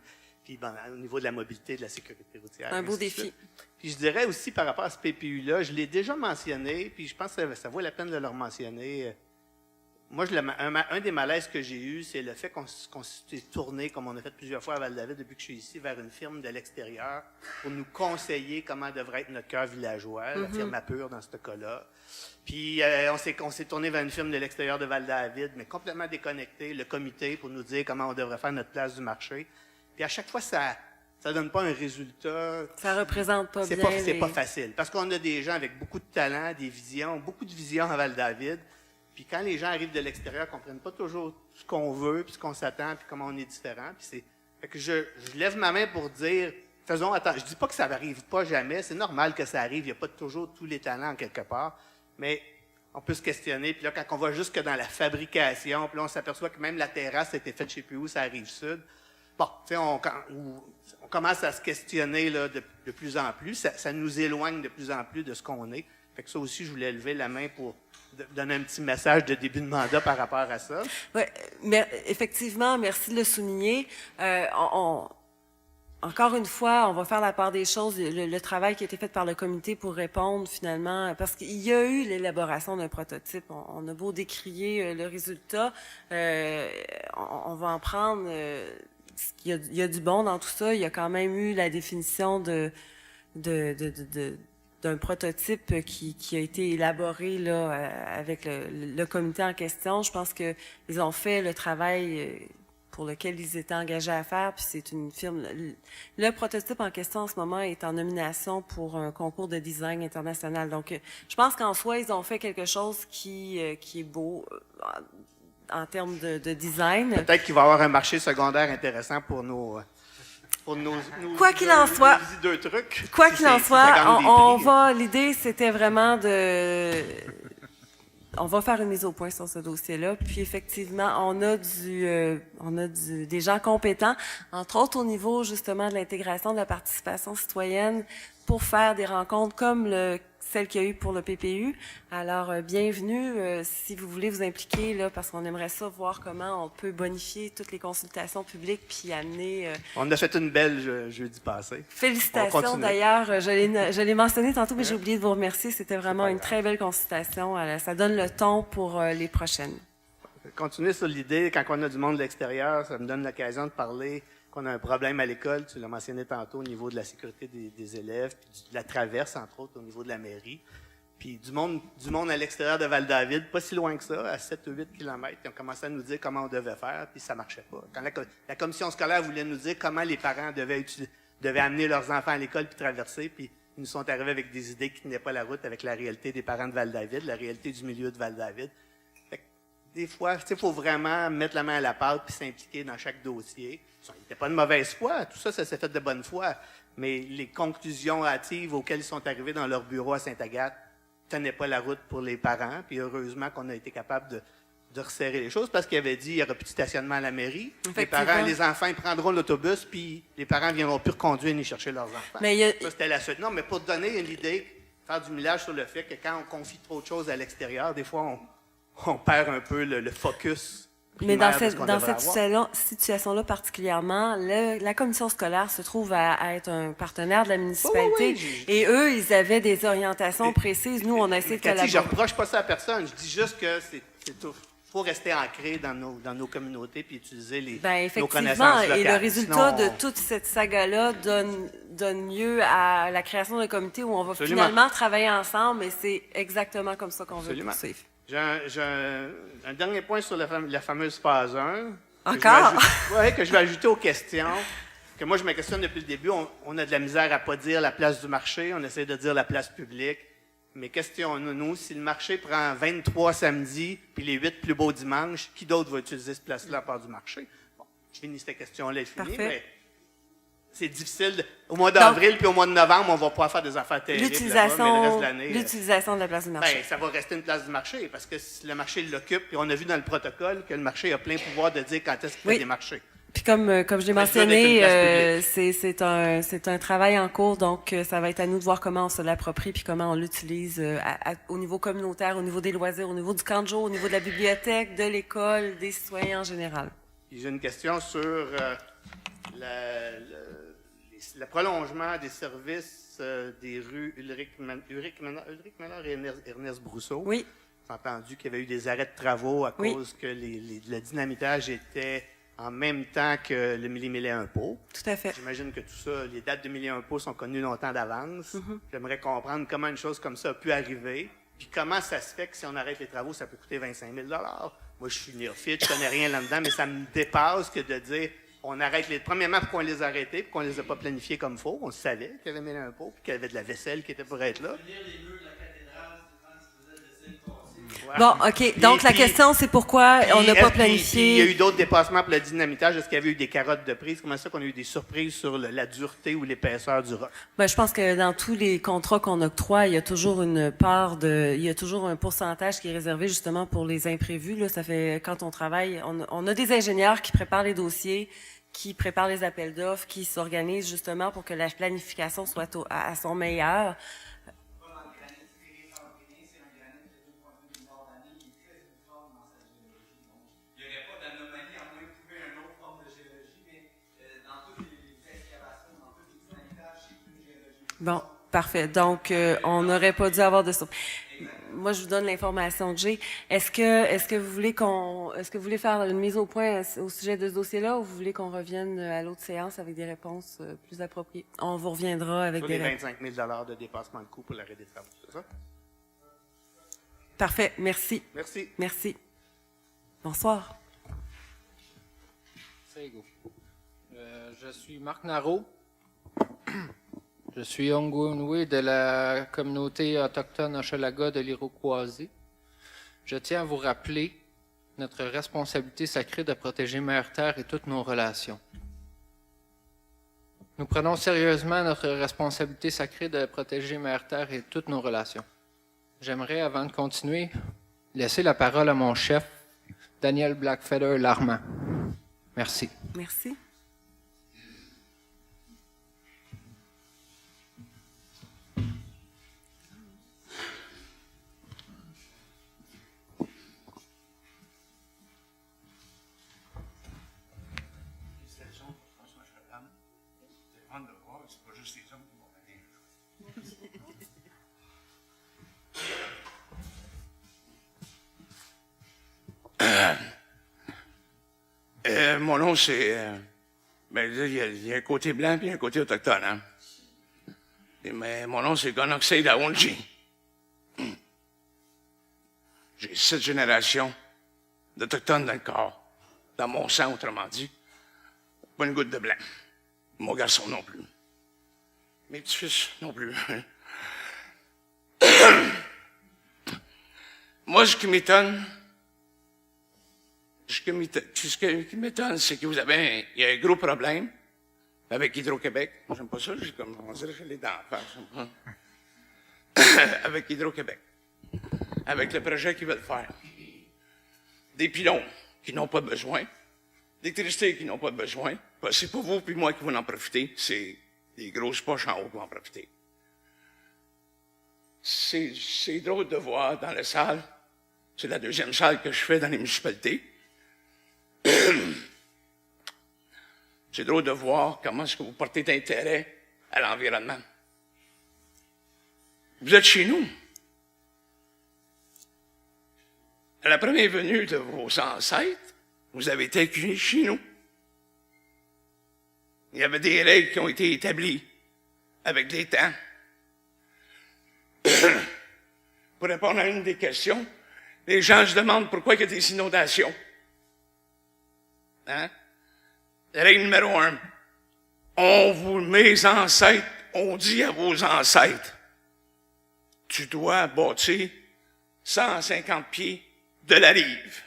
Puis au niveau de la mobilité, de la sécurité routière. Un beau défi. Puis je dirais aussi par rapport à ce PPU-là, je l'ai déjà mentionné, puis je pense que ça vaut la peine de le mentionner. Moi, un des malaises que j'ai eu, c'est le fait qu'on s'est tourné, comme on a fait plusieurs fois à Val-David depuis que je suis ici, vers une firme de l'extérieur pour nous conseiller comment devrait être notre cœur villageois, la firme Apure dans ce cas-là. Puis on s'est tourné vers une firme de l'extérieur de Val-David, mais complètement déconnecté, le comité, pour nous dire comment on devrait faire notre place du marché. Puis à chaque fois, ça donne pas un résultat. Ça représente pas bien. C'est pas facile. Parce qu'on a des gens avec beaucoup de talent, des visions, beaucoup de visions à Val-David. Puis quand les gens arrivent de l'extérieur, ils comprennent pas toujours ce qu'on veut, puis ce qu'on s'attend, puis comment on est différent. Puis fait que je lève ma main pour dire, faisons attention. Je dis pas que ça n'arrive pas jamais. C'est normal que ça arrive. Il n'y a pas toujours tous les talents quelque part. Mais on peut se questionner. Puis là, quand on va jusque dans la fabrication, puis là, on s'aperçoit que même la terrasse a été faite chez PU, ça arrive sud. Bon, tu sais, on commence à se questionner là, de plus en plus. Ça nous éloigne de plus en plus de ce qu'on est. Fait que ça aussi, je voulais lever la main pour donner un petit message de début de mandat par rapport à ça. Oui, mais effectivement, merci de le souligner. Encore une fois, on va faire la part des choses, le travail qui a été fait par le comité pour répondre finalement, parce qu'il y a eu l'élaboration d'un prototype. On a beau décrier le résultat, on va en prendre... il y a du bon dans tout ça. Il y a quand même eu la définition d'un prototype qui a été élaboré là avec le comité en question. Je pense que ils ont fait le travail pour lequel ils étaient engagés à faire, puis c'est une firme. Le prototype en question en ce moment est en nomination pour un concours de design international. Donc, je pense qu'en soi, ils ont fait quelque chose qui est beau en termes de design. Peut-être qu'il va y avoir un marché secondaire intéressant pour nos quoi qu'il en soit, deux trucs. Quoi qu'il en soit, l'idée c'était vraiment on va faire une mise au point sur ce dossier-là. Puis effectivement, on a des gens compétents, entre autres au niveau justement de l'intégration de la participation citoyenne pour faire des rencontres comme celle qu'il y a eu pour le PPU. Alors, bienvenue si vous voulez vous impliquer, là, parce qu'on aimerait ça voir comment on peut bonifier toutes les consultations publiques puis amener... On a fait une belle jeudi passé. Félicitations d'ailleurs. Je l'ai mentionné tantôt, mais j'ai oublié de vous remercier. C'était vraiment une très belle consultation. Ça donne le ton pour les prochaines. Continuer sur l'idée, quand on a du monde de l'extérieur, ça me donne l'occasion de parler qu'on a un problème à l'école, tu l'as mentionné tantôt, au niveau de la sécurité des élèves, puis de la traverse, entre autres, au niveau de la mairie. Puis du monde à l'extérieur de Val-David, pas si loin que ça, à 7 ou 8 kilomètres, ils ont commencé à nous dire comment on devait faire, puis ça marchait pas. Quand la commission scolaire voulait nous dire comment les parents devaient amener leurs enfants à l'école puis traverser, puis Ils nous sont arrivés avec des idées qui ne tenaient pas la route avec la réalité des parents de Val-David, la réalité du milieu de Val-David. Des fois, il faut vraiment mettre la main à la pâte puis s'impliquer dans chaque dossier. Ça n'était pas de mauvaise foi, tout ça, ça s'est fait de bonne foi. Mais les conclusions hâtives auxquelles ils sont arrivés dans leur bureau à Sainte-Agathe ne tenaient pas la route pour les parents. Puis heureusement qu'on a été capable de resserrer les choses parce qu'il avait dit qu'il n'y aura plus de stationnement à la mairie. Les parents, les enfants, ils prendront l'autobus, puis les parents ne viendront plus reconduire ni chercher leurs enfants. Ça, c'était la suite. Non, mais pour donner l'idée, faire du millage sur le fait que quand on confie trop de choses à l'extérieur, des fois, on perd un peu le focus. Mais dans cette situation-là particulièrement, la commission scolaire se trouve à être un partenaire de la municipalité. Et eux, ils avaient des orientations précises. Nous, on a essayé de collaborer. Je ne reproche pas ça à personne. Je dis juste que c'est tout. Il faut rester ancré dans nos communautés puis utiliser nos connaissances locales. Et le résultat de toute cette saga-là donne lieu à la création d'un comité où on va finalement travailler ensemble. Et c'est exactement comme ça qu'on veut poursuivre. J'ai un dernier point sur la fameuse phase 1. Encore? Que je vais ajouter aux questions. Que moi, je me questionne depuis le début. On a de la misère à ne pas dire la place du marché. On essaie de dire la place publique. Mais questionnons-nous, si le marché prend 23 samedis puis les 8 plus beaux dimanches, qui d'autre va utiliser cette place-là à part du marché? Bon, je finis cette question-là, mais c'est difficile. Au mois d'avril puis au mois de novembre, on va pouvoir faire des affaires terribles là-bas, mais le reste de l'année... L'utilisation de la place du marché. Ça va rester une place du marché, parce que si le marché l'occupe, puis on a vu dans le protocole que le marché a plein pouvoir de dire quand est-ce qu'il fait des marchés. Puis comme je l'ai mentionné, c'est un travail en cours, donc ça va être à nous de voir comment on se l'approprie puis comment on l'utilise au niveau communautaire, au niveau des loisirs, au niveau du camp de jour, au niveau de la bibliothèque, de l'école, des citoyens en général. J'ai une question sur le prolongement des services des rues Ulrich Miller et Ernest Brousseau. Oui. J'ai entendu qu'il y avait eu des arrêts de travaux à cause que le dynamitage était en même temps que le millimètre impôt. Tout à fait. J'imagine que tout ça, les dates de millimètre impôt sont connues longtemps d'avance. J'aimerais comprendre comment une chose comme ça a pu arriver, puis comment ça se fait que si on arrête les travaux, ça peut coûter 25 000 $. Moi, je suis néophyte, je connais rien là-dedans, mais ça me dépasse que de dire, on arrête premièrement, pourquoi on les a arrêtés, puis qu'on les a pas planifiés comme il faut. On savait qu'il y avait millimètre impôt, puis qu'il y avait de la vaisselle qui était pour être là. Bon, OK. Donc, la question, c'est pourquoi on n'a pas planifié... Il y a eu d'autres dépassements pour le dynamitage. Est-ce qu'il y avait eu des carottes de prise? Comment ça qu'on a eu des surprises sur la dureté ou l'épaisseur du roc? Je pense que dans tous les contrats qu'on octroie, il y a toujours il y a toujours un pourcentage qui est réservé justement pour les imprévus. Là, ça fait, quand on travaille, on a des ingénieurs qui préparent les dossiers, qui préparent les appels d'offres, qui s'organisent justement pour que la planification soit à son meilleur. Bon, parfait. Donc, on n'aurait pas dû avoir de surprise. Moi, je vous donne l'information que j'ai. Est-ce que vous voulez faire une mise au point au sujet de ce dossier-là, ou vous voulez qu'on revienne à l'autre séance avec des réponses plus appropriées? On vous reviendra avec sur des les 25 000 $ de dépassement de coût pour l'arrêt des travaux, c'est ça? Parfait. Merci. Merci. Merci. Bonsoir. C'est go. Je suis Marc Narot. Je suis Ongouenoué de la communauté autochtone Hochelaga de l'Iroquoisie. Je tiens à vous rappeler notre responsabilité sacrée de protéger Mère Terre et toutes nos relations. Nous prenons sérieusement notre responsabilité sacrée de protéger Mère Terre et toutes nos relations. J'aimerais, avant de continuer, laisser la parole à mon chef, Daniel Blackfeather Larmand. Merci. Merci. Mon nom, c'est... il y a un côté blanc et un côté autochtone. Hein? Mais mon nom, c'est Gonoxé Daonji. J'ai 7 générations d'Autochtones dans le corps. Dans mon sang, autrement dit. Pas une goutte de blanc. Mon garçon non plus. Mes petits-fils non plus. Moi, ce qui m'étonne, c'est que il y a un gros problème avec Hydro-Québec. J'aime pas ça, j'ai comme, on dirait que j'ai les dents en face. Avec Hydro-Québec. Avec le projet qu'ils veulent faire. Des pylônes qui n'ont pas besoin. D'électricité qui n'ont pas besoin. Ben, c'est pas vous puis moi qui vont en profiter. C'est les grosses poches en haut qui vont en profiter. C'est drôle de voir dans la salle. C'est la deuxième salle que je fais dans les municipalités. C'est drôle de voir comment est-ce que vous portez d'intérêt à l'environnement. Vous êtes chez nous. À la première venue de vos ancêtres, vous avez été accueillis chez nous. Il y avait des règles qui ont été établies avec les temps. Pour répondre à une des questions, les gens se demandent pourquoi il y a des inondations. Hein? Règle numéro 1. Mes ancêtres, on dit à vos ancêtres, tu dois bâtir 150 pieds de la rive.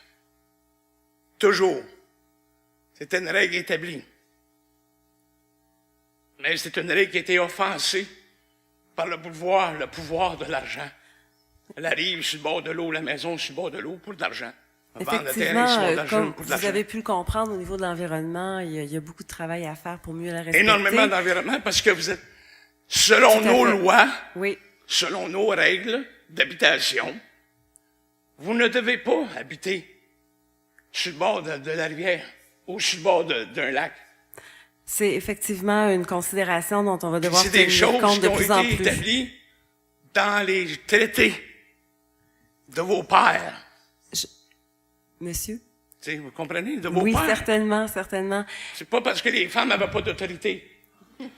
Toujours. C'était une règle établie. Mais c'est une règle qui a été offensée par le pouvoir de l'argent. La rive sur le bord de l'eau, la maison sur le bord de l'eau pour de l'argent. Effectivement, comme vous avez pu le comprendre au niveau de l'environnement, il y a beaucoup de travail à faire pour mieux la respecter. Énormément d'environnement parce que vous êtes, selon nos lois, selon nos règles d'habitation, vous ne devez pas habiter sur le bord de la rivière ou sur le bord d'un lac. C'est effectivement une considération dont on va devoir tenir compte de plus en plus. C'est des choses qui ont été établies dans les traités de vos pères. Monsieur? Vous comprenez? De vos pères? Oui, certainement, certainement. C'est pas parce que les femmes n'avaient pas d'autorité.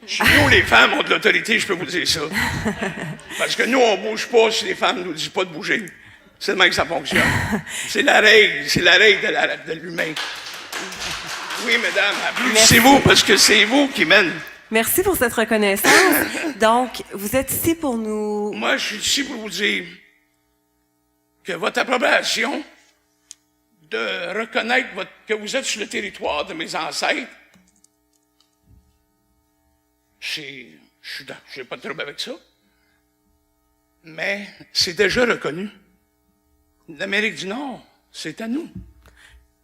Chez nous, les femmes ont de l'autorité, je peux vous dire ça. Parce que nous, on bouge pas si les femmes ne nous disent pas de bouger. C'est le même que ça fonctionne. C'est la règle de l'humain. Oui, mesdames, applaudissez-vous parce que c'est vous qui mènent. Merci pour cette reconnaissance. Donc, vous êtes ici pour nous... Moi, je suis ici pour vous dire que votre approbation de reconnaître que vous êtes sur le territoire de mes ancêtres, j'ai pas de trouble avec ça. Mais c'est déjà reconnu. L'Amérique du Nord, c'est à nous.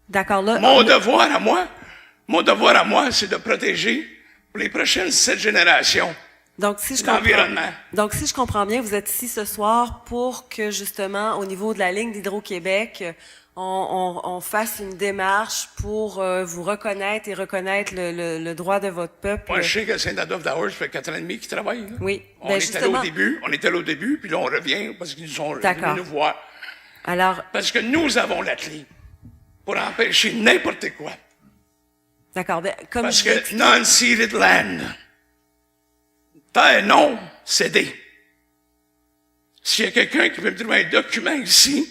D'accord, là... Mon devoir à moi, c'est de protéger pour les prochaines 7 générations l'environnement. Donc, si je comprends bien, vous êtes ici ce soir pour que, justement, au niveau de la ligne d'Hydro-Québec, on fasse une démarche pour vous reconnaître et reconnaître le droit de votre peuple. Moi, je sais que Saint-Adolphe-d'Hour, ça fait 4 ans et demi qu'ils travaillent. Là. Oui. On était là au début, puis là, on revient parce qu'ils sont venus nous voir. Alors... Parce que nous avons la clé pour empêcher n'importe quoi. D'accord. Parce que non-ceded land, terre non cédée. S'il y a quelqu'un qui veut me trouver un document ici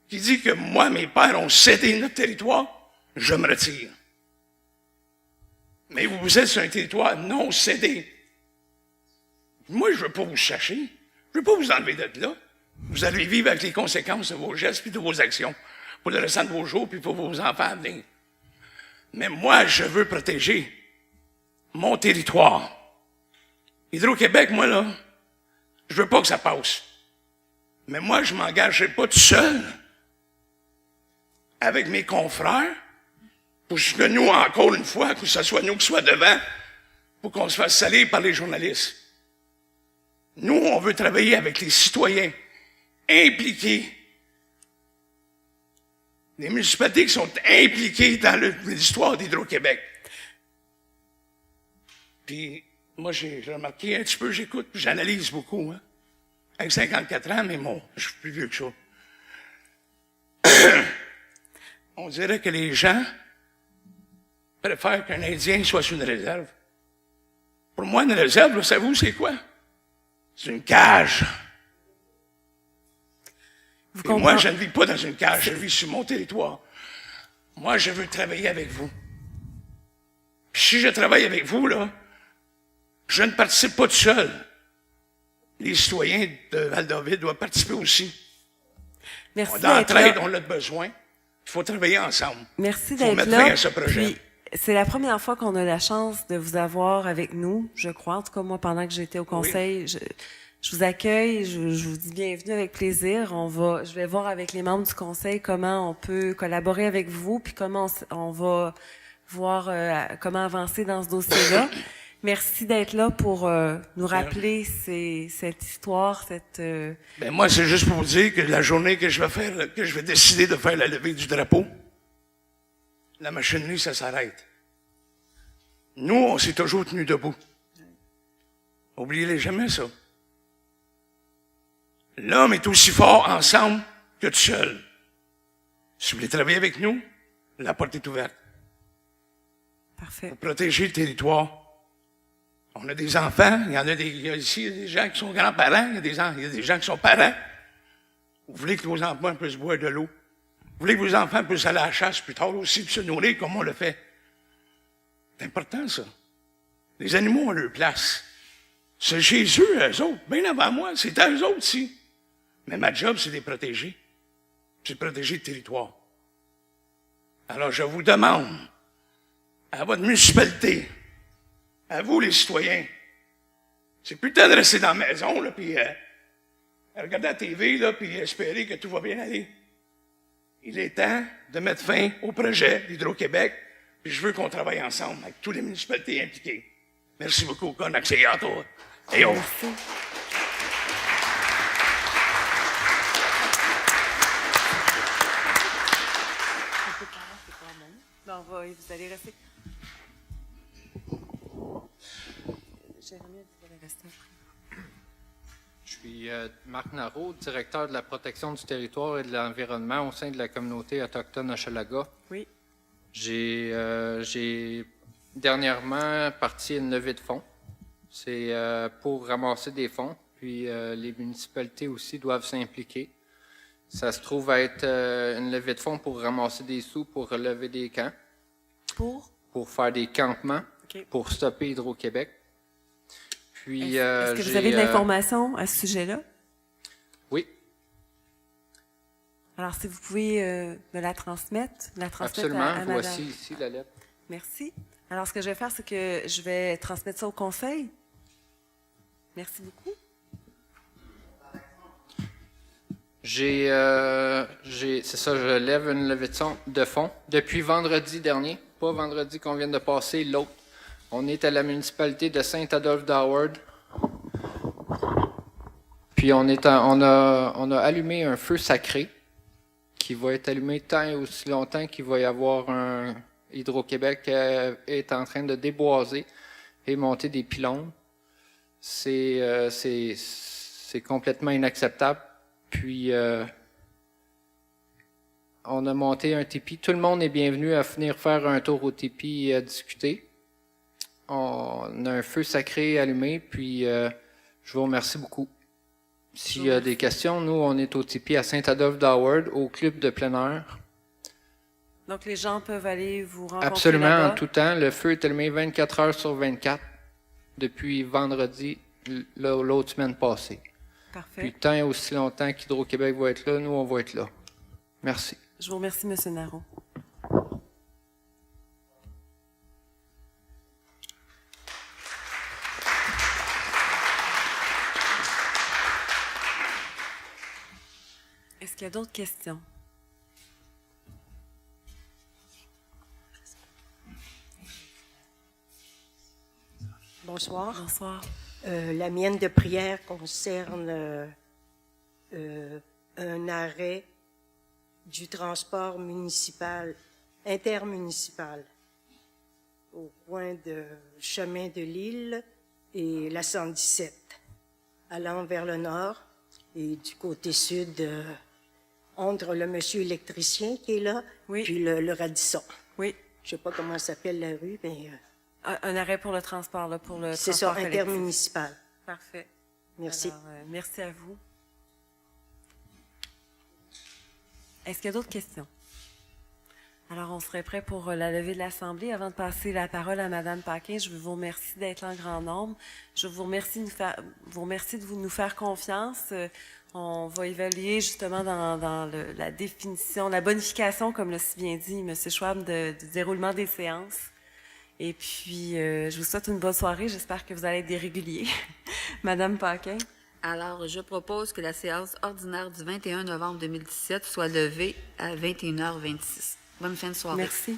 qui dit que moi, mes pères ont cédé notre territoire, je me retire. Mais vous êtes sur un territoire non cédé. Moi, je ne veux pas vous chercher. Je ne veux pas vous enlever de là. Vous allez vivre avec les conséquences de vos gestes et de vos actions pour le restant de vos jours puis pour vos enfants à venir. Mais moi, je veux protéger mon territoire. Hydro-Québec, moi, là, je veux pas que ça passe. Mais moi, je m'engagerai pas tout seul avec mes confrères pour que nous, encore une fois, que ce soit nous qui soit devant pour qu'on se fasse salir par les journalistes. Nous, on veut travailler avec les citoyens impliqués, les municipalités qui sont impliquées dans l'histoire d'Hydro-Québec. Puis, moi, j'ai remarqué un petit peu, j'écoute, puis j'analyse beaucoup. Hein. Avec 54 ans, mais bon, je suis plus vieux que ça. On dirait que les gens préfèrent qu'un Indien soit sur une réserve. Pour moi, une réserve, vous savez, c'est quoi? C'est une cage. Et moi, je ne vis pas dans une cage, je vis sur mon territoire. Moi, je veux travailler avec vous. Puis si je travaille avec vous, là, Je ne participe pas tout seul. Les citoyens de Val-David doivent participer aussi. Merci D'entraide, on a besoin. Il faut travailler ensemble. Merci d'être là. Il faut d'être mettre fin là. à ce projet. Puis, c'est la première fois qu'on a la chance de vous avoir avec nous, je crois. En tout cas, moi, pendant que j'étais au conseil, je vous accueille, je vous dis bienvenue avec plaisir. Je vais voir avec les membres du conseil comment on peut collaborer avec vous, puis comment on va voir comment avancer dans ce dossier-là. Merci d'être là pour nous rappeler cette histoire, Ben moi, c'est juste pour vous dire que la journée que je vais décider de faire la levée du drapeau, la machinerie, ça s'arrête. Nous, on s'est toujours tenus debout. Oubliez-les jamais, ça. L'homme est aussi fort ensemble que tout seul. Si vous voulez travailler avec nous, la porte est ouverte. Parfait. Pour protéger le territoire. On a des enfants, il y a ici des gens qui sont grands-parents, il y a des gens qui sont parents. Vous voulez que vos enfants puissent boire de l'eau. Vous voulez que vos enfants puissent aller à la chasse plus tard aussi, puis se nourrir comme on le fait. C'est important, ça. Les animaux ont leur place. C'est chez eux autres, bien avant moi, c'est à eux autres aussi. Mais ma job, c'est de les protéger. C'est de protéger le territoire. Alors, je vous demande, à votre municipalité, à vous, les citoyens, c'est plus le temps de rester dans la maison, là, puis regarder la TV, là, puis espérer que tout va bien aller. Il est temps de mettre fin au projet d'Hydro-Québec, puis je veux qu'on travaille ensemble avec toutes les municipalités impliquées. Merci beaucoup, Conaxiato. Et on. Non, vous allez rester. Jérémy, vous allez rester après. Je suis Marc Nareau, directeur de la protection du territoire et de l'environnement au sein de la communauté autochtone Hochelaga. Oui. J'ai dernièrement parti à une levée de fonds. C'est pour ramasser des fonds, puis les municipalités aussi doivent s'impliquer. Ça se trouve à être une levée de fonds pour ramasser des sous pour relever des camps. Pour faire des campements, pour stopper Hydro-Québec. Puis, est-ce que vous avez de l'information à ce sujet-là? Oui. Alors, si vous pouvez me la transmettre, Absolument. à Voici madame. ici la lettre. Merci. Alors, ce que je vais faire, c'est que je vais transmettre ça au conseil. Merci beaucoup. C'est ça, je lève une levée de fonds. Depuis vendredi dernier, pas vendredi qu'on vient de passer, l'autre. On est à la municipalité de Saint-Adolphe-d'Howard. Puis on a allumé un feu sacré qui va être allumé tant et aussi longtemps qu'il va y avoir un Hydro-Québec est en train de déboiser et monter des pylônes. C'est complètement inacceptable. Puis on a monté un tipi. Tout le monde est bienvenu à venir faire un tour au tipi et à discuter. On a un feu sacré allumé, puis je vous remercie beaucoup. S'il y a des questions, nous, on est au tipi à Saint-Adolphe-d'Howard, au club de plein air. Donc, les gens peuvent aller vous rencontrer Absolument, là-bas. en tout temps. Le feu est allumé 24 heures sur 24 depuis vendredi, l'autre semaine passée. Parfait. Puis tant et aussi longtemps qu'Hydro-Québec va être là, nous, on va être là. Merci. Je vous remercie, M. Naron. Est-ce qu'il y a d'autres questions? Bonsoir. Bonsoir. La mienne de prière concerne un arrêt du transport municipal, intermunicipal, au coin de chemin de l'île et la 117, allant vers le nord et du côté sud, entre le monsieur électricien qui est là, puis le Radisson. Oui. Je sais pas comment s'appelle la rue, mais... Un arrêt pour le transport, là, pour le c'est transport ça, collectif. intermunicipal. Parfait. Merci. Alors, merci à vous. Est-ce qu'il y a d'autres questions? Alors, on serait prêt pour la levée de l'Assemblée. Avant de passer la parole à Mme Paquin, je vous remercie d'être là en grand nombre. Je vous remercie de nous faire confiance. On va évaluer justement dans la définition, la bonification, comme l'a si bien dit M. Schwab, du déroulement des séances. Et puis, je vous souhaite une bonne soirée. J'espère que vous allez être des réguliers. Mme Paquin. Alors, je propose que la séance ordinaire du 21 novembre 2017 soit levée à 21h26. Bonne fin de soirée. Merci.